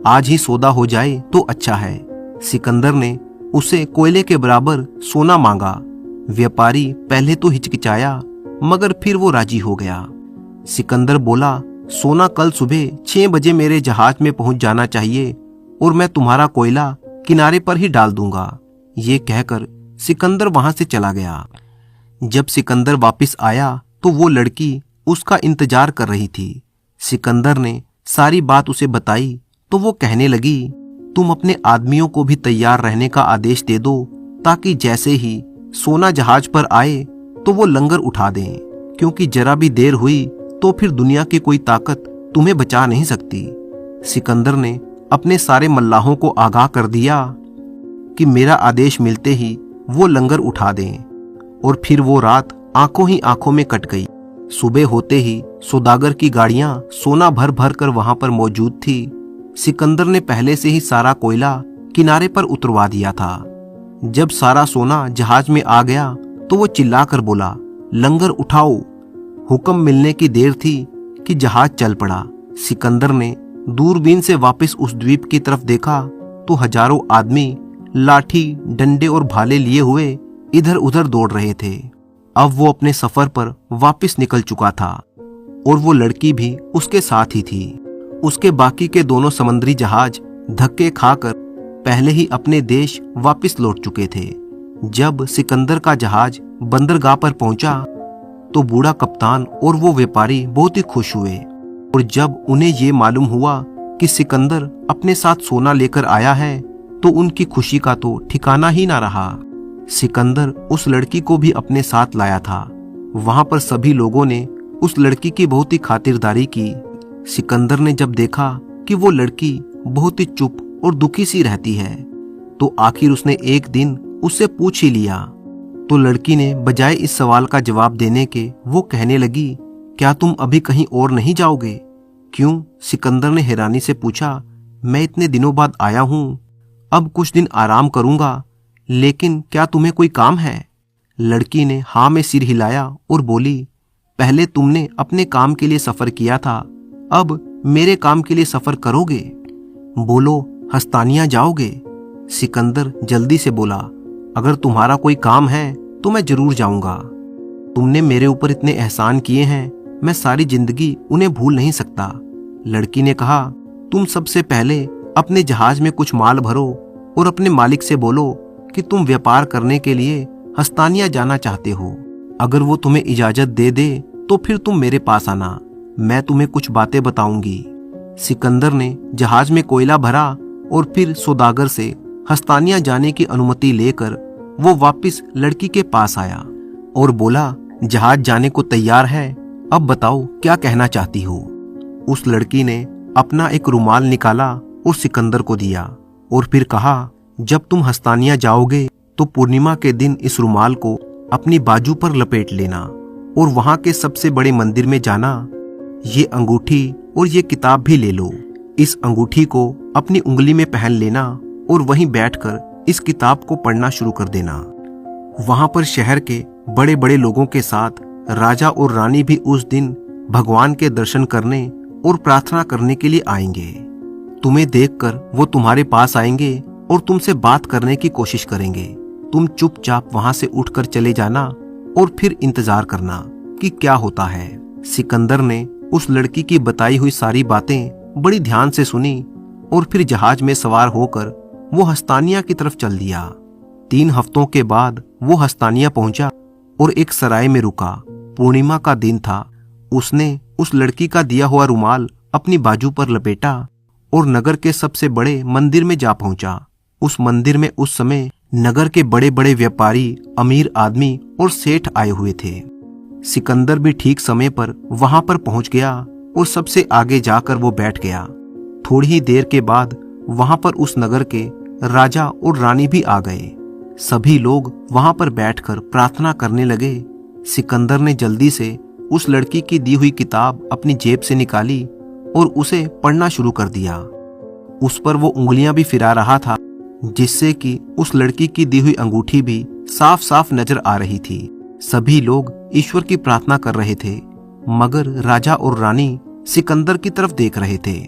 आज ही सौदा हो जाए तो अच्छा है। सिकंदर ने उसे कोयले के बराबर सोना मांगा। व्यापारी पहले तो हिचकिचाया मगर फिर वो राजी हो गया। सिकंदर बोला, सोना कल सुबह 6 बजे मेरे जहाज में पहुंच जाना चाहिए और मैं तुम्हारा कोयला किनारे पर ही डाल दूंगा। ये कहकर सिकंदर वहां से चला गया। जब सिकंदर वापस आया तो वो लड़की उसका इंतजार कर रही थी। सिकंदर ने सारी बात उसे बताई तो वो कहने लगी, तुम अपने आदमियों को भी तैयार रहने का आदेश दे दो ताकि जैसे ही सोना जहाज पर आए तो वो लंगर उठा दें, क्योंकि जरा भी देर हुई तो फिर दुनिया की कोई ताकत तुम्हें बचा नहीं सकती। सिकंदर ने अपने सारे मल्लाहों को आगाह कर दिया कि मेरा आदेश मिलते ही वो लंगर उठा दें, और फिर वो रात आंखों ही आंखों में कट गई। सुबह होते ही सौदागर की गाड़ियां सोना भर भर कर वहां पर मौजूद थी। सिकंदर ने पहले से ही सारा कोयला किनारे पर उतरवा दिया था। जब सारा सोना जहाज में आ गया तो वो चिल्लाकर बोला, लंगर उठाओ। हुक्म मिलने की देर थी कि जहाज चल पड़ा। सिकंदर ने दूरबीन से वापस उस द्वीप की तरफ देखा तो हजारों आदमी लाठी, डंडे और भाले लिए हुए इधर उधर दौड़ रहे थे। अब वो अपने सफर पर वापस निकल चुका था और वो लड़की भी उसके साथ ही थी। उसके बाकी के दोनों समुद्री जहाज धक्के खाकर पहले ही अपने देश वापस लौट चुके थे। जब सिकंदर का जहाज बंदरगाह पर पहुंचा तो बूढ़ा कप्तान और वो व्यापारी बहुत ही खुश हुए, और जब उन्हें ये मालूम हुआ कि सिकंदर अपने साथ सोना लेकर आया है तो उनकी खुशी का तो ठिकाना ही ना रहा। सिकंदर उस लड़की को भी अपने साथ लाया था। वहां पर सभी लोगों ने उस लड़की की बहुत ही खातिरदारी की। सिकंदर ने जब देखा कि वो लड़की बहुत ही चुप और दुखी सी रहती है तो आखिर उसने एक दिन उससे पूछ ही लिया। तो लड़की ने बजाय इस सवाल का जवाब देने के वो कहने लगी, क्या तुम अभी कहीं और नहीं जाओगे? क्यों? सिकंदर ने हैरानी से पूछा। मैं इतने दिनों बाद आया हूं, अब कुछ दिन आराम करूंगा, लेकिन क्या तुम्हें कोई काम है? लड़की ने हाँ में सिर हिलाया और बोली, पहले तुमने अपने काम के लिए सफर किया था, अब मेरे काम के लिए सफर करोगे? बोलो, हस्तानिया जाओगे? सिकंदर जल्दी से बोला, अगर तुम्हारा कोई काम है तो मैं जरूर जाऊंगा। तुमने मेरे ऊपर इतने एहसान किए हैं, मैं सारी जिंदगी उन्हें भूल नहीं सकता। लड़की ने कहा, तुम सबसे पहले अपने जहाज में कुछ माल भरो और अपने मालिक से बोलो कि तुम व्यापार करने के लिए हस्तानिया जाना चाहते हो। अगर वो तुम्हें इजाजत दे दे तो फिर तुम मेरे पास आना, मैं तुम्हें कुछ बातें बताऊंगी। सिकंदर ने जहाज में कोयला भरा और फिर सौदागर से हस्तानिया जाने की अनुमति लेकर वो वापस लड़की के पास आया और बोला, जहाज जाने को तैयार है, अब बताओ क्या कहना चाहती हो। उस लड़की ने अपना एक रुमाल निकाला और सिकंदर को दिया और फिर कहा, जब तुम हस्तानिया जाओगे तो पूर्णिमा के दिन इस रुमाल को अपनी बाजू पर लपेट लेना और वहां के सबसे बड़े मंदिर में जाना। ये अंगूठी और ये किताब भी ले लो। इस अंगूठी को अपनी उंगली में पहन लेना और वहीं बैठकर इस किताब को पढ़ना शुरू कर देना। वहां पर शहर के बड़े बड़े लोगों के साथ राजा और रानी भी उस दिन भगवान के दर्शन करने और प्रार्थना करने के लिए आएंगे। तुम्हें देखकर वो तुम्हारे पास आएंगे और तुमसे बात करने की कोशिश करेंगे। तुम चुपचाप वहां से उठकर चले जाना और फिर इंतजार करना कि क्या होता है। सिकंदर ने उस लड़की की बताई हुई सारी बातें बड़ी ध्यान से सुनी और फिर जहाज में सवार होकर वो हस्तानिया की तरफ चल दिया। 3 हफ्तों के बाद वो हस्तानिया पहुंचा और एक सराय में रुका। पूर्णिमा का दिन था। उसने उस लड़की का दिया हुआ रुमाल अपनी बाजू पर लपेटा और नगर के सबसे बड़े मंदिर में जा पहुंचा। उस मंदिर में उस समय नगर के बड़े बड़े व्यापारी, अमीर आदमी और सेठ आए हुए थे। सिकंदर भी ठीक समय पर वहां पर पहुंच गया और सबसे आगे जाकर वो बैठ गया। थोड़ी ही देर के बाद वहां पर उस नगर के राजा और रानी भी आ गए। सभी लोग वहां पर बैठकर प्रार्थना करने लगे। सिकंदर ने जल्दी से उस लड़की की दी हुई किताब अपनी जेब से निकाली और उसे पढ़ना शुरू कर दिया। उस पर वो उंगलियां भी फिरा रहा था, जिससे कि उस लड़की की दी हुई अंगूठी भी साफ साफ नजर आ रही थी। सभी लोग ईश्वर की प्रार्थना कर रहे थे, मगर राजा और रानी सिकंदर की तरफ देख रहे थे।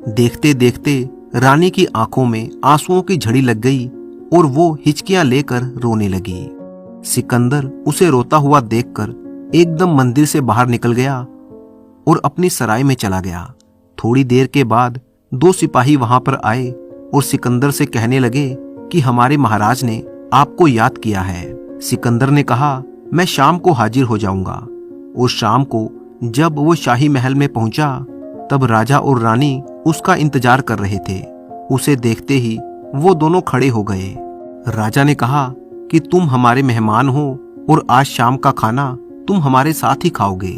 देखते देखते रानी की आंखों में आंसुओं की झड़ी लग गई और वो हिचकियां लेकर रोने लगी। सिकंदर उसे रोता हुआ देखकर एकदम मंदिर से बाहर निकल गया और अपनी सराय में चला गया। थोड़ी देर के बाद 2 सिपाही वहां पर आए और सिकंदर से कहने लगे कि हमारे महाराज ने आपको याद किया है। सिकंदर ने कहा, मैं शाम को हाजिर हो जाऊंगा। और शाम को जब वो शाही महल में पहुंचा तब राजा और रानी उसका इंतजार कर रहे थे। उसे देखते ही वो दोनों खड़े हो गए। राजा ने कहा कि तुम हमारे मेहमान हो और आज शाम का खाना तुम हमारे साथ ही खाओगे।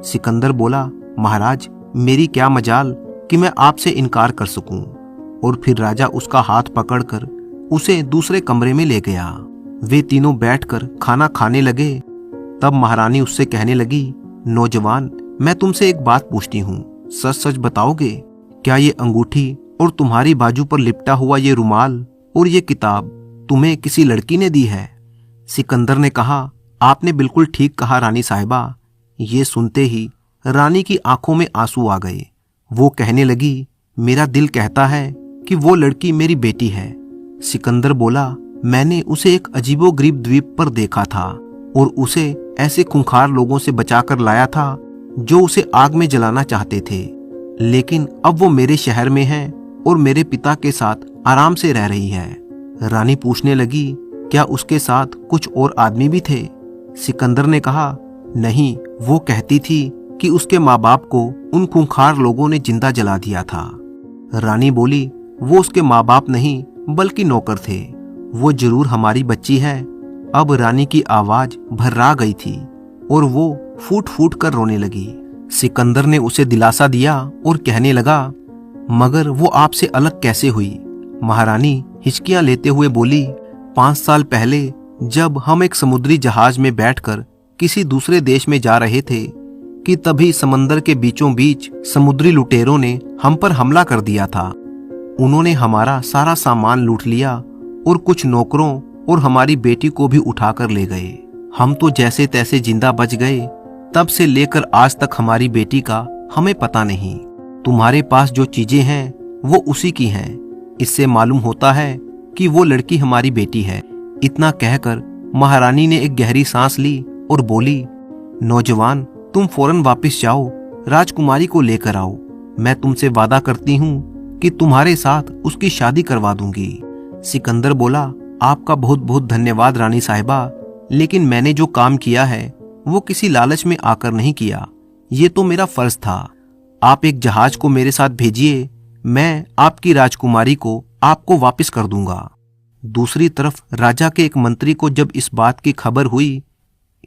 सिकंदर बोला, महाराज, मेरी क्या मजाल कि मैं आपसे इनकार कर सकूं। और फिर राजा उसका हाथ पकड़कर उसे दूसरे कमरे में ले गया। वे तीनों बैठकर खाना खाने लगे। तब महारानी उससे कहने लगी, नौजवान, मैं तुमसे एक बात पूछती हूँ, सच सच बताओगे? क्या ये अंगूठी और तुम्हारी बाजू पर लिपटा हुआ ये रुमाल और ये किताब तुम्हें किसी लड़की ने दी है? सिकंदर ने कहा, आपने बिल्कुल ठीक कहा रानी साहिबा। ये सुनते ही रानी की आंखों में आंसू आ गए। वो कहने लगी, मेरा दिल कहता है कि वो लड़की मेरी बेटी है। सिकंदर बोला, मैंने उसे एक अजीबोगरीब द्वीप पर देखा था और उसे ऐसे खूंखार लोगों से बचाकर लाया था जो उसे आग में जलाना चाहते थे। लेकिन अब वो मेरे शहर में है और मेरे पिता के साथ आराम से रह रही है। रानी पूछने लगी, क्या उसके साथ कुछ और आदमी भी थे? सिकंदर ने कहा, नहीं, वो कहती थी कि उसके माँ बाप को उन खूंखार लोगों ने जिंदा जला दिया था। रानी बोली, वो उसके माँ बाप नहीं बल्कि नौकर थे। वो जरूर हमारी बच्ची है। अब रानी की आवाज भर्रा गई थी और वो फूट फूट कर रोने लगी। सिकंदर ने उसे दिलासा दिया और कहने लगा, मगर वो आपसे अलग कैसे हुई? महारानी हिचकियां लेते हुए बोली, 5 साल पहले जब हम एक समुद्री जहाज में बैठकर किसी दूसरे देश में जा रहे थे कि तभी समंदर के बीचों बीच समुद्री लुटेरों ने हम पर हमला कर दिया था। उन्होंने हमारा सारा सामान लूट लिया और कुछ नौकरों और हमारी बेटी को भी उठाकर ले गए। हम तो जैसे तैसे जिंदा बच गए। तब से लेकर आज तक हमारी बेटी का हमें पता नहीं। तुम्हारे पास जो चीजें हैं वो उसी की हैं। इससे मालूम होता है कि वो लड़की हमारी बेटी है। इतना कहकर महारानी ने एक गहरी सांस ली और बोली, नौजवान, तुम फौरन वापस जाओ, राजकुमारी को लेकर आओ। मैं तुमसे वादा करती हूँ कि तुम्हारे साथ उसकी शादी करवा दूंगी। सिकंदर बोला, आपका बहुत बहुत धन्यवाद रानी साहिबा, लेकिन मैंने जो काम किया है वो किसी लालच में आकर नहीं किया। ये तो मेरा फर्ज था। आप एक जहाज को मेरे साथ भेजिए, मैं आपकी राजकुमारी को आपको वापस कर दूंगा। दूसरी तरफ राजा के एक मंत्री को जब इस बात की खबर हुई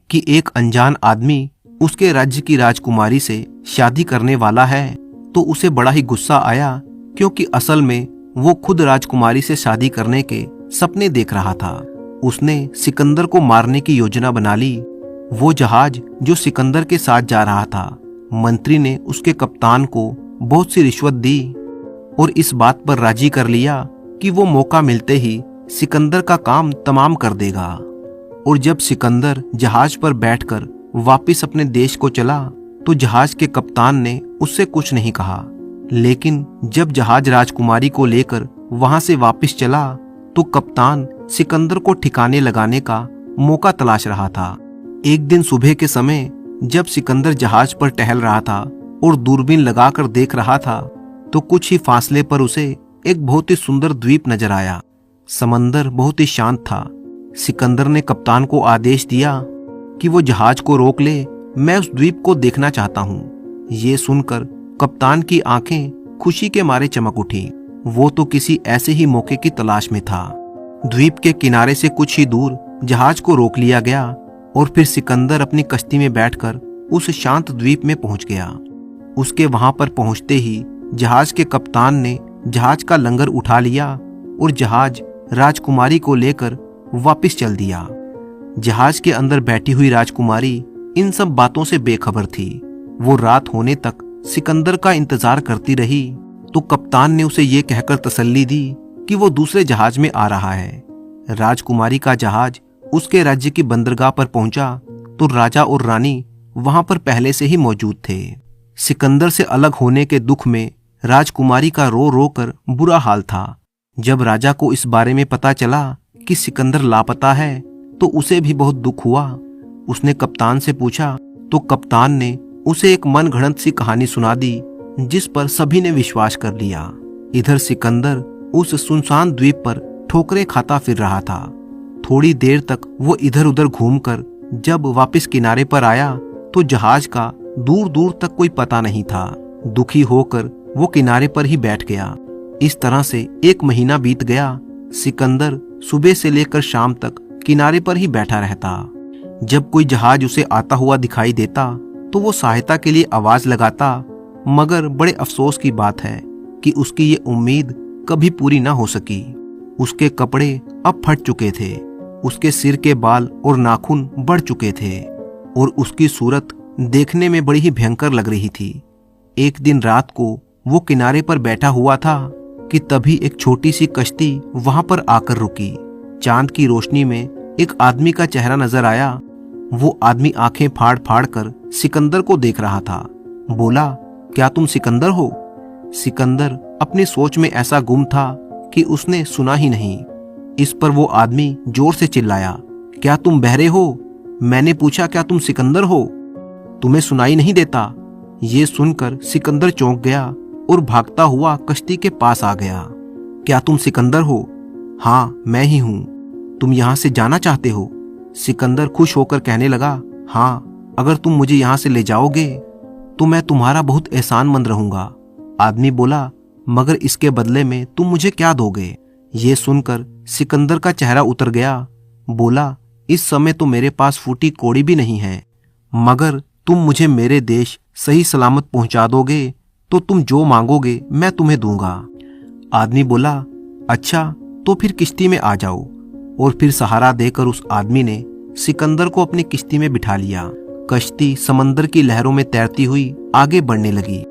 कि एक अनजान आदमी उसके राज्य की राजकुमारी से शादी करने वाला है, तो उसे बड़ा ही गुस्सा आया, क्योंकि असल में वो खुद राजकुमारी से शादी करने के सपने देख रहा था। उसने सिकंदर को मारने की योजना बना ली। वो जहाज जो सिकंदर के साथ जा रहा था, मंत्री ने उसके कप्तान को बहुत सी रिश्वत दी और इस बात पर राजी कर लिया कि वो मौका मिलते ही सिकंदर का काम तमाम कर देगा। और जब सिकंदर जहाज पर बैठकर वापस अपने देश को चला तो जहाज के कप्तान ने उससे कुछ नहीं कहा, लेकिन जब जहाज राजकुमारी को लेकर वहां से वापस चला तो कप्तान सिकंदर को ठिकाने लगाने का मौका तलाश रहा था। एक दिन सुबह के समय जब सिकंदर जहाज पर टहल रहा था और दूरबीन लगाकर देख रहा था, तो कुछ ही फासले पर उसे एक बहुत ही सुंदर द्वीप नजर आया। समंदर बहुत ही शांत था। सिकंदर ने कप्तान को आदेश दिया कि वो जहाज को रोक ले, मैं उस द्वीप को देखना चाहता हूँ। ये सुनकर कप्तान की आंखें खुशी के मारे चमक उठी। वो तो किसी ऐसे ही मौके की तलाश में था। द्वीप के किनारे से कुछ ही दूर जहाज को रोक लिया गया और फिर सिकंदर अपनी कश्ती में बैठकर उस शांत द्वीप में पहुंच गया। उसके वहां पर पहुंचते ही जहाज के कप्तान ने जहाज का लंगर उठा लिया और जहाज राजकुमारी को लेकर वापस चल दिया। जहाज के अंदर बैठी हुई राजकुमारी इन सब बातों से बेखबर थी। वो रात होने तक सिकंदर का इंतजार करती रही तो कप्तान ने उसे ये कहकर तसल्ली दी कि वो दूसरे जहाज में आ रहा है। राजकुमारी का जहाज उसके राज्य की बंदरगाह पर पहुंचा तो राजा और रानी वहां पर पहले से ही मौजूद थे। सिकंदर से अलग होने के दुख में राजकुमारी का रो रो कर बुरा हाल था। जब राजा को इस बारे में पता चला कि सिकंदर लापता है तो उसे भी बहुत दुख हुआ। उसने कप्तान से पूछा तो कप्तान ने उसे एक मनगढ़ंत सी कहानी सुना दी, जिस पर सभी ने विश्वास कर लिया। इधर सिकंदर उस सुनसान द्वीप पर ठोकरें खाता फिर रहा था। थोड़ी देर तक वो इधर उधर घूमकर जब वापस किनारे पर आया तो जहाज का दूर दूर तक कोई पता नहीं था। दुखी होकर वो किनारे पर ही बैठ गया। इस तरह से 1 महीना बीत गया। सिकंदर सुबह से लेकर शाम तक किनारे पर ही बैठा रहता। जब कोई जहाज उसे आता हुआ दिखाई देता तो वो सहायता के लिए आवाज लगाता, मगर बड़े अफसोस की बात है कि उसकी ये उम्मीद कभी पूरी ना हो सकी। उसके कपड़े अब फट चुके थे, उसके सिर के बाल और नाखून बढ़ चुके थे और उसकी सूरत देखने में बड़ी ही भयंकर लग रही थी। एक दिन रात को वो किनारे पर बैठा हुआ था कि तभी एक छोटी सी कश्ती वहां पर आकर रुकी। चांद की रोशनी में एक आदमी का चेहरा नजर आया। वो आदमी आंखें फाड़ फाड़ कर सिकंदर को देख रहा था। बोला, क्या तुम सिकंदर हो? सिकंदर अपनी सोच में ऐसा गुम था कि उसने सुना ही नहीं। इस पर वो आदमी जोर से चिल्लाया, क्या तुम बहरे हो? मैंने पूछा, क्या तुम सिकंदर हो? तुम्हें सुनाई नहीं देता? ये सुनकर सिकंदर चौंक गया और भागता हुआ कश्ती के पास आ गया। क्या तुम सिकंदर हो? हाँ, मैं ही हूं। तुम यहां से जाना चाहते हो? सिकंदर खुश होकर कहने लगा, हाँ, अगर तुम मुझे यहां से ले जाओगे तो मैं तुम्हारा बहुत एहसानमंद रहूंगा। आदमी बोला, मगर इसके बदले में तुम मुझे क्या दोगे? ये सुनकर सिकंदर का चेहरा उतर गया। बोला, इस समय तो मेरे पास फूटी कौड़ी भी नहीं है, मगर तुम मुझे मेरे देश सही सलामत पहुंचा दोगे तो तुम जो मांगोगे मैं तुम्हें दूंगा। आदमी बोला, अच्छा, तो फिर किश्ती में आ जाओ। और फिर सहारा देकर उस आदमी ने सिकंदर को अपनी किश्ती में बिठा लिया। कश्ती समंदर की लहरों में तैरती हुई आगे बढ़ने लगी।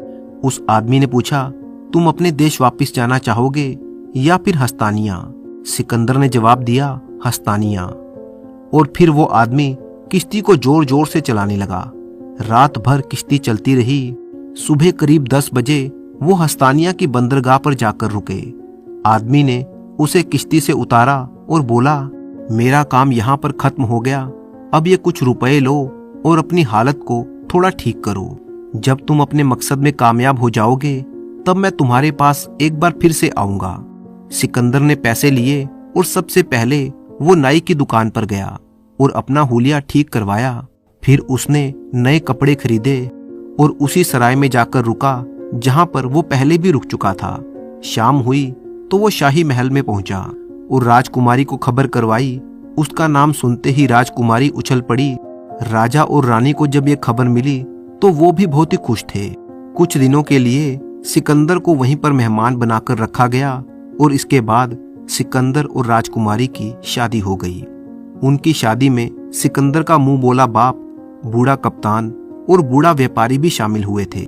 उस आदमी ने पूछा, तुम अपने देश वापस जाना चाहोगे या फिर हस्तानिया? सिकंदर ने जवाब दिया, हस्तानिया। और फिर वो आदमी किश्ती को जोर जोर से चलाने लगा। रात भर किश्ती चलती रही। सुबह करीब 10 बजे वो हस्तानिया की बंदरगाह पर जाकर रुके। आदमी ने उसे किश्ती से उतारा और बोला, मेरा काम यहाँ पर खत्म हो गया, अब ये कुछ रुपए लो और अपनी हालत को थोड़ा ठीक करो। जब तुम अपने मकसद में कामयाब हो जाओगे तब मैं तुम्हारे पास एक बार फिर से आऊंगा। सिकंदर ने पैसे लिए और सबसे पहले वो नाई की दुकान पर गया और अपना हुलिया ठीक करवाया। फिर उसने नए कपड़े खरीदे और उसी सराय में जाकर रुका जहां पर वो पहले भी रुक चुका था। शाम हुई तो वो शाही महल में पहुंचा और राजकुमारी को खबर करवाई। उसका नाम सुनते ही राजकुमारी उछल पड़ी। राजा और रानी को जब ये खबर मिली तो वो भी बहुत ही खुश थे। कुछ दिनों के लिए सिकंदर को वहीं पर मेहमान बनाकर रखा गया और इसके बाद सिकंदर और राजकुमारी की शादी हो गई। उनकी शादी में सिकंदर का मुंह बोला बाप, बूढ़ा कप्तान और बूढ़ा व्यापारी भी शामिल हुए थे।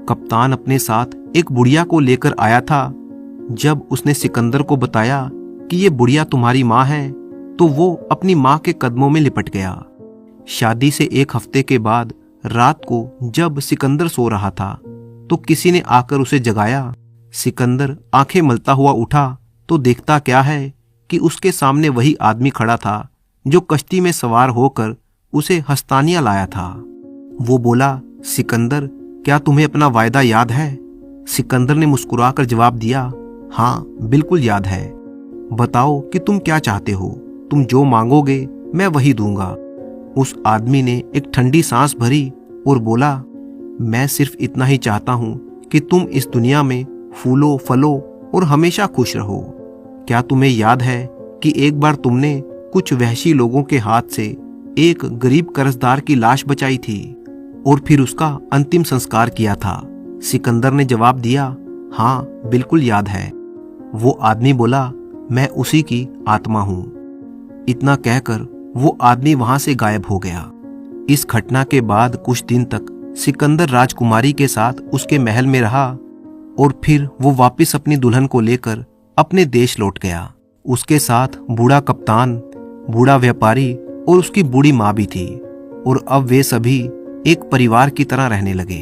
कप्तान अपने साथ एक बुढ़िया को लेकर आया था। जब उसने सिकंदर को बताया कि ये बुढ़िया तुम्हारी माँ है तो वो अपनी माँ के कदमों में लिपट गया। शादी से एक हफ्ते के बाद रात को जब सिकंदर सो रहा था तो किसी ने आकर उसे जगाया। सिकंदर आंखें मलता हुआ उठा तो देखता क्या है कि उसके सामने वही आदमी खड़ा था जो कश्ती में सवार होकर उसे हस्तानिया लाया था। वो बोला, सिकंदर, क्या तुम्हें अपना वायदा याद है? सिकंदर ने मुस्कुराकर जवाब दिया, हाँ बिल्कुल याद है। बताओ कि तुम क्या चाहते हो, तुम जो मांगोगे मैं वही दूंगा। उस आदमी ने एक ठंडी सांस भरी और बोला, मैं सिर्फ इतना ही चाहता हूं कि तुम इस दुनिया में फूलो फलो और हमेशा खुश रहो। क्या तुम्हें याद है कि एक बार तुमने कुछ वहशी लोगों के हाथ से एक गरीब कर्जदार की लाश बचाई थी और फिर उसका अंतिम संस्कार किया था? सिकंदर ने जवाब दिया, हाँ बिल्कुल याद है। वो आदमी बोला, मैं उसी की आत्मा हूं। इतना कहकर वो आदमी वहां से गायब हो गया। इस घटना के बाद कुछ दिन तक सिकंदर राजकुमारी के साथ उसके महल में रहा और फिर वो वापस अपनी दुल्हन को लेकर अपने देश लौट गया। उसके साथ बूढ़ा कप्तान, बूढ़ा व्यापारी और उसकी बूढ़ी माँ भी थी और अब वे सभी एक परिवार की तरह रहने लगे।